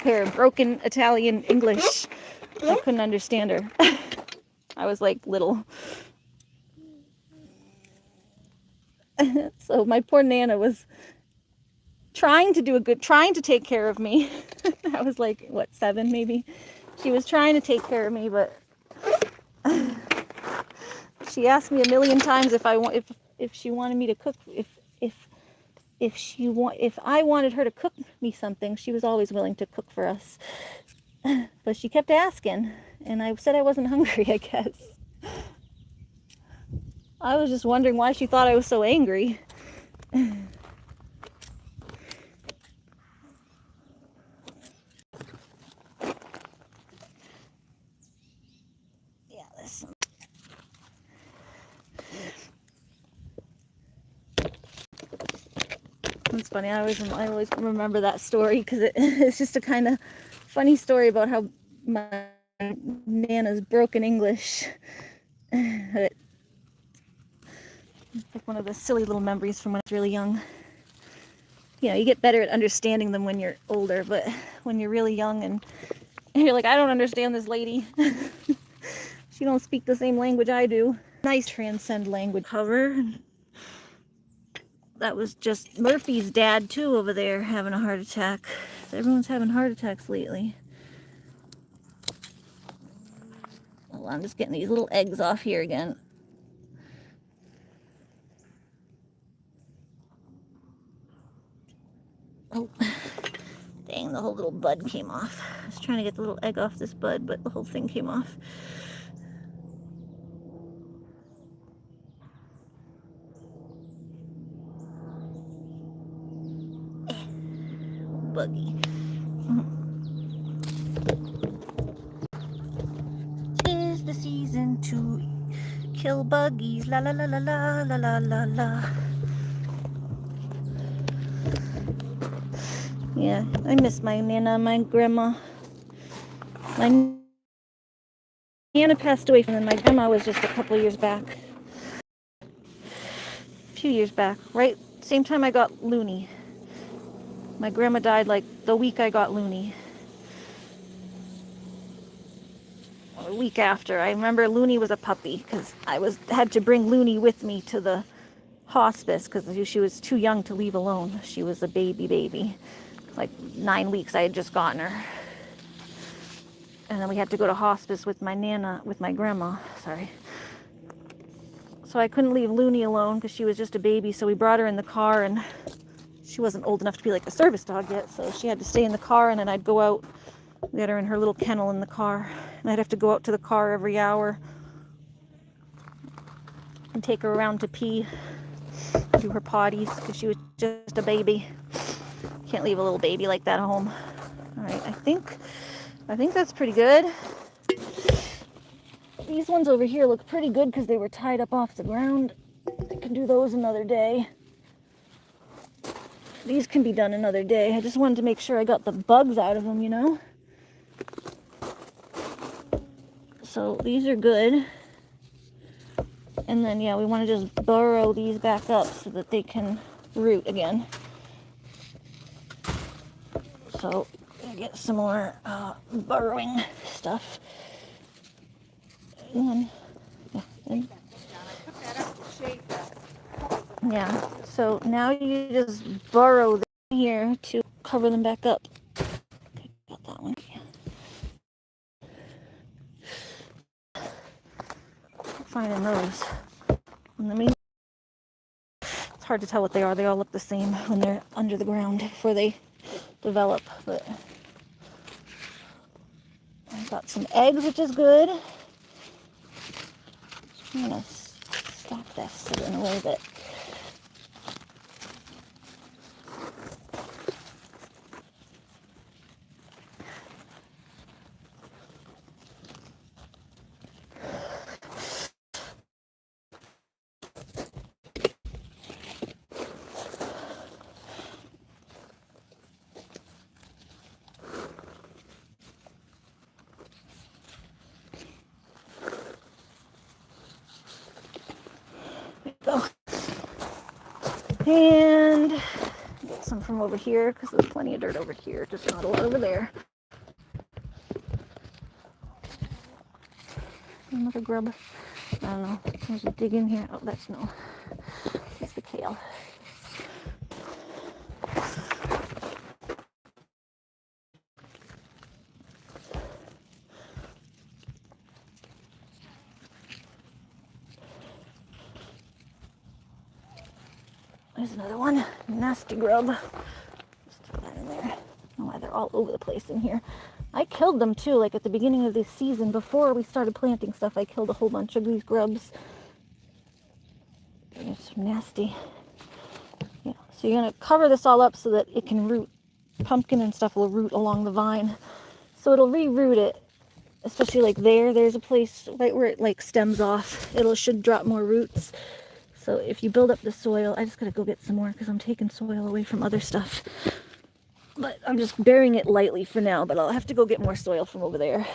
Her broken Italian English. I couldn't understand her. I was like little. So my poor Nana was trying to take care of me. I was like, what, 7 maybe? She was trying to take care of me, but she asked me a million times if she wanted me to cook, if I wanted her to cook me something. She was always willing to cook for us. But she kept asking, and I said I wasn't hungry, I guess. I was just wondering why she thought I was so angry. Yeah, this. It's funny. I always remember that story because it's just a kind of funny story about how my Nana's broken English. It's like one of the silly little memories from when I was really young. You know, you get better at understanding them when you're older, but when you're really young and you're like, I don't understand this lady. She don't speak the same language I do. Nice transcend language cover. That was just Murphy's dad too over there having a heart attack. Everyone's having heart attacks lately. Hold on, I'm just getting these little eggs off here again. Oh, dang, the whole little bud came off. I was trying to get the little egg off this bud, but the whole thing came off. Buggy. Tis the season to kill buggies. La la la la la la la la la. Yeah, I miss my Nana, my grandma. My Nana passed away from them. My grandma was just a couple of years back. A few years back, right? Same time I got Looney. My grandma died like the week I got Looney. A week after. I remember Looney was a puppy because I had to bring Looney with me to the hospice because she was too young to leave alone. She was a baby. Like 9 weeks I had just gotten her. And then we had to go to hospice with my Nana, with my grandma, sorry. So I couldn't leave Looney alone because she was just a baby, so we brought her in the car, and she wasn't old enough to be like a service dog yet, so she had to stay in the car, and then I'd go out. We had her in her little kennel in the car, and I'd have to go out to the car every hour and take her around to pee, do her potties, because she was just a baby. Can't leave a little baby like that at home. All right, I think that's pretty good. These ones over here look pretty good because they were tied up off the ground. I can do those another day. These can be done another day. I just wanted to make sure I got the bugs out of them, you know? So these are good. And then, yeah, we want to just burrow these back up so that they can root again. So I get some more burrowing stuff. Yeah, so now you just burrow them here to cover them back up. Okay, got that one. Finding those. And it's hard to tell what they are. They all look the same when they're under the ground before they develop. But I got some eggs, which is good. I'm gonna stop this in a way that go. And get some from over here because there's plenty of dirt over here, just not a lot over there. Another grub. I don't know. There's a dig in here. Oh, that's the kale. There's another one. Nasty grub. Just throw that in there. I don't know why they're all over the place in here. I killed them too, like at the beginning of this season. Before we started planting stuff, I killed a whole bunch of these grubs. They're so nasty. Yeah. So you're going to cover this all up so that it can root. Pumpkin and stuff will root along the vine. So it'll re-root it. Especially like there's a place right where it like stems off. Should drop more roots. So if you build up the soil, I just gotta go get some more because I'm taking soil away from other stuff. But I'm just burying it lightly for now, but I'll have to go get more soil from over there.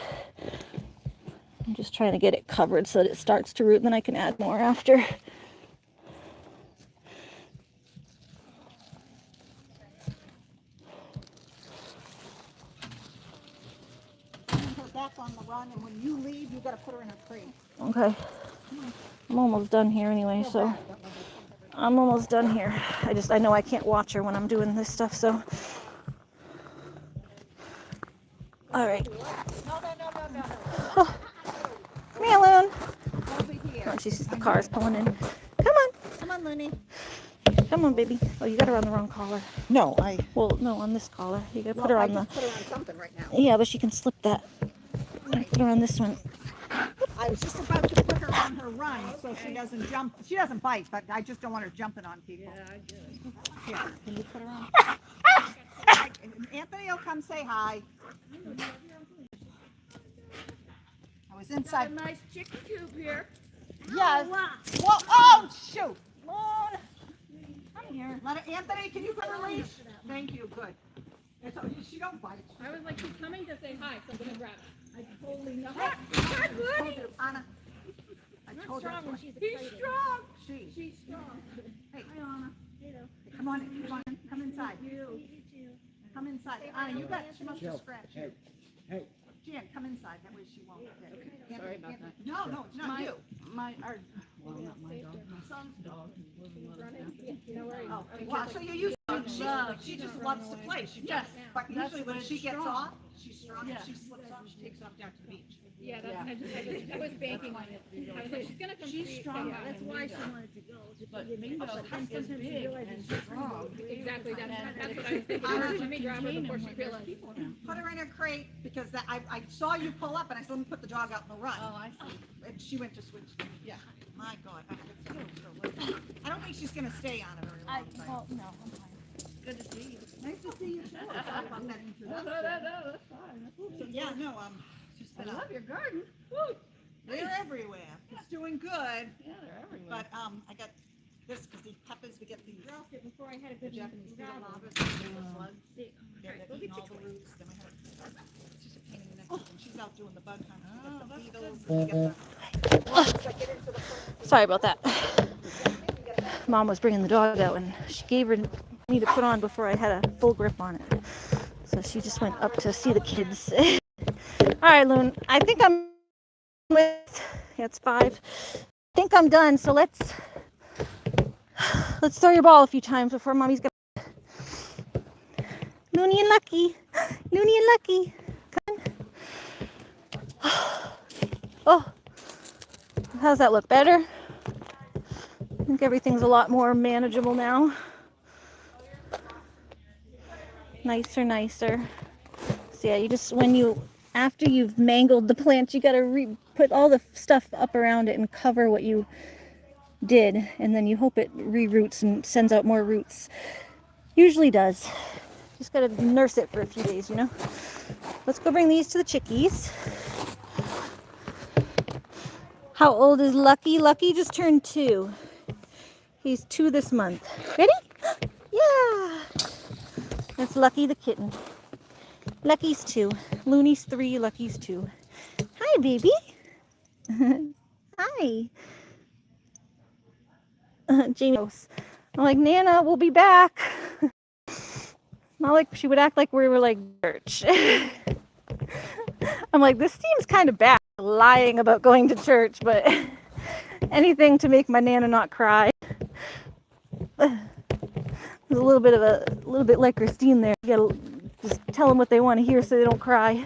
I'm just trying to get it covered so that it starts to root and then I can add more after. Her back on the run, and when you leave, you gotta put her in her crate. Okay. I'm almost done here anyway, so I'm almost done here. I know I can't watch her when I'm doing this stuff, so. All right. No. Oh. Come here, Loon. Over here. Oh, she sees the cars pulling in. Come on, Looney. Come on, baby. Oh, you got her on the wrong collar. No, Well, no, on this collar. You gotta put her on I just put her on something right now. Yeah, but she can slip that. Put her on this one. I was just about to put her on her run so she doesn't jump. She doesn't bite, but I just don't want her jumping on people. Yeah, I do. Here, can you put her on? Anthony will come say hi. I was inside. A nice chicken coop here. Yes. Whoa, oh, shoot. Moon. Come here. Anthony, can you put her leash? Thank you, good. She don't bite. I was like, she's coming to say hi, so I'm gonna grab it. I totally know. Hi, Goody. Anna. I told her. He's strong. She's strong. Hey, Anna. Come on, come inside. Come inside. Anna, she must have scratched you. Hey. Jan, come inside. That way she won't. Okay. Sorry about that. No, it's not you. Well, not my dog. My son's dog. Oh, well, so you use she just loves to play. But usually when she gets off, she's strong. If she slips off, she takes off down to the beach. Yeah, I was banking on it. I was like, she's gonna come. She's strong. That's why she wanted to go. But Mingo is big and strong. Exactly. That's what I was thinking. Let me grab her before she realized. Put her in her crate because I saw you pull up and I said, let me put the dog out in the run. Oh, I see. And she went to switch. Yeah. My God. I don't think she's going to stay on it very long. Well, no, I'm fine. Good to see you. Nice to see you too. Sorry about that introduction. No, that's fine. So, yeah, no, just been I love your garden. Woo. they're everywhere. It's doing good. Yeah, they're everywhere. But I got this because these peppers, we get these Before I had a good Japanese beetle larvae, slugs. They're eating all the roots. Then we have it's just a pain in the neck. And she's out doing the bug hunt. We get the beetles. And we get the Sorry about that. Mom was bringing the dog out and she gave her me to put on before I had a full grip on it. So she just went up to see the kids. All right, Loon, I think I'm with, yeah, it's 5. I think I'm done. So let's throw your ball a few times before Mommy's gonna. Loony and Lucky. Loony and Lucky. Come on. Oh, how's that look? Better? I think everything's a lot more manageable now. Nicer. So yeah, after you've mangled the plant, you gotta put all the stuff up around it and cover what you did, and then you hope it reroots and sends out more roots. Usually does. Just gotta nurse it for a few days, you know. Let's go bring these to the chickies. How old is Lucky? Lucky just turned 2. He's 2 this month. Ready? Yeah! That's Lucky the kitten. Lucky's 2. Looney's 3, Lucky's 2. Hi, baby. Hi. Jamie. I'm like, Nana, we'll be back. Not like she would act like we were like church. I'm like, this seems kind of bad, lying about going to church, but anything to make my Nana not cry. There's a little bit like Christine there. You gotta just tell them what they want to hear so they don't cry.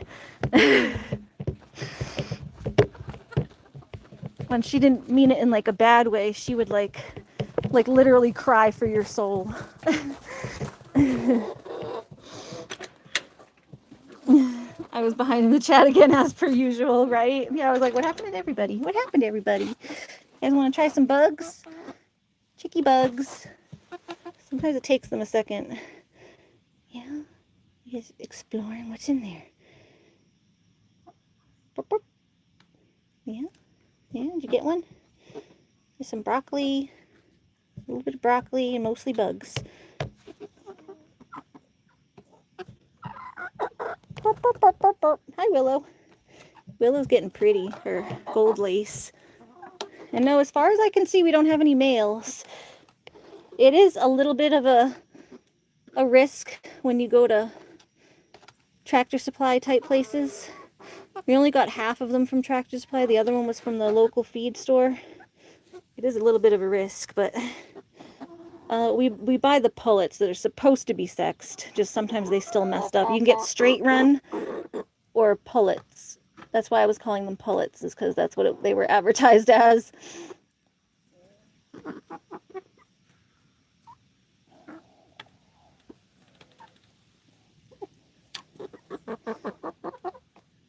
When she didn't mean it in like a bad way, she would like literally cry for your soul. I was behind in the chat again as per usual, right? Yeah, I was like, what happened to everybody? What happened to everybody? You guys want to try some bugs? Chicky bugs. Sometimes it takes them a second. Yeah, you guys exploring what's in there. Burp, burp. Yeah, did you get one? There's some broccoli, a little bit of broccoli, and mostly bugs. Burp, burp, burp, burp, burp. Hi, Willow. Willow's getting pretty, her gold lace. And no, as far as I can see, we don't have any males. It is a little bit of a risk when you go to Tractor Supply type places. We only got half of them from Tractor Supply. The other one was from the local feed store. It is a little bit of a risk, but we buy the pullets that are supposed to be sexed. Just sometimes they still messed up. You can get straight run or pullets. That's why I was calling them pullets, is because that's what they were advertised as.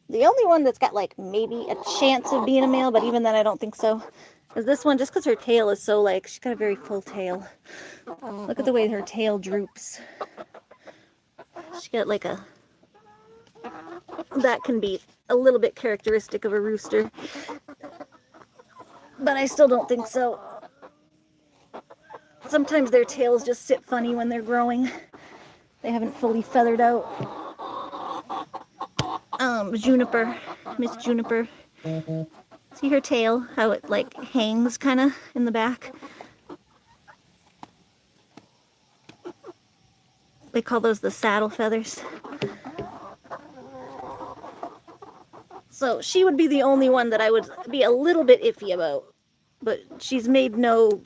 The only one that's got like maybe a chance of being a male, but even then I don't think so, is this one, just because her tail is so like, she's got a very full tail. Look at the way her tail droops. She got like that can be a little bit characteristic of a rooster, but I still don't think so. Sometimes their tails just sit funny when they're growing. They haven't fully feathered out. Juniper, Miss Juniper. See her tail, how it like hangs kind of in the back? They call those the saddle feathers. So she would be the only one that I would be a little bit iffy about. But she's made no,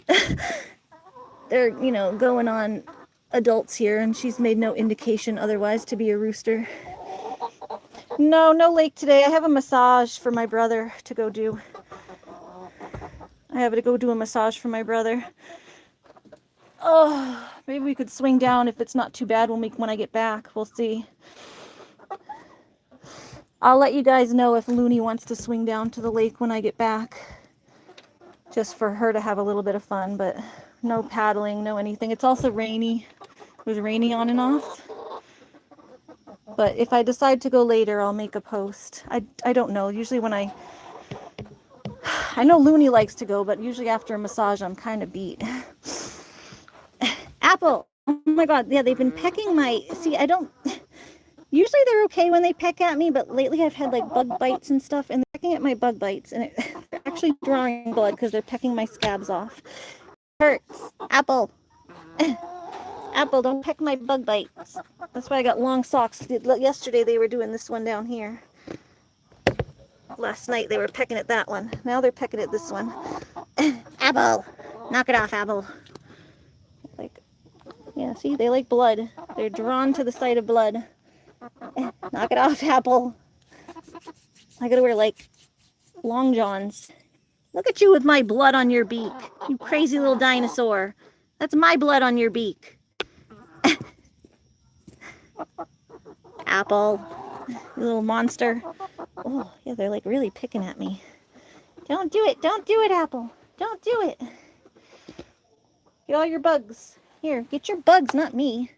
they're, you know, going on adults here, and she's made no indication otherwise to be a rooster. No lake today. I have a massage for my brother to go do. I have to go do a massage for my brother. Oh, maybe we could swing down if it's not too bad when I get back. We'll see. I'll let you guys know if Looney wants to swing down to the lake when I get back. Just for her to have a little bit of fun, but no paddling, no anything. It's also rainy. It was rainy on and off. But if I decide to go later, I'll make a post. I don't know. Usually when I know Looney likes to go, but usually after a massage, I'm kind of beat. Apple. Oh my God. Yeah, they've been pecking see, usually they're okay when they peck at me, but lately I've had like bug bites and stuff, and they're pecking at my bug bites, and they're actually drawing blood because they're pecking my scabs off. Hurts. Apple. Apple, don't peck my bug bites. That's why I got long socks. Yesterday they were doing this one down here. Last night they were pecking at that one. Now they're pecking at this one. Apple! Knock it off, Apple. Like, yeah, see, they like blood. They're drawn to the sight of blood. Knock it off, Apple. I gotta wear, like, long johns. Look at you with my blood on your beak. You crazy little dinosaur. That's my blood on your beak. Apple, you little monster. Oh, yeah, they're like really picking at me. Don't do it. Don't do it, Apple. Don't do it. Get all your bugs. Here, get your bugs, not me.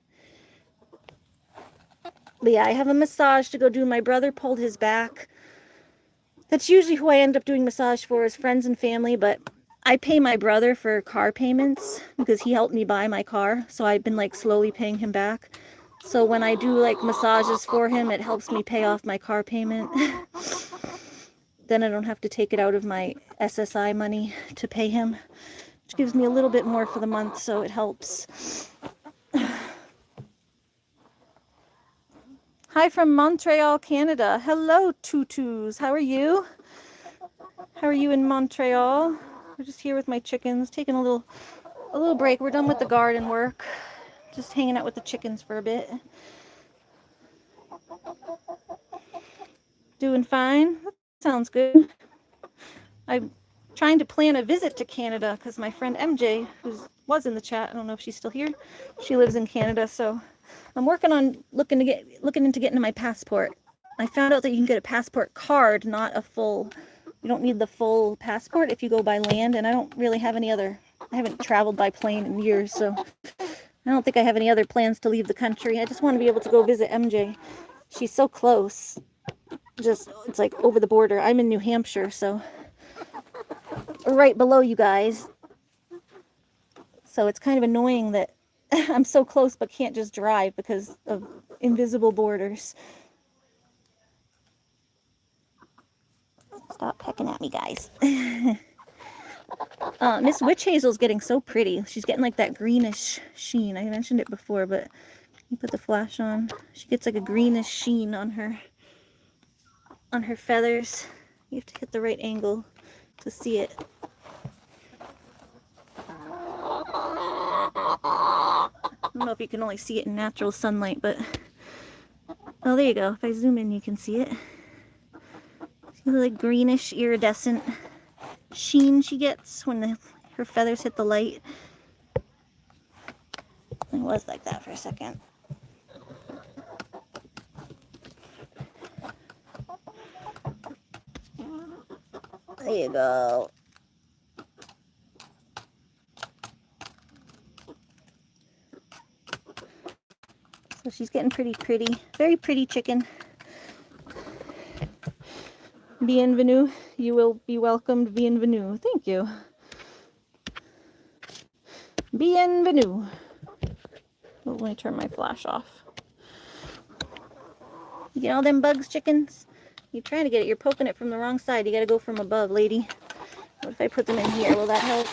But yeah, I have a massage to go do. My brother pulled his back. That's usually who I end up doing massage for, is friends and family, but I pay my brother for car payments because he helped me buy my car. So I've been like slowly paying him back. So when I do like massages for him, it helps me pay off my car payment. Then I don't have to take it out of my SSI money to pay him, which gives me a little bit more for the month, so it helps. Hi from Montreal, Canada. Hello, tutus. How are you? How are you in Montreal? We're just here with my chickens, taking a little break. We're done with the garden work. Just hanging out with the chickens for a bit. Doing fine. Sounds good. I'm trying to plan a visit to Canada because my friend MJ, who was in the chat, I don't know if she's still here, she lives in Canada, so I'm working on looking into getting my passport. I found out that you can get a passport card, not a full. You don't need the full passport if you go by land, and I don't really have any other. I haven't traveled by plane in years, so I don't think I have any other plans to leave the country. I just want to be able to go visit MJ. She's so close. Just, it's like over the border. I'm in New Hampshire, so right below you guys. So it's kind of annoying that I'm so close but can't just drive because of invisible borders. Stop pecking at me, guys. Miss Witch Hazel's getting so pretty. She's getting like that greenish sheen. I mentioned it before, but you put the flash on. She gets like a greenish sheen on her feathers. You have to hit the right angle to see it. I don't know if you can only see it in natural sunlight, but oh, there you go. If I zoom in, you can see it. See the like greenish iridescent sheen she gets when her feathers hit the light. It was like that for a second. There you go. So she's getting pretty. Very pretty chicken. Bienvenue. You will be welcomed. Bienvenue. Thank you. Bienvenue. Oh, let me turn my flash off. You get all them bugs, chickens? You're trying to get it. You're poking it from the wrong side. You got to go from above, lady. What if I put them in here? Will that help?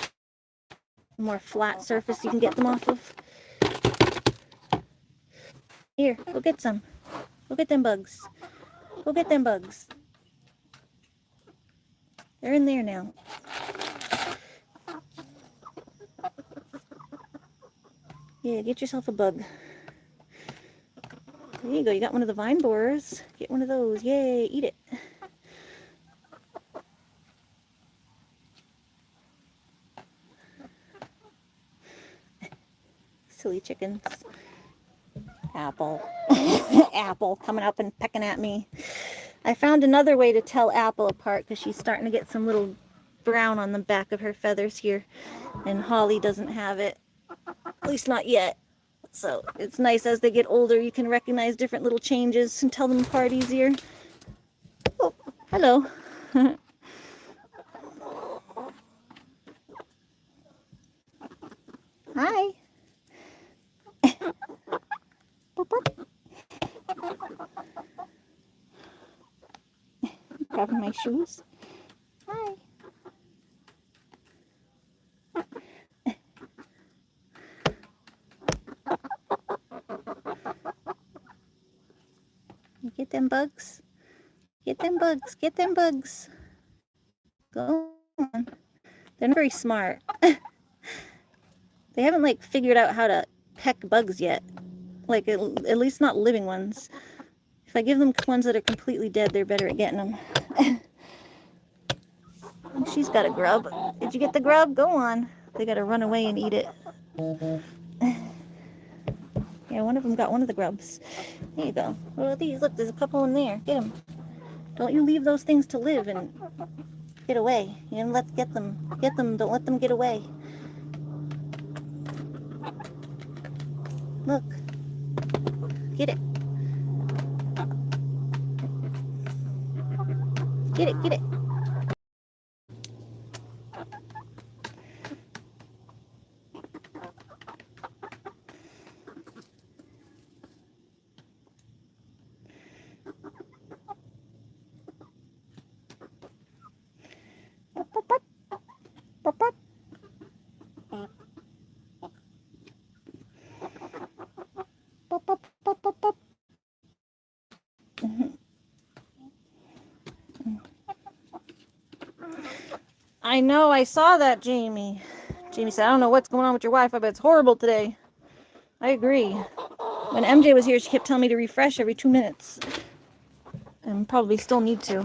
A more flat surface you can get them off of. Here, go get some. Go get them bugs. Go get them bugs. They're in there now. Yeah, get yourself a bug. There you go. You got one of the vine borers. Get one of those. Yay, eat it. Silly chickens. Apple. Apple coming up and pecking at me. I found another way to tell Apple apart because she's starting to get some little brown on the back of her feathers here. And Holly doesn't have it. At least not yet. So it's nice as they get older, you can recognize different little changes and tell them apart easier. Oh, hello. Hi. Boop, boop. Grabbing my shoes. Hi. Get them bugs. Get them bugs. Get them bugs. Go on. They're not very smart. They haven't like figured out how to peck bugs yet. Like at least not living ones. If I give them ones that are completely dead, they're better at getting them. She's got a grub. Did you get the grub? Go on. They gotta run away and eat it. Yeah, one of them got one of the grubs. There you go. What are these? Look, there's a couple in there. Get them. Don't you leave those things to live and Get away. You know, let's get them. Get them. Don't let them get away. Look. Get it. Get it. Get it. I know, I saw that, Jamie. Jamie said, I don't know what's going on with your Wi-Fi, but it's horrible today. I agree. When MJ was here, she kept telling me to refresh every 2 minutes. And probably still need to.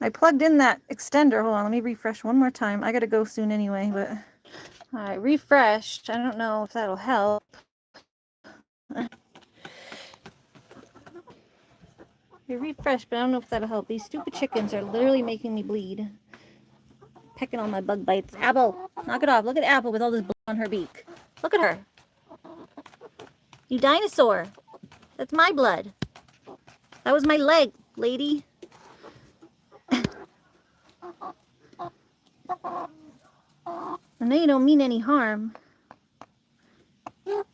I plugged in that extender. Hold on, let me refresh one more time. I gotta go soon anyway, but... Alright, refreshed. I don't know if that'll help. You're refreshed, but I don't know if that'll help. These stupid chickens are literally making me bleed. Pecking all my bug bites. Apple, knock it off. Look at Apple with all this blood on her beak. Look at her. You dinosaur. That's my blood. That was my leg, lady. I know you don't mean any harm.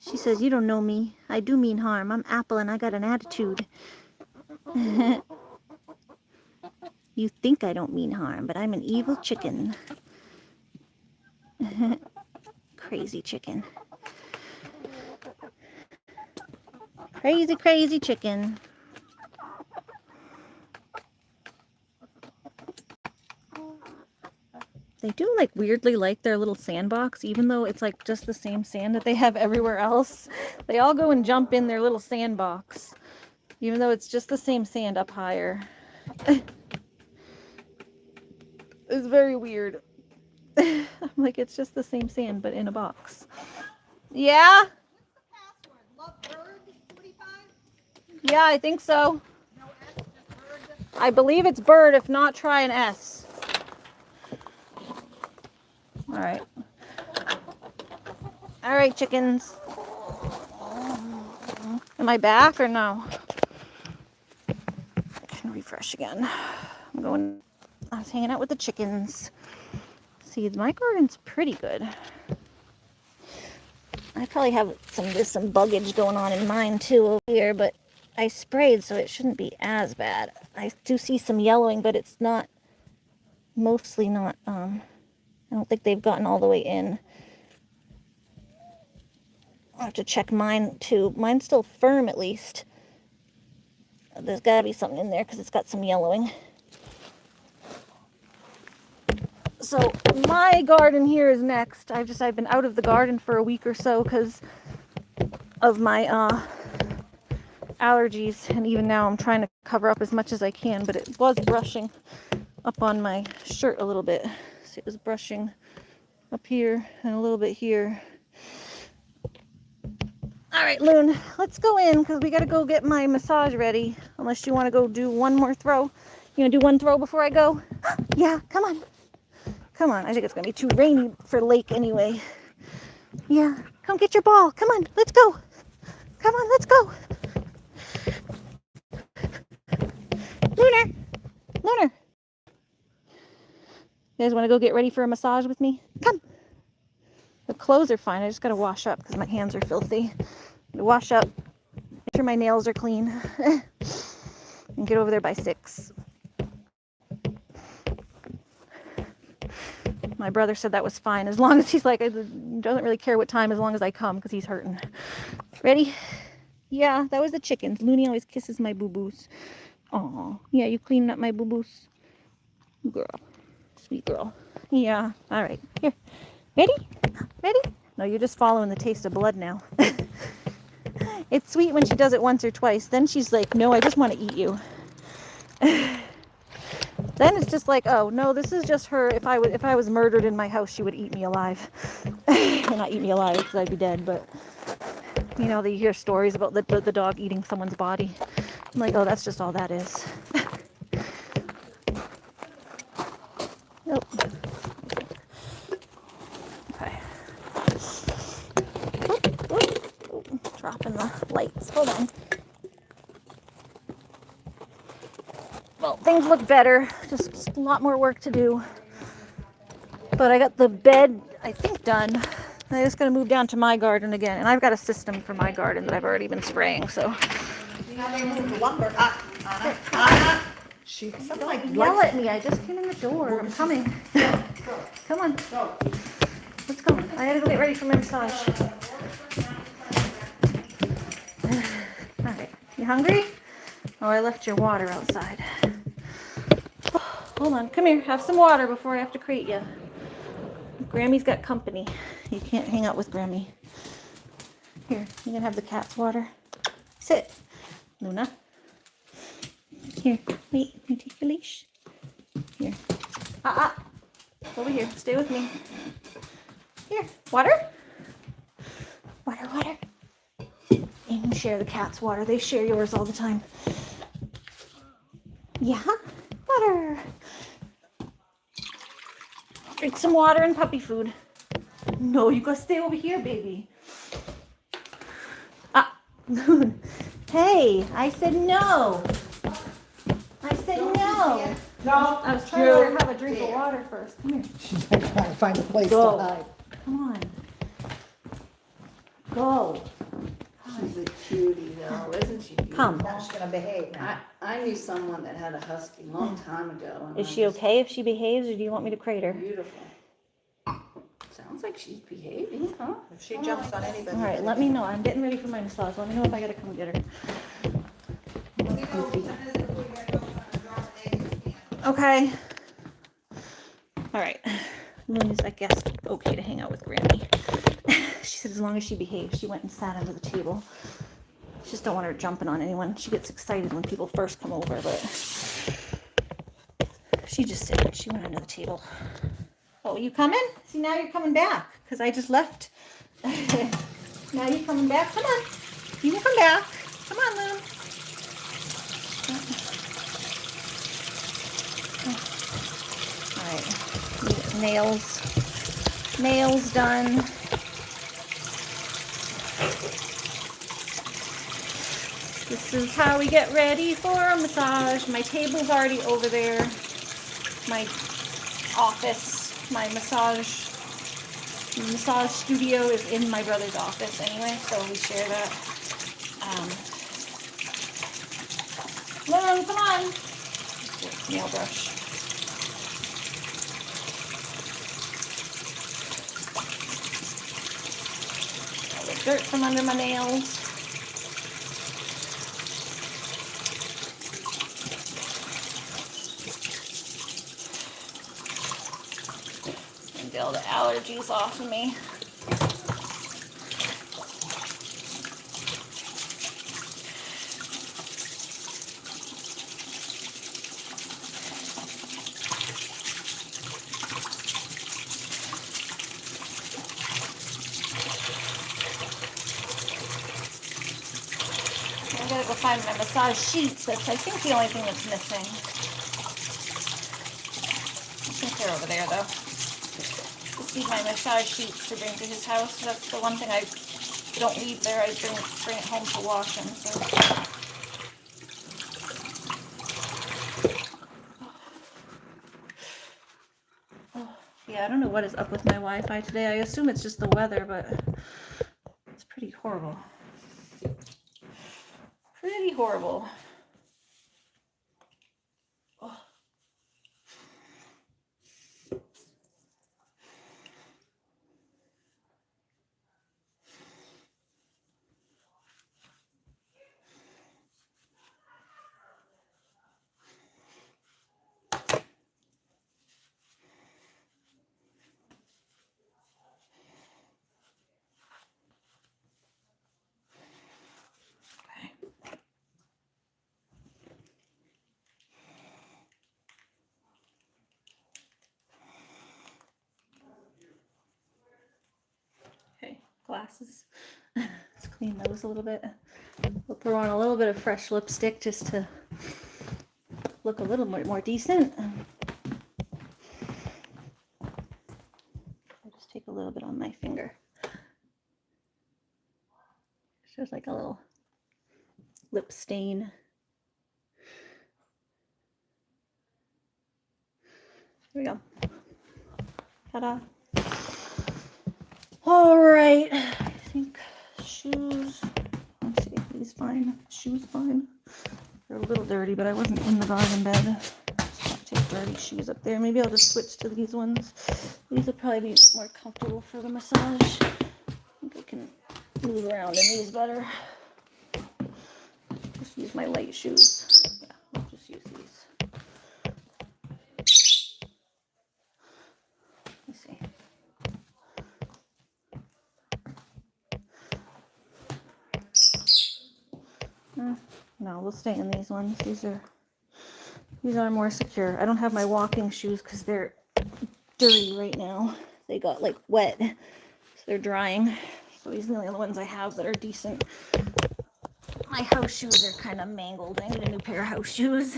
She says, you don't know me. I do mean harm. I'm Apple and I got an attitude. You think I don't mean harm, but I'm an evil chicken. Crazy chicken. Crazy, crazy chicken. They do like weirdly like their little sandbox, even though it's like just the same sand that they have everywhere else. They all go and jump in their little sandbox, even though it's just the same sand up higher. It's very weird. I'm like, it's just the same sand, but in a box. Yeah? What's the password? Lovebird 45? Yeah, I think so. No S, just bird. I believe it's bird. If not, try an S. All right. All right, chickens. Am I back or no? I can refresh again. I was hanging out with the chickens. See, my garden's pretty good. I probably have some buggage going on in mine too over here, but I sprayed, so it shouldn't be as bad. I do see some yellowing, but it's not, mostly not, I don't think they've gotten all the way in. I'll have to check mine too. Mine's still firm at least. There's got to be something in there because it's got some yellowing. So my garden here is next. I've been out of the garden for a week or so because of my allergies, and even now I'm trying to cover up as much as I can, but it was brushing up on my shirt a little bit. So it was brushing up here and a little bit here. All right, Loon, let's go in because we got to go get my massage ready. Unless you want to go do one more throw. You want to do one throw before I go? Yeah, come on. Come on, I think it's going to be too rainy for lake anyway. Yeah, come get your ball. Come on, let's go. Come on, let's go. Lunar. Lunar. You guys want to go get ready for a massage with me? Come. The clothes are fine. I just got to wash up because my hands are filthy. Wash up. Make sure my nails are clean. And get over there by 6. My brother said that was fine, as long as he's like, doesn't really care what time, as long as I come, because he's hurting. Ready? Yeah, that was the chickens. Looney always kisses my boo-boos. Aw, yeah, you cleaning up my boo-boos? Girl, sweet girl. Yeah, all right. Here, ready? Ready? No, you're just following the taste of blood now. It's sweet when she does it once or twice. Then she's like, no, I just want to eat you. Then it's just like, oh no, this is just her. If I was murdered in my house, she would eat me alive. Well, not eat me alive because I'd be dead, but you know, you hear stories about the dog eating someone's body. I'm like, oh, that's just all that is. dropping the lights. Hold on. Well, things look better. Just a lot more work to do. But I got the bed, I think, done. I just got to move down to my garden again. And I've got a system for my garden that I've already been spraying, so. Now they move the lumber up. Anna. Something like Yell at me. I just came in the door. I'm coming. Come on. Let's go. I gotta go get ready for my massage. All right. You hungry? Oh, I left your water outside. Hold on. Come here. Have some water before I have to crate you. Grammy's got company. You can't hang out with Grammy. Here, you can have the cat's water. Sit. Luna. Here. Wait. Let me take your leash. Here. Over here. Stay with me. Here. Water? Water. And you share the cat's water. They share yours all the time. Yeah? Water. Drink some water and puppy food. No, you gotta stay over here, baby. Hey, I said no. I said no. No, I was trying to let her have a drink of water first. Come here. she's like trying to find a place to Go. hide. Come on. Go. She's a cutie though, isn't she? Come. Now she's gonna behave now. I knew someone that had a husky a long time ago. And Is I she just- okay if she behaves, or do you want me to crate her? Beautiful. Sounds like she's behaving, huh? If she jumps on anybody. All right, let me know. I'm getting ready for my massage. Let me know if I gotta come get her. Okay. All right. Luna's, I guess, okay to hang out with Grammy. She said as long as she behaves. She went and sat under the table. Just don't want her jumping on anyone. She gets excited when people first come over, but she just said she went under the table. Oh, you coming? See, now you're coming back because I just left. Now you're coming back. Come on. You can come back. Come on, Luna. All right. Nails done. This is how we get ready for a massage. My table's already over there. My office, my massage studio is in my brother's office anyway, so we share that. Lynn, come on. Nail brush. All the dirt from under my nails. And get all the allergies off of me. I gotta go find my massage sheets. That's, I think, the only thing that's missing. I think they're over there, though. Just need my massage sheets to bring to his house. That's the one thing I don't leave there. I bring it home to wash them. So. Oh, yeah, I don't know what is up with my Wi-Fi today. I assume it's just the weather, but it's pretty horrible. Pretty horrible. Oh. Okay, glasses. Let's clean those a little bit. We'll throw on a little bit of fresh lipstick just to look a little more decent. I'll just take a little bit on my finger. There's like a little lip stain. Here we go. Ta-da. All right. I think shoes. Let's see. These fine. Shoes fine. They're a little dirty, but I wasn't in the garden bed. Just take dirty shoes up there. Maybe I'll just switch to these ones. These will probably be more comfortable for the massage. I think I can move around in these better. Just use my light shoes. Yeah, I'll just use these. Let me see. No, we'll stay in these ones. These are more secure. I don't have my walking shoes because they're dirty right now. They got like wet, so they're drying. So these are the only ones I have that are decent. My house shoes are kind of mangled. I need a new pair of house shoes.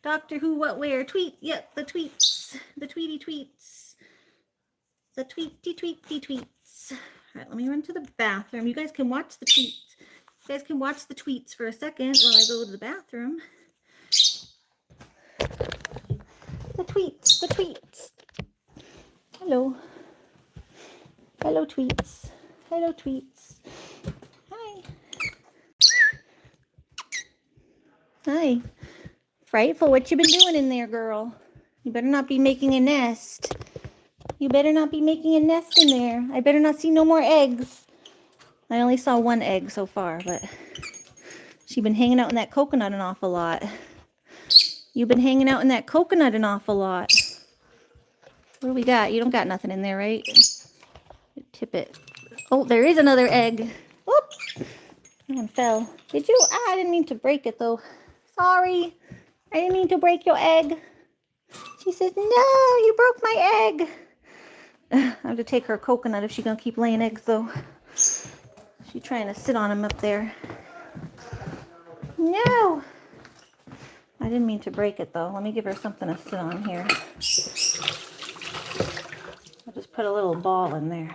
Doctor Who, what, where? Tweet. Yep, the tweets. The tweety tweets. The tweety tweety tweets. All right, let me run to the bathroom. You guys can watch the tweets. You guys can watch the tweets for a second while I go to the bathroom. The tweets. The tweets. Hello. Hello, tweets. Hello, tweets. Hi. Hi. Frightful, what you been doing in there, girl? You better not be making a nest. You better not be making a nest in there. I better not see no more eggs. I only saw one egg so far, but she's been hanging out in that coconut an awful lot. You've been hanging out in that coconut an awful lot. What do we got? You don't got nothing in there, right? Tip it. Oh, there is another egg. Whoop! That one fell. Did you? I didn't mean to break it, though. Sorry. I didn't mean to break your egg. She says, no, you broke my egg. I have to take her coconut if she's going to keep laying eggs, though. She's trying to sit on him up there. No. I didn't mean to break it, though. Let me give her something to sit on here. I'll just put a little ball in there.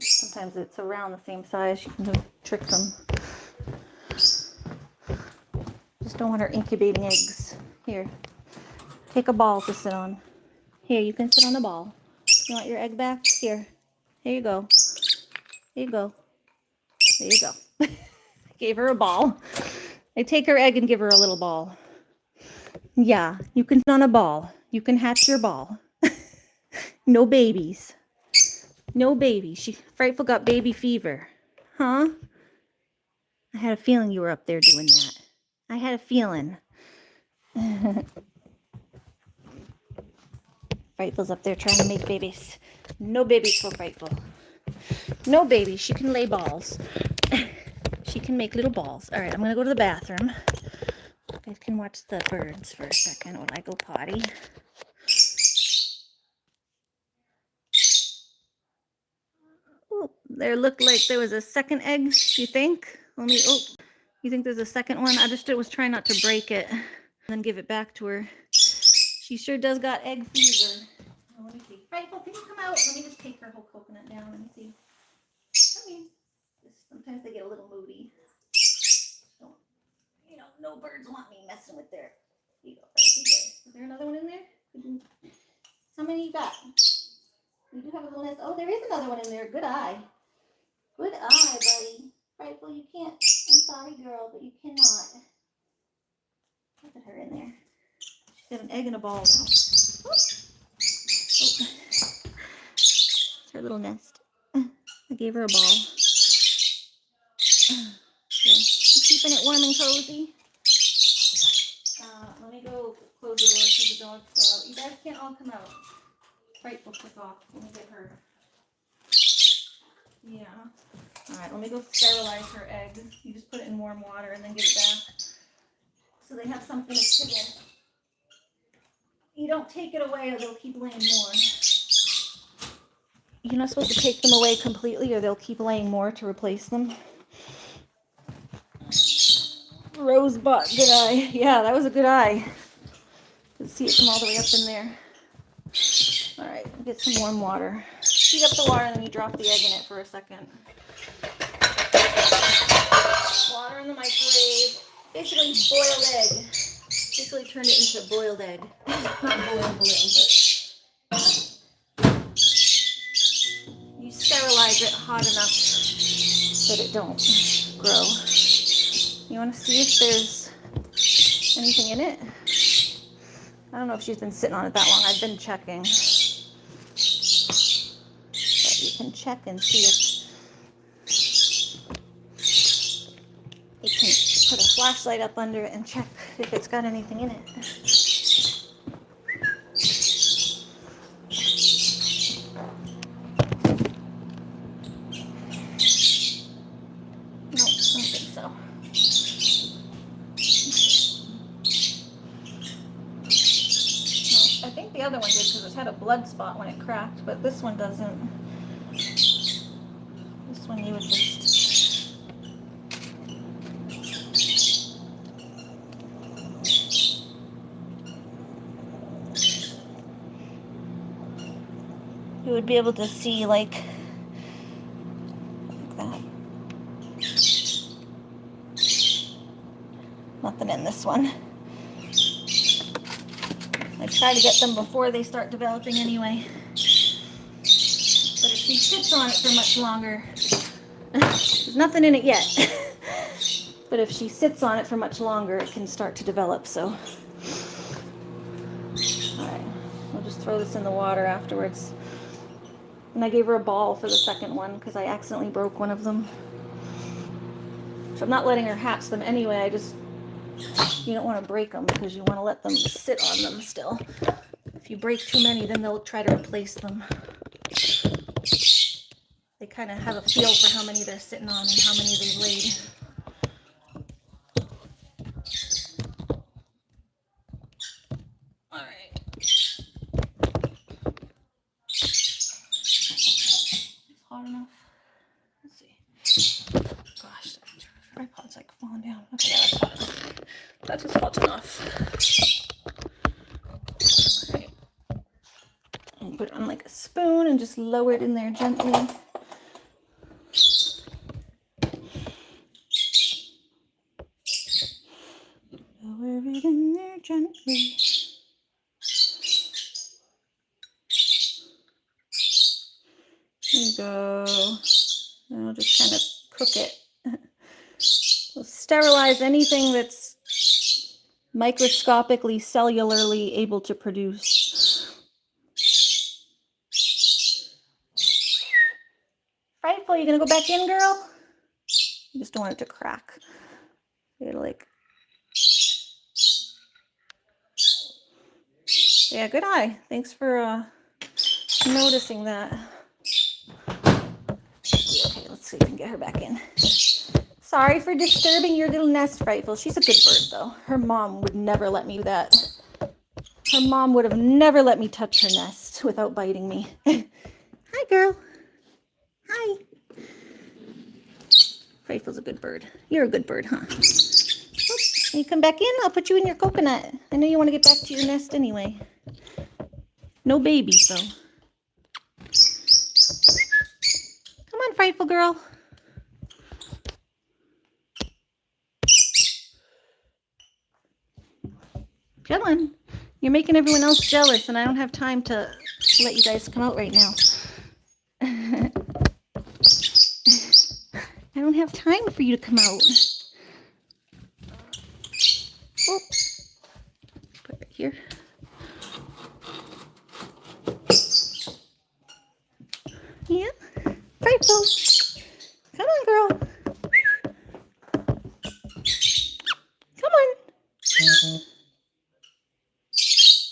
Sometimes it's around the same size. You can trick them. Just don't want her incubating eggs. Here, take a ball to sit on. Here, you can sit on the ball. You want your egg back? Here. Here you go. Here you go. There you go. Gave her a ball. I take her egg and give her a little ball. Yeah, you can sit on a ball. You can hatch your ball. No babies. No babies. Frightful got baby fever. Huh? I had a feeling you were up there doing that. I had a feeling. Frightful's up there trying to make babies. No babies for Frightful. No babies. She can lay balls. She can make little balls. All right, I'm going to go to the bathroom. You guys can watch the birds for a second while I go potty. Oh, there looked like there was a second egg, you think? You think there's a second one? I just was trying not to break it and then give it back to her. She sure does got egg fever. Oh, let me see. Frightful, can you come out? Let me just take her whole coconut down and see. Come here. Sometimes they get a little moody. Don't, no birds want me messing with their. Here you go. Is there another one in there? How many you got? You do have a little nest. Oh, there is another one in there. Good eye. Good eye, buddy. Frightful, you can't. I'm sorry, girl, but you cannot. Look at her in there. She's got an egg and a ball now. Oh. It's her little nest. I gave her a ball. She's keeping it warm and cozy. Let me go close the door so the dogs go out. You guys can't all come out. Frightful took off. Let me get her. Yeah. Alright, let me go sterilize her egg. You just put it in warm water and then give it back. So they have something to sit in. You don't take it away or they'll keep laying more. You're not supposed to take them away completely or they'll keep laying more to replace them. Rosebud, good eye. Yeah, that was a good eye. Could see it from all the way up in there. Alright, get some warm water. Heat up the water and then you drop the egg in it for a second. Water in the microwave. Basically boiled egg. Basically turned it into a boiled egg. Not boiled, but you sterilize it hot enough that it don't grow. You want to see if there's anything in it? I don't know if she's been sitting on it that long. I've been checking. But you can check and see if you can put a flashlight up under it and check if it's got anything in it. No, I don't think so. I think the other one did because it had a blood spot when it cracked, but this one doesn't. This one you would just... You would be able to see like that. Nothing in this one. I try to get them before they start developing anyway. But if she sits on it for much longer, there's nothing in it yet. But if she sits on it for much longer, it can start to develop, so. Alright, we'll just throw this in the water afterwards. And I gave her a ball for the second one because I accidentally broke one of them. So I'm not letting her hatch them anyway, I just, you don't want to break them because you want to let them sit on them still. If you break too many, then they'll try to replace them. They kind of have a feel for how many they're sitting on and how many they've laid. All right. It's hot enough. Let's see. Gosh, the tripod's like falling down. Okay, yeah, that's hot enough. That is hot enough. All right. And put it on like a spoon and just lower it in there gently. Lower it in there gently. There you go. And I'll just kind of cook it. We'll sterilize anything that's microscopically, cellularly able to produce. Frightful, you gonna go back in, girl? You just don't want it to crack. It'll like... Yeah, good eye. Thanks for noticing that. Okay, let's see if we can get her back in. Sorry for disturbing your little nest, Frightful. She's a good bird, though. Her mom would never let me do that. Her mom would have never let me touch her nest without biting me. Hi, girl. Hi. Frightful's a good bird. You're a good bird, huh? Oh, you come back in? I'll put you in your coconut. I know you want to get back to your nest anyway. No babies, though. Come on, Frightful girl. Come on. You're making everyone else jealous, and I don't have time to let you guys come out right now. I don't have time for you to come out. Oh. Put it here. Yeah. Frightful. Come on, girl. Come on.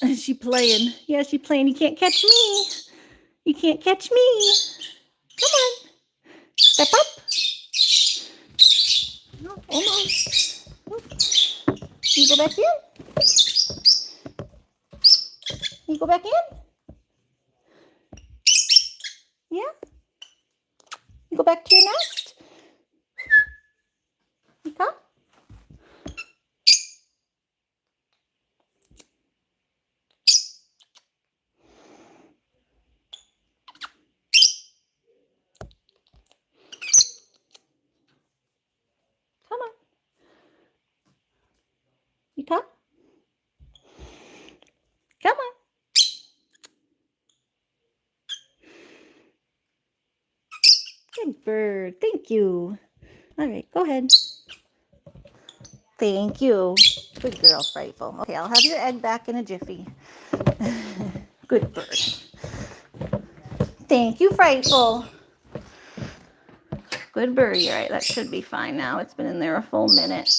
Is she playing? Yeah, she's playing. You can't catch me. You can't catch me. Come on. Step up. Oh, almost. Oh. You go back in? You go back in? Yeah? You go back to your nest? You come? sweetheart? Come on. Good bird. Thank you. All right, go ahead. Thank you. Good girl, Frightful. Okay, I'll have your egg back in a jiffy. Good bird. Thank you, Frightful. Good birdie. All right, that should be fine now. It's been in there a full minute.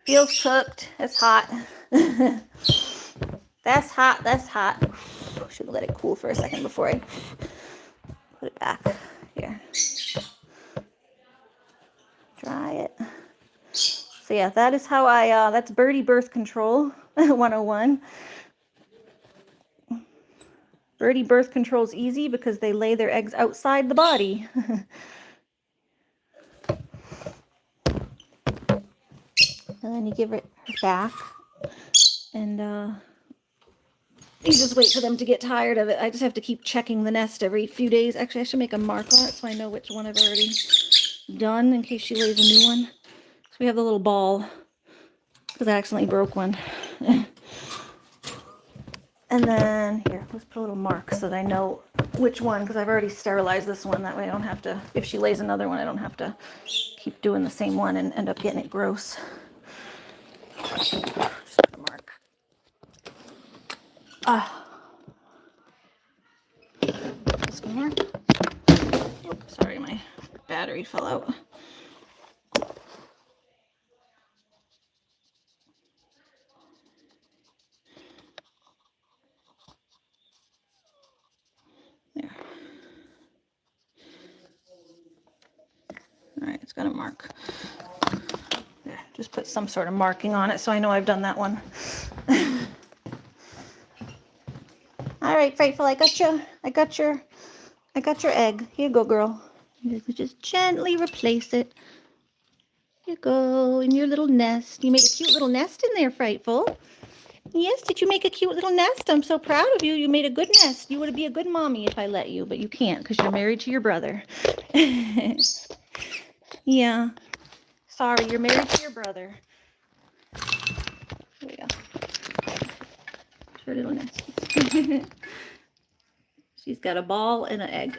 Feels cooked. It's hot. That's hot. That's hot. Should let it cool for a second before I put it back. Here. Dry it. So yeah, that is how that's birdie birth control 101. Birdie birth control is easy because they lay their eggs outside the body. And then you give it back, and you just wait for them to get tired of it. I just have to keep checking the nest every few days. Actually, I should make a mark on it so I know which one I've already done in case she lays a new one. So we have the little ball because I accidentally broke one. And then here, let's put a little mark so that I know which one, because I've already sterilized this one. That way I don't have to, if she lays another one, I don't have to keep doing the same one and end up getting it gross. Just put a mark. This one more. Oops, sorry, my battery fell out. There. All right, it's got a mark. There, just put some sort of marking on it so I know I've done that one. All right, Frightful, I got your egg. Here you go, girl. You just gently replace it. Here you go, in your little nest. You made a cute little nest in there, Frightful. Yes, did you make a cute little nest? I'm so proud of you. You made a good nest. You would be a good mommy if I let you, but you can't because you're married to your brother. Yeah. Sorry, you're married to your brother. There we go. Her little nest. She's got a ball and an egg.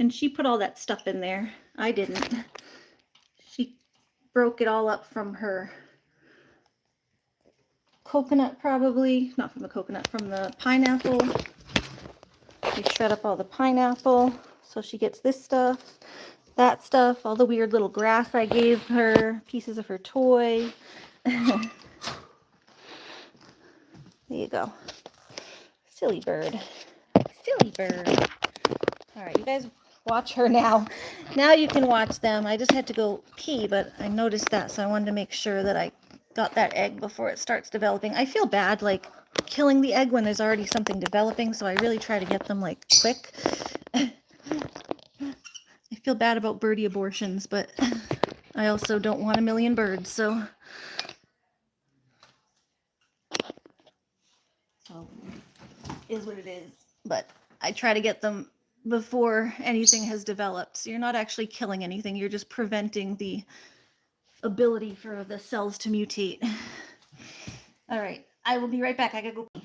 And she put all that stuff in there. I didn't. She broke it all up from her coconut, probably. Not from the coconut, from the pineapple. We shred up all the pineapple. So she gets this stuff, that stuff, all the weird little grass I gave her, pieces of her toy. There you go. Silly bird. Silly bird. All right, you guys watch her now. Now you can watch them. I just had to go pee, but I noticed that, so I wanted to make sure that I got that egg before it starts developing. I feel bad, like, killing the egg when there's already something developing, so I really try to get them, like, quick. I feel bad about birdie abortions, but I also don't want a million birds, so is what it is. But I try to get them before anything has developed. So you're not actually killing anything. You're just preventing the ability for the cells to mutate. All right. I will be right back. I gotta go pee.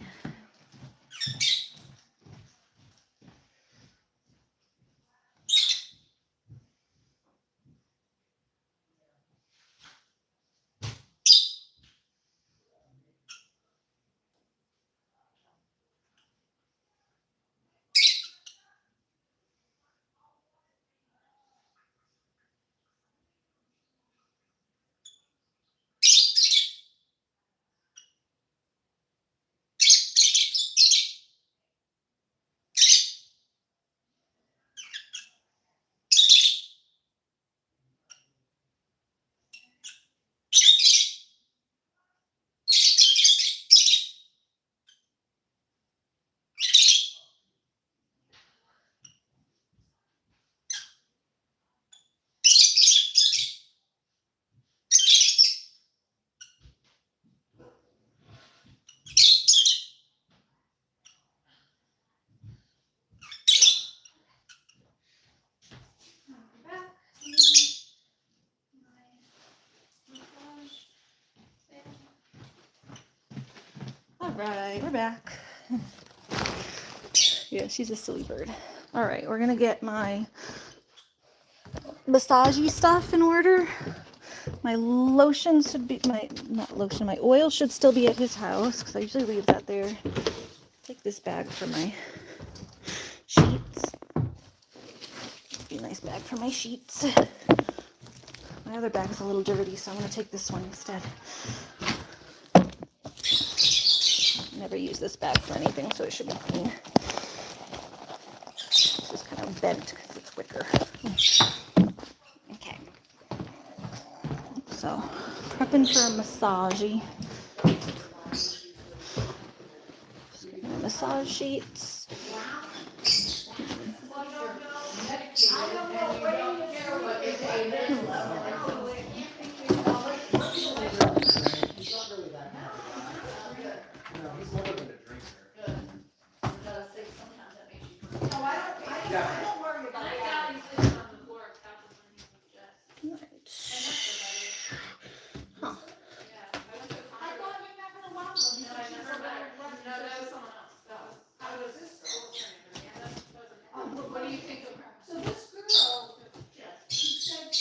Right, we're back. Yeah, she's a silly bird. All right, we're gonna get my massagey stuff in order. My lotion should be not lotion. My oil should still be at his house because I usually leave that there. Take this bag for my sheets. Be a nice bag for my sheets. My other bag is a little dirty, so I'm gonna take this one instead. Never use this bag for anything, so it should be clean. This is kind of bent because it's wicker. Okay. So, prepping for a massagey. Just getting my massage sheets. What do you think of her? So this girl, she said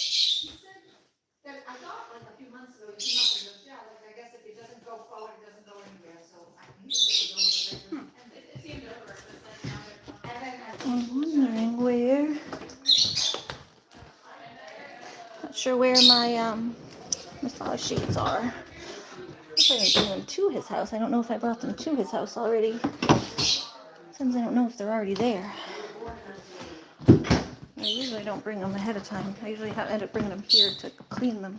that I thought like a few months ago, you came up and goes, yeah, like I guess if it doesn't go forward, it doesn't go anywhere, so I need to get it over. And it seemed over, but then now they're. And then I'm wondering where. Not sure where my massage sheets are. I didn't bring them to his house. I don't know if I brought them to his house already. Since I don't know if they're already there. I usually don't bring them ahead of time. I usually end up bringing them here to clean them.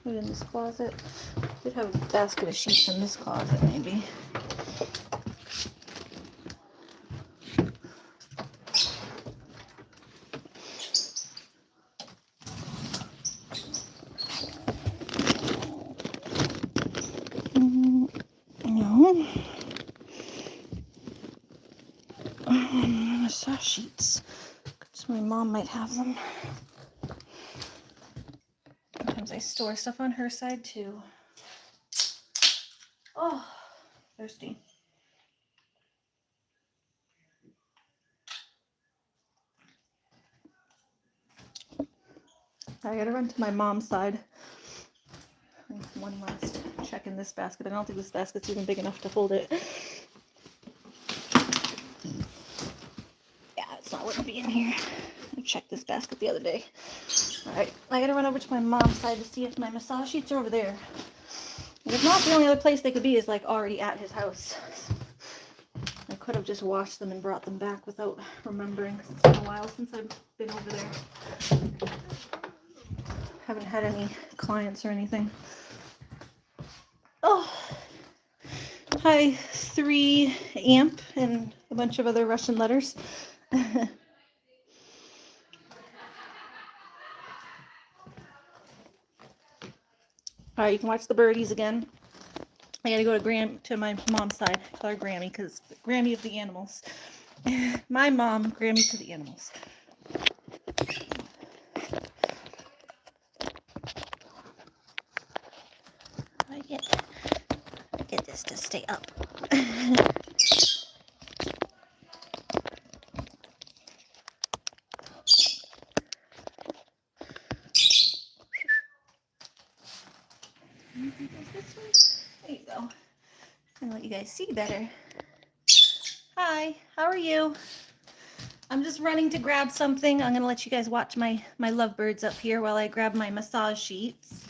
Maybe in this closet. Could have a basket of sheets in this closet, maybe. No. Massage sheets. So my mom might have them. Sometimes I store stuff on her side too. Oh, thirsty. I gotta run to my mom's side. One last check in this basket. I don't think this basket's even big enough to hold it. Yeah, it's not worth being here. I checked this basket the other day. Alright, I gotta run over to my mom's side to see if my massage sheets are over there. If not, the only other place they could be is like already at his house. I could have just washed them and brought them back without remembering. It's been a while since I've been over there. Haven't had any clients or anything. Oh, hi, 3 amp and a bunch of other Russian letters. Alright, you can watch the birdies again. I gotta go to my mom's side. Call her Grammy, because Grammy of the animals. My mom, Grammy to the animals. I get this to stay up. There you go. I'm gonna let you guys see better. Hi, how are you? I'm just running to grab something. I'm gonna let you guys watch my lovebirds up here while I grab my massage sheets.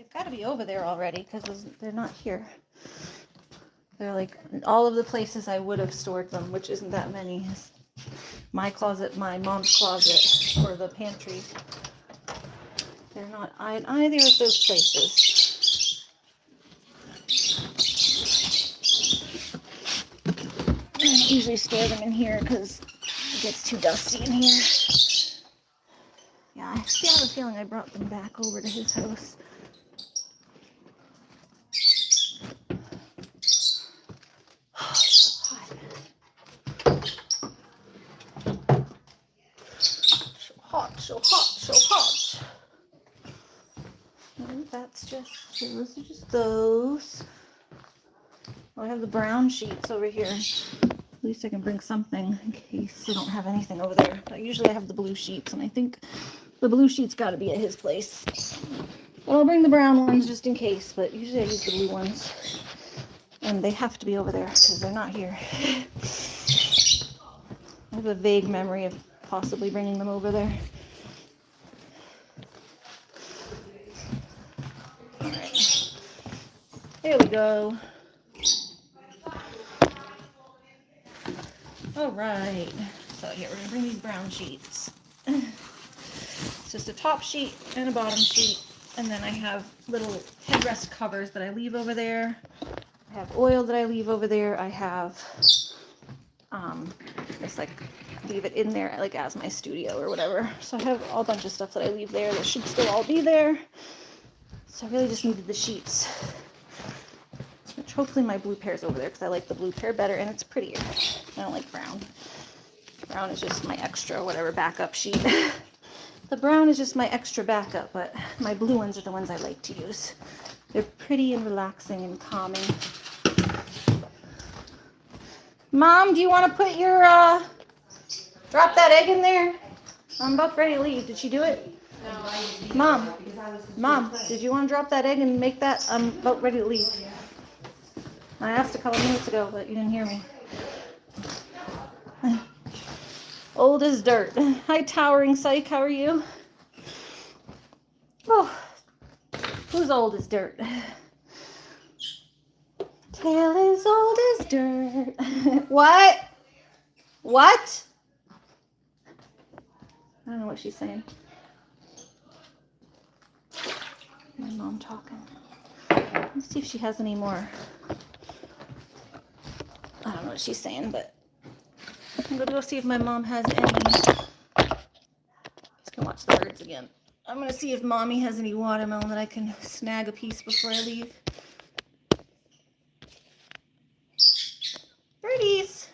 they've got to be over there already because they're not here. They're like in all of the places I would have stored them, which isn't that many. My closet, my mom's closet, or the pantry. They're not either of those places. I usually store them in here because it gets too dusty in here. Yeah, I have a feeling I brought them back over to his house. So hot. And those are just those. Oh, I have the brown sheets over here. At least I can bring something in case I don't have anything over there. But usually I have the blue sheets, and I think the blue sheets got to be at his place. But I'll bring the brown ones just in case, but usually I use the blue ones. And they have to be over there because they're not here. I have a vague memory of possibly bringing them over there. Alright. There we go. Alright. So here, we're going to bring these brown sheets. It's just a top sheet and a bottom sheet. And then I have little headrest covers that I leave over there. I have oil that I leave over there. I have just like leave it in there like as my studio or whatever. So I have a bunch of stuff that I leave there that should still all be there. So I really just needed the sheets. Which hopefully my blue pair's over there because I like the blue pair better and it's prettier. I don't like brown. Brown is just my extra whatever backup sheet. The brown is just my extra backup, but my blue ones are the ones I like to use. They're pretty and relaxing and calming. Mom, do you want to put your, drop that egg in there? I'm about ready to leave. Did she do it? No. Mom, did you want to drop that egg and make that? I'm about ready to leave. I asked a couple minutes ago, but you didn't hear me. Old as dirt. Hi, Towering Psych. How are you? Oh, who's old as dirt? Tail is old as dirt. What? What? I don't know what she's saying. My mom talking. Let's see if she has any more. I don't know what she's saying, but I'm gonna go see if my mom has any. Let's go watch the birds again. I'm gonna see if mommy has any watermelon that I can snag a piece before I leave. Birdies.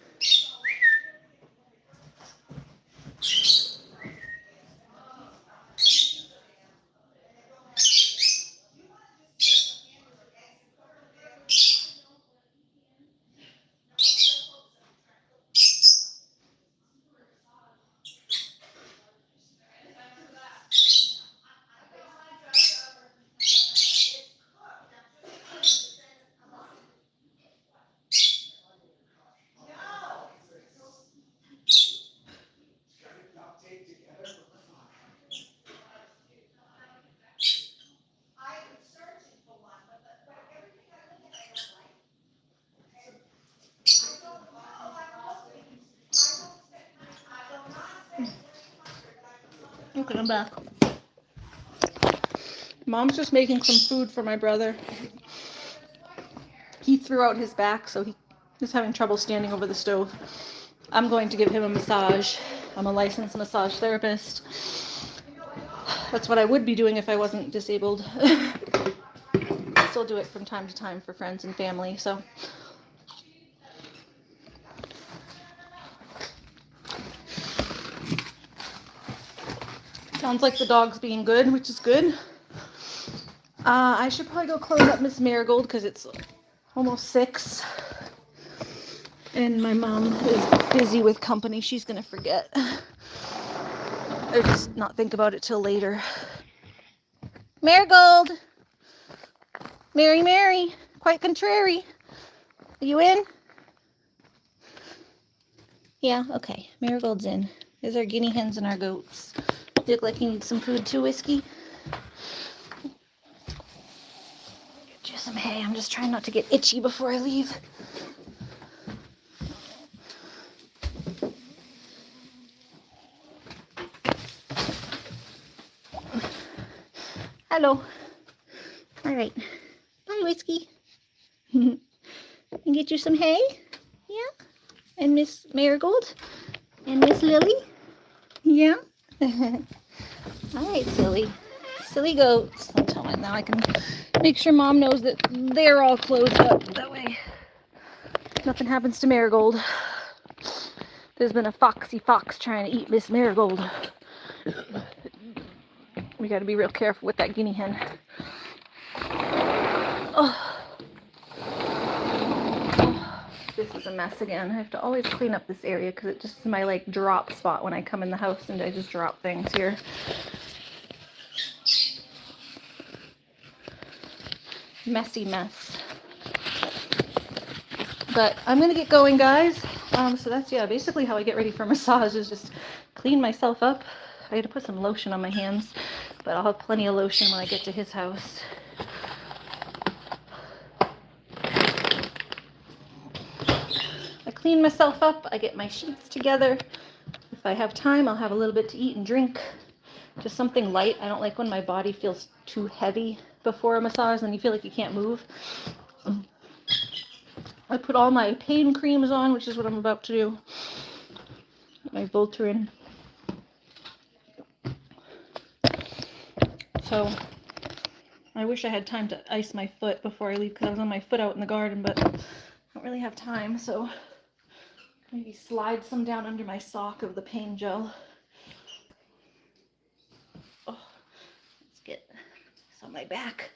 Okay, I'm back. Mom's just making some food for my brother. He threw out his back, so he's having trouble standing over the stove. I'm going to give him a massage. I'm a licensed massage therapist. That's what I would be doing if I wasn't disabled. I still do it from time to time for friends and family, so. Sounds like the dog's being good, which is good. I should probably go close up Miss Marigold because it's almost 6. And my mom is busy with company. She's going to forget. Or just not think about it till later. Marigold! Mary, quite contrary. Are you in? Yeah, okay. Marigold's in. There's our guinea hens and our goats. You look like you need some food too, Whiskey. Get you some hay. I'm just trying not to get itchy before I leave. Hello. All right. Bye, Whiskey. And get you some hay? Yeah? And Miss Marigold? And Miss Lily? Yeah? All right, silly. Silly goats. I'll tell them now. I can make sure Mom knows that they're all closed up. That way nothing happens to Marigold. There's been a foxy fox trying to eat Miss Marigold. We got to be real careful with that guinea hen. Oh. This is a mess again. I have to always clean up this area because it just is my like drop spot when I come in the house and I just drop things here. Messy mess. But I'm gonna get going, guys. So that's, yeah, basically how I get ready for massage is just clean myself up. I had to put some lotion on my hands, but I'll have plenty of lotion when I get to his house. I clean myself up, I get my sheets together. If I have time, I'll have a little bit to eat and drink. Just something light. I don't like when my body feels too heavy before a massage and you feel like you can't move. I put all my pain creams on, which is what I'm about to do. My Voltaren. So, I wish I had time to ice my foot before I leave because I was on my foot out in the garden, but I don't really have time, so maybe slide some down under my sock of the pain gel. Oh, let's get this on my back.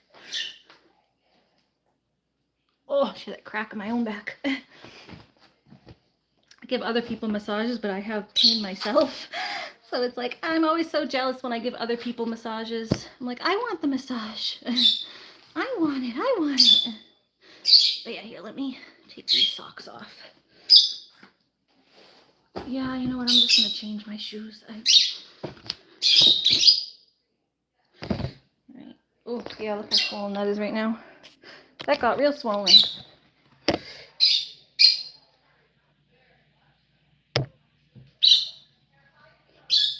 Oh, see that crack in my own back. I give other people massages, but I have pain myself. So it's like, I'm always so jealous when I give other people massages. I'm like, I want the massage. I want it. I want it. But yeah, here, let me take these socks off. Yeah, you know what? I'm just going to change my shoes. Right. Oh, yeah, look how swollen that is right now. That got real swollen.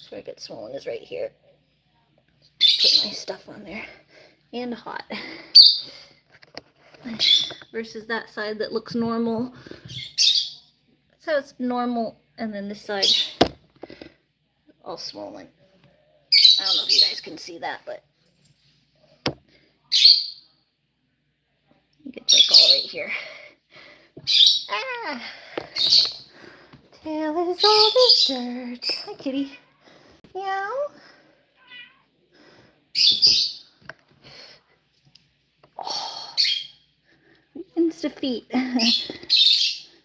Where it gets swollen is right here. Just put my stuff on there. And hot. Versus that side that looks normal. So it's normal, and then this side all swollen. I don't know if you guys can see that, but it gets like all right here. Ah! Tail is all this dirt. Hi, kitty. Meow. Oh. Insta feet.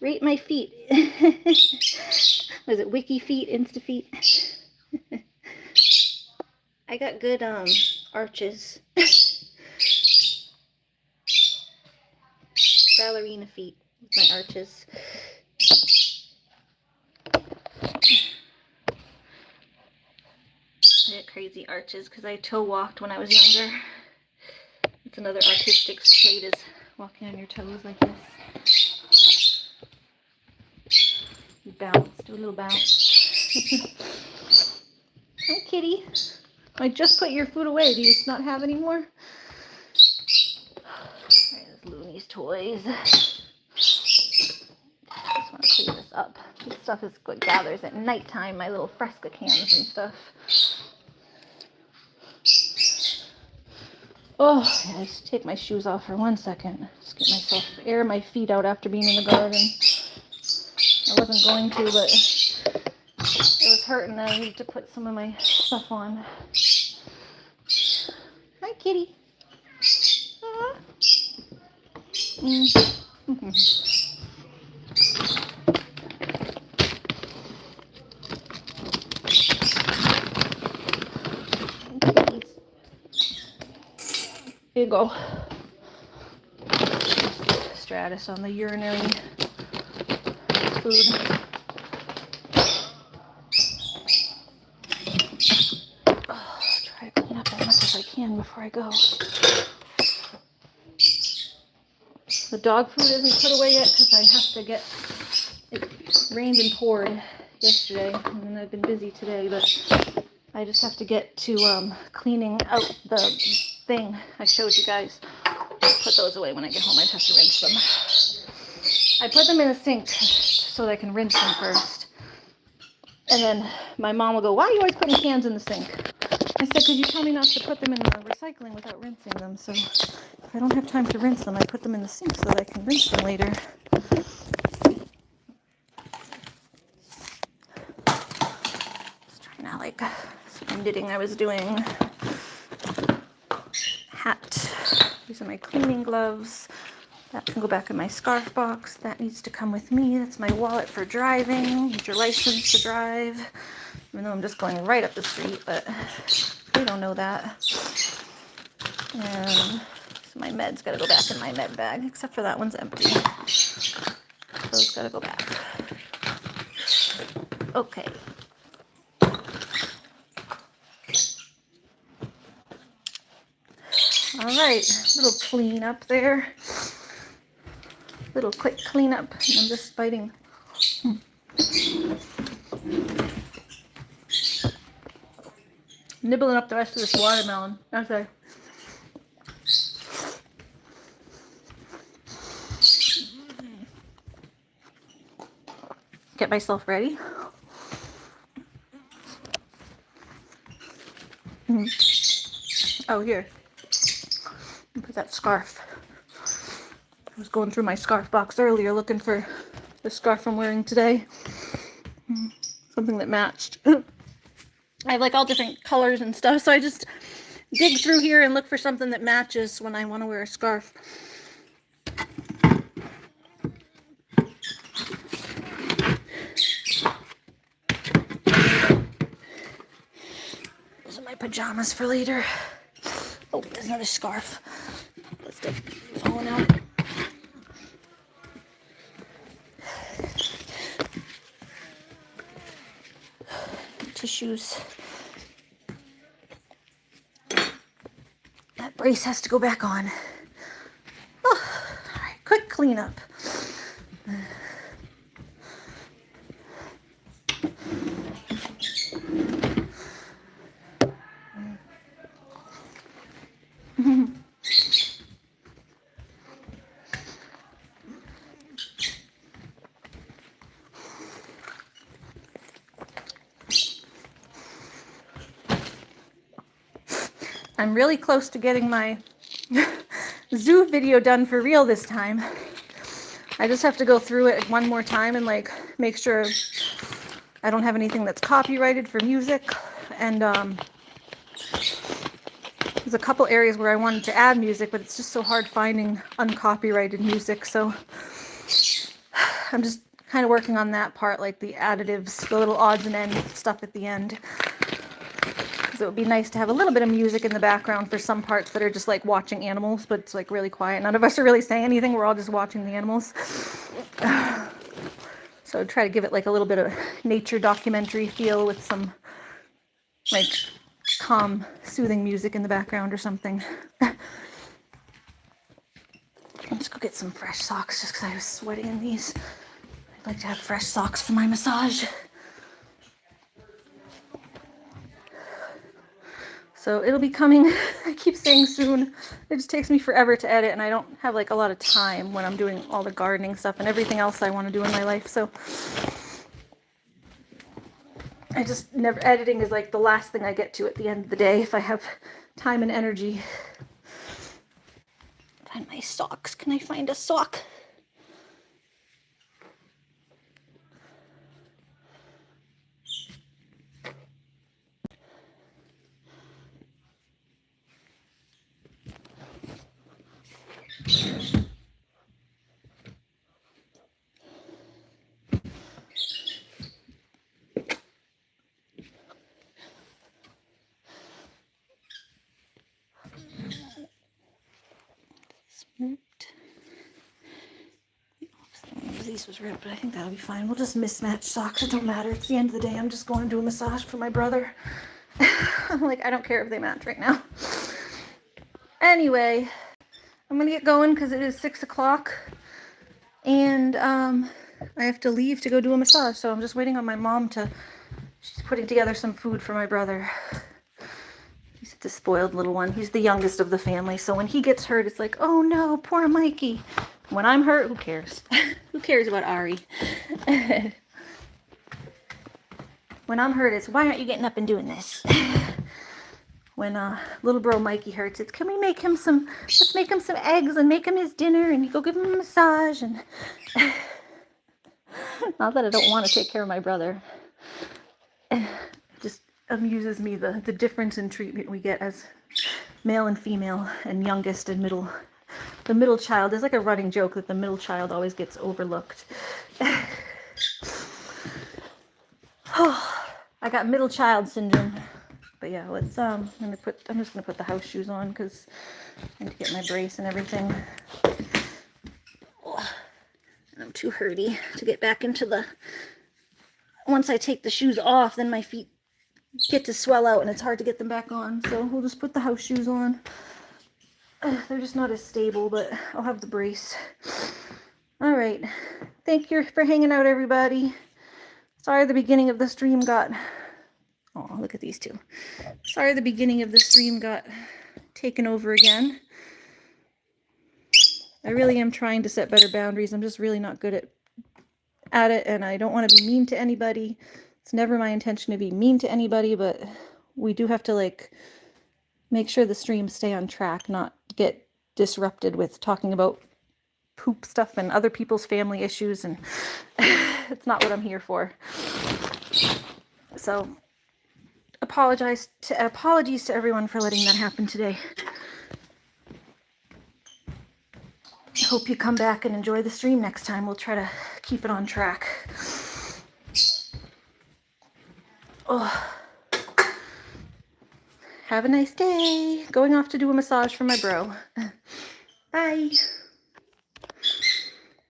Rate my feet. Was it Wiki feet? Insta feet? I got good arches. Ballerina feet with my arches. I get crazy arches because I toe walked when I was younger. It's another artistic trait, is walking on your toes like this. Bounce, do a little bounce. Hi, kitty. I just put your food away. Do you not have any more? Alright, there's Looney's toys. Just want to clean this up. This stuff is what gathers at nighttime, my little Fresca cans and stuff. Oh, yeah, I just take my shoes off for 1 second. Just get myself, air my feet out after being in the garden. I wasn't going to, but it was hurting. I needed to put some of my stuff on. Hi, kitty. Here you go. Stratus on the urinary food. Oh, try to clean up as much as I can before I go. The dog food isn't put away yet because I have to get, it rained and poured yesterday, and then I've been busy today, but I just have to get to cleaning out the thing I showed you guys. Put those away when I get home. I just have to rinse them. I put them in the sink so that I can rinse them first. And then my mom will go, why are you always putting cans in the sink? I said, because you tell me not to put them in the recycling without rinsing them. So if I don't have time to rinse them, I put them in the sink so that I can rinse them later. Just trying to like some knitting I was doing. Hat. These are my cleaning gloves. That can go back in my scarf box. That needs to come with me. That's my wallet for driving. Need your license to drive. Even though I'm just going right up the street, but they don't know that. And so my meds gotta go back in my med bag, except for that one's empty. Those gotta go back. Okay. All right, little clean up there. Little quick cleanup. I'm just biting. Nibbling up the rest of this watermelon. Okay. Get myself ready. Oh, here. Put that scarf. I was going through my scarf box earlier looking for the scarf I'm wearing today. Something that matched. I have like all different colors and stuff, so I just dig through here and look for something that matches when I want to wear a scarf. Those are my pajamas for later. Oh, there's another scarf. Let's take falling out. Tissues. That brace has to go back on. Oh, all right, quick cleanup. I'm really close to getting my zoo video done for real this time. I just have to go through it one more time and like make sure I don't have anything that's copyrighted for music. And there's a couple areas where I wanted to add music, but it's just so hard finding uncopyrighted music. So I'm just kind of working on that part, like the additives, the little odds and ends stuff at the end. It would be nice to have a little bit of music in the background for some parts that are just like watching animals, but it's like really quiet. None of us are really saying anything. We're all just watching the animals. So try to give it like a little bit of nature documentary feel with some like calm, soothing music in the background or something. Let's go get some fresh socks just because I was sweating in these. I'd like to have fresh socks for my massage. So it'll be coming, I keep saying soon. It just takes me forever to edit and I don't have like a lot of time when I'm doing all the gardening stuff and everything else I want to do in my life. So I just never, editing is like the last thing I get to at the end of the day if I have time and energy. Find my socks. Can I find a sock? These was ripped, but I think that'll be fine. We'll just mismatch socks. It don't matter. It's the end of the day. I'm just going to do a massage for my brother. I'm like, I don't care if they match right now. Anyway, I'm gonna get going because it is 6 o'clock, and I have to leave to go do a massage. So I'm just waiting on my mom to. She's putting together some food for my brother. He's the spoiled little one. He's the youngest of the family. So when he gets hurt, it's like, oh no, poor Mikey. When I'm hurt, who cares? Who cares about Ari? When I'm hurt, it's why aren't you getting up and doing this? When little bro Mikey hurts, it's can we make him some, let's make him some eggs and make him his dinner and you go give him a massage. And not that I don't want to take care of my brother. It just amuses me the difference in treatment we get as male and female and youngest and middle. The middle child, there's like a running joke that the middle child always gets overlooked. Oh, I got middle child syndrome. But yeah, let's I'm just gonna put the house shoes on because I need to get my brace and everything. Oh, and I'm too hurty to get back into the. Once I take the shoes off, then my feet get to swell out and it's hard to get them back on. So we'll just put the house shoes on. They're just not as stable, but I'll have the brace. All right. Thank you for hanging out, everybody. Sorry the beginning of the stream got... Oh, look at these two. Sorry the beginning of the stream got taken over again. I really am trying to set better boundaries. I'm just really not good at it, and I don't want to be mean to anybody. It's never my intention to be mean to anybody, but we do have to, like, make sure the streams stay on track, not get disrupted with talking about poop stuff and other people's family issues, and it's not what I'm here for. So apologies to everyone for letting that happen today. I hope you come back and enjoy the stream next time. We'll try to keep it on track. Oh. Have a nice day. Going off to do a massage for my bro. Bye.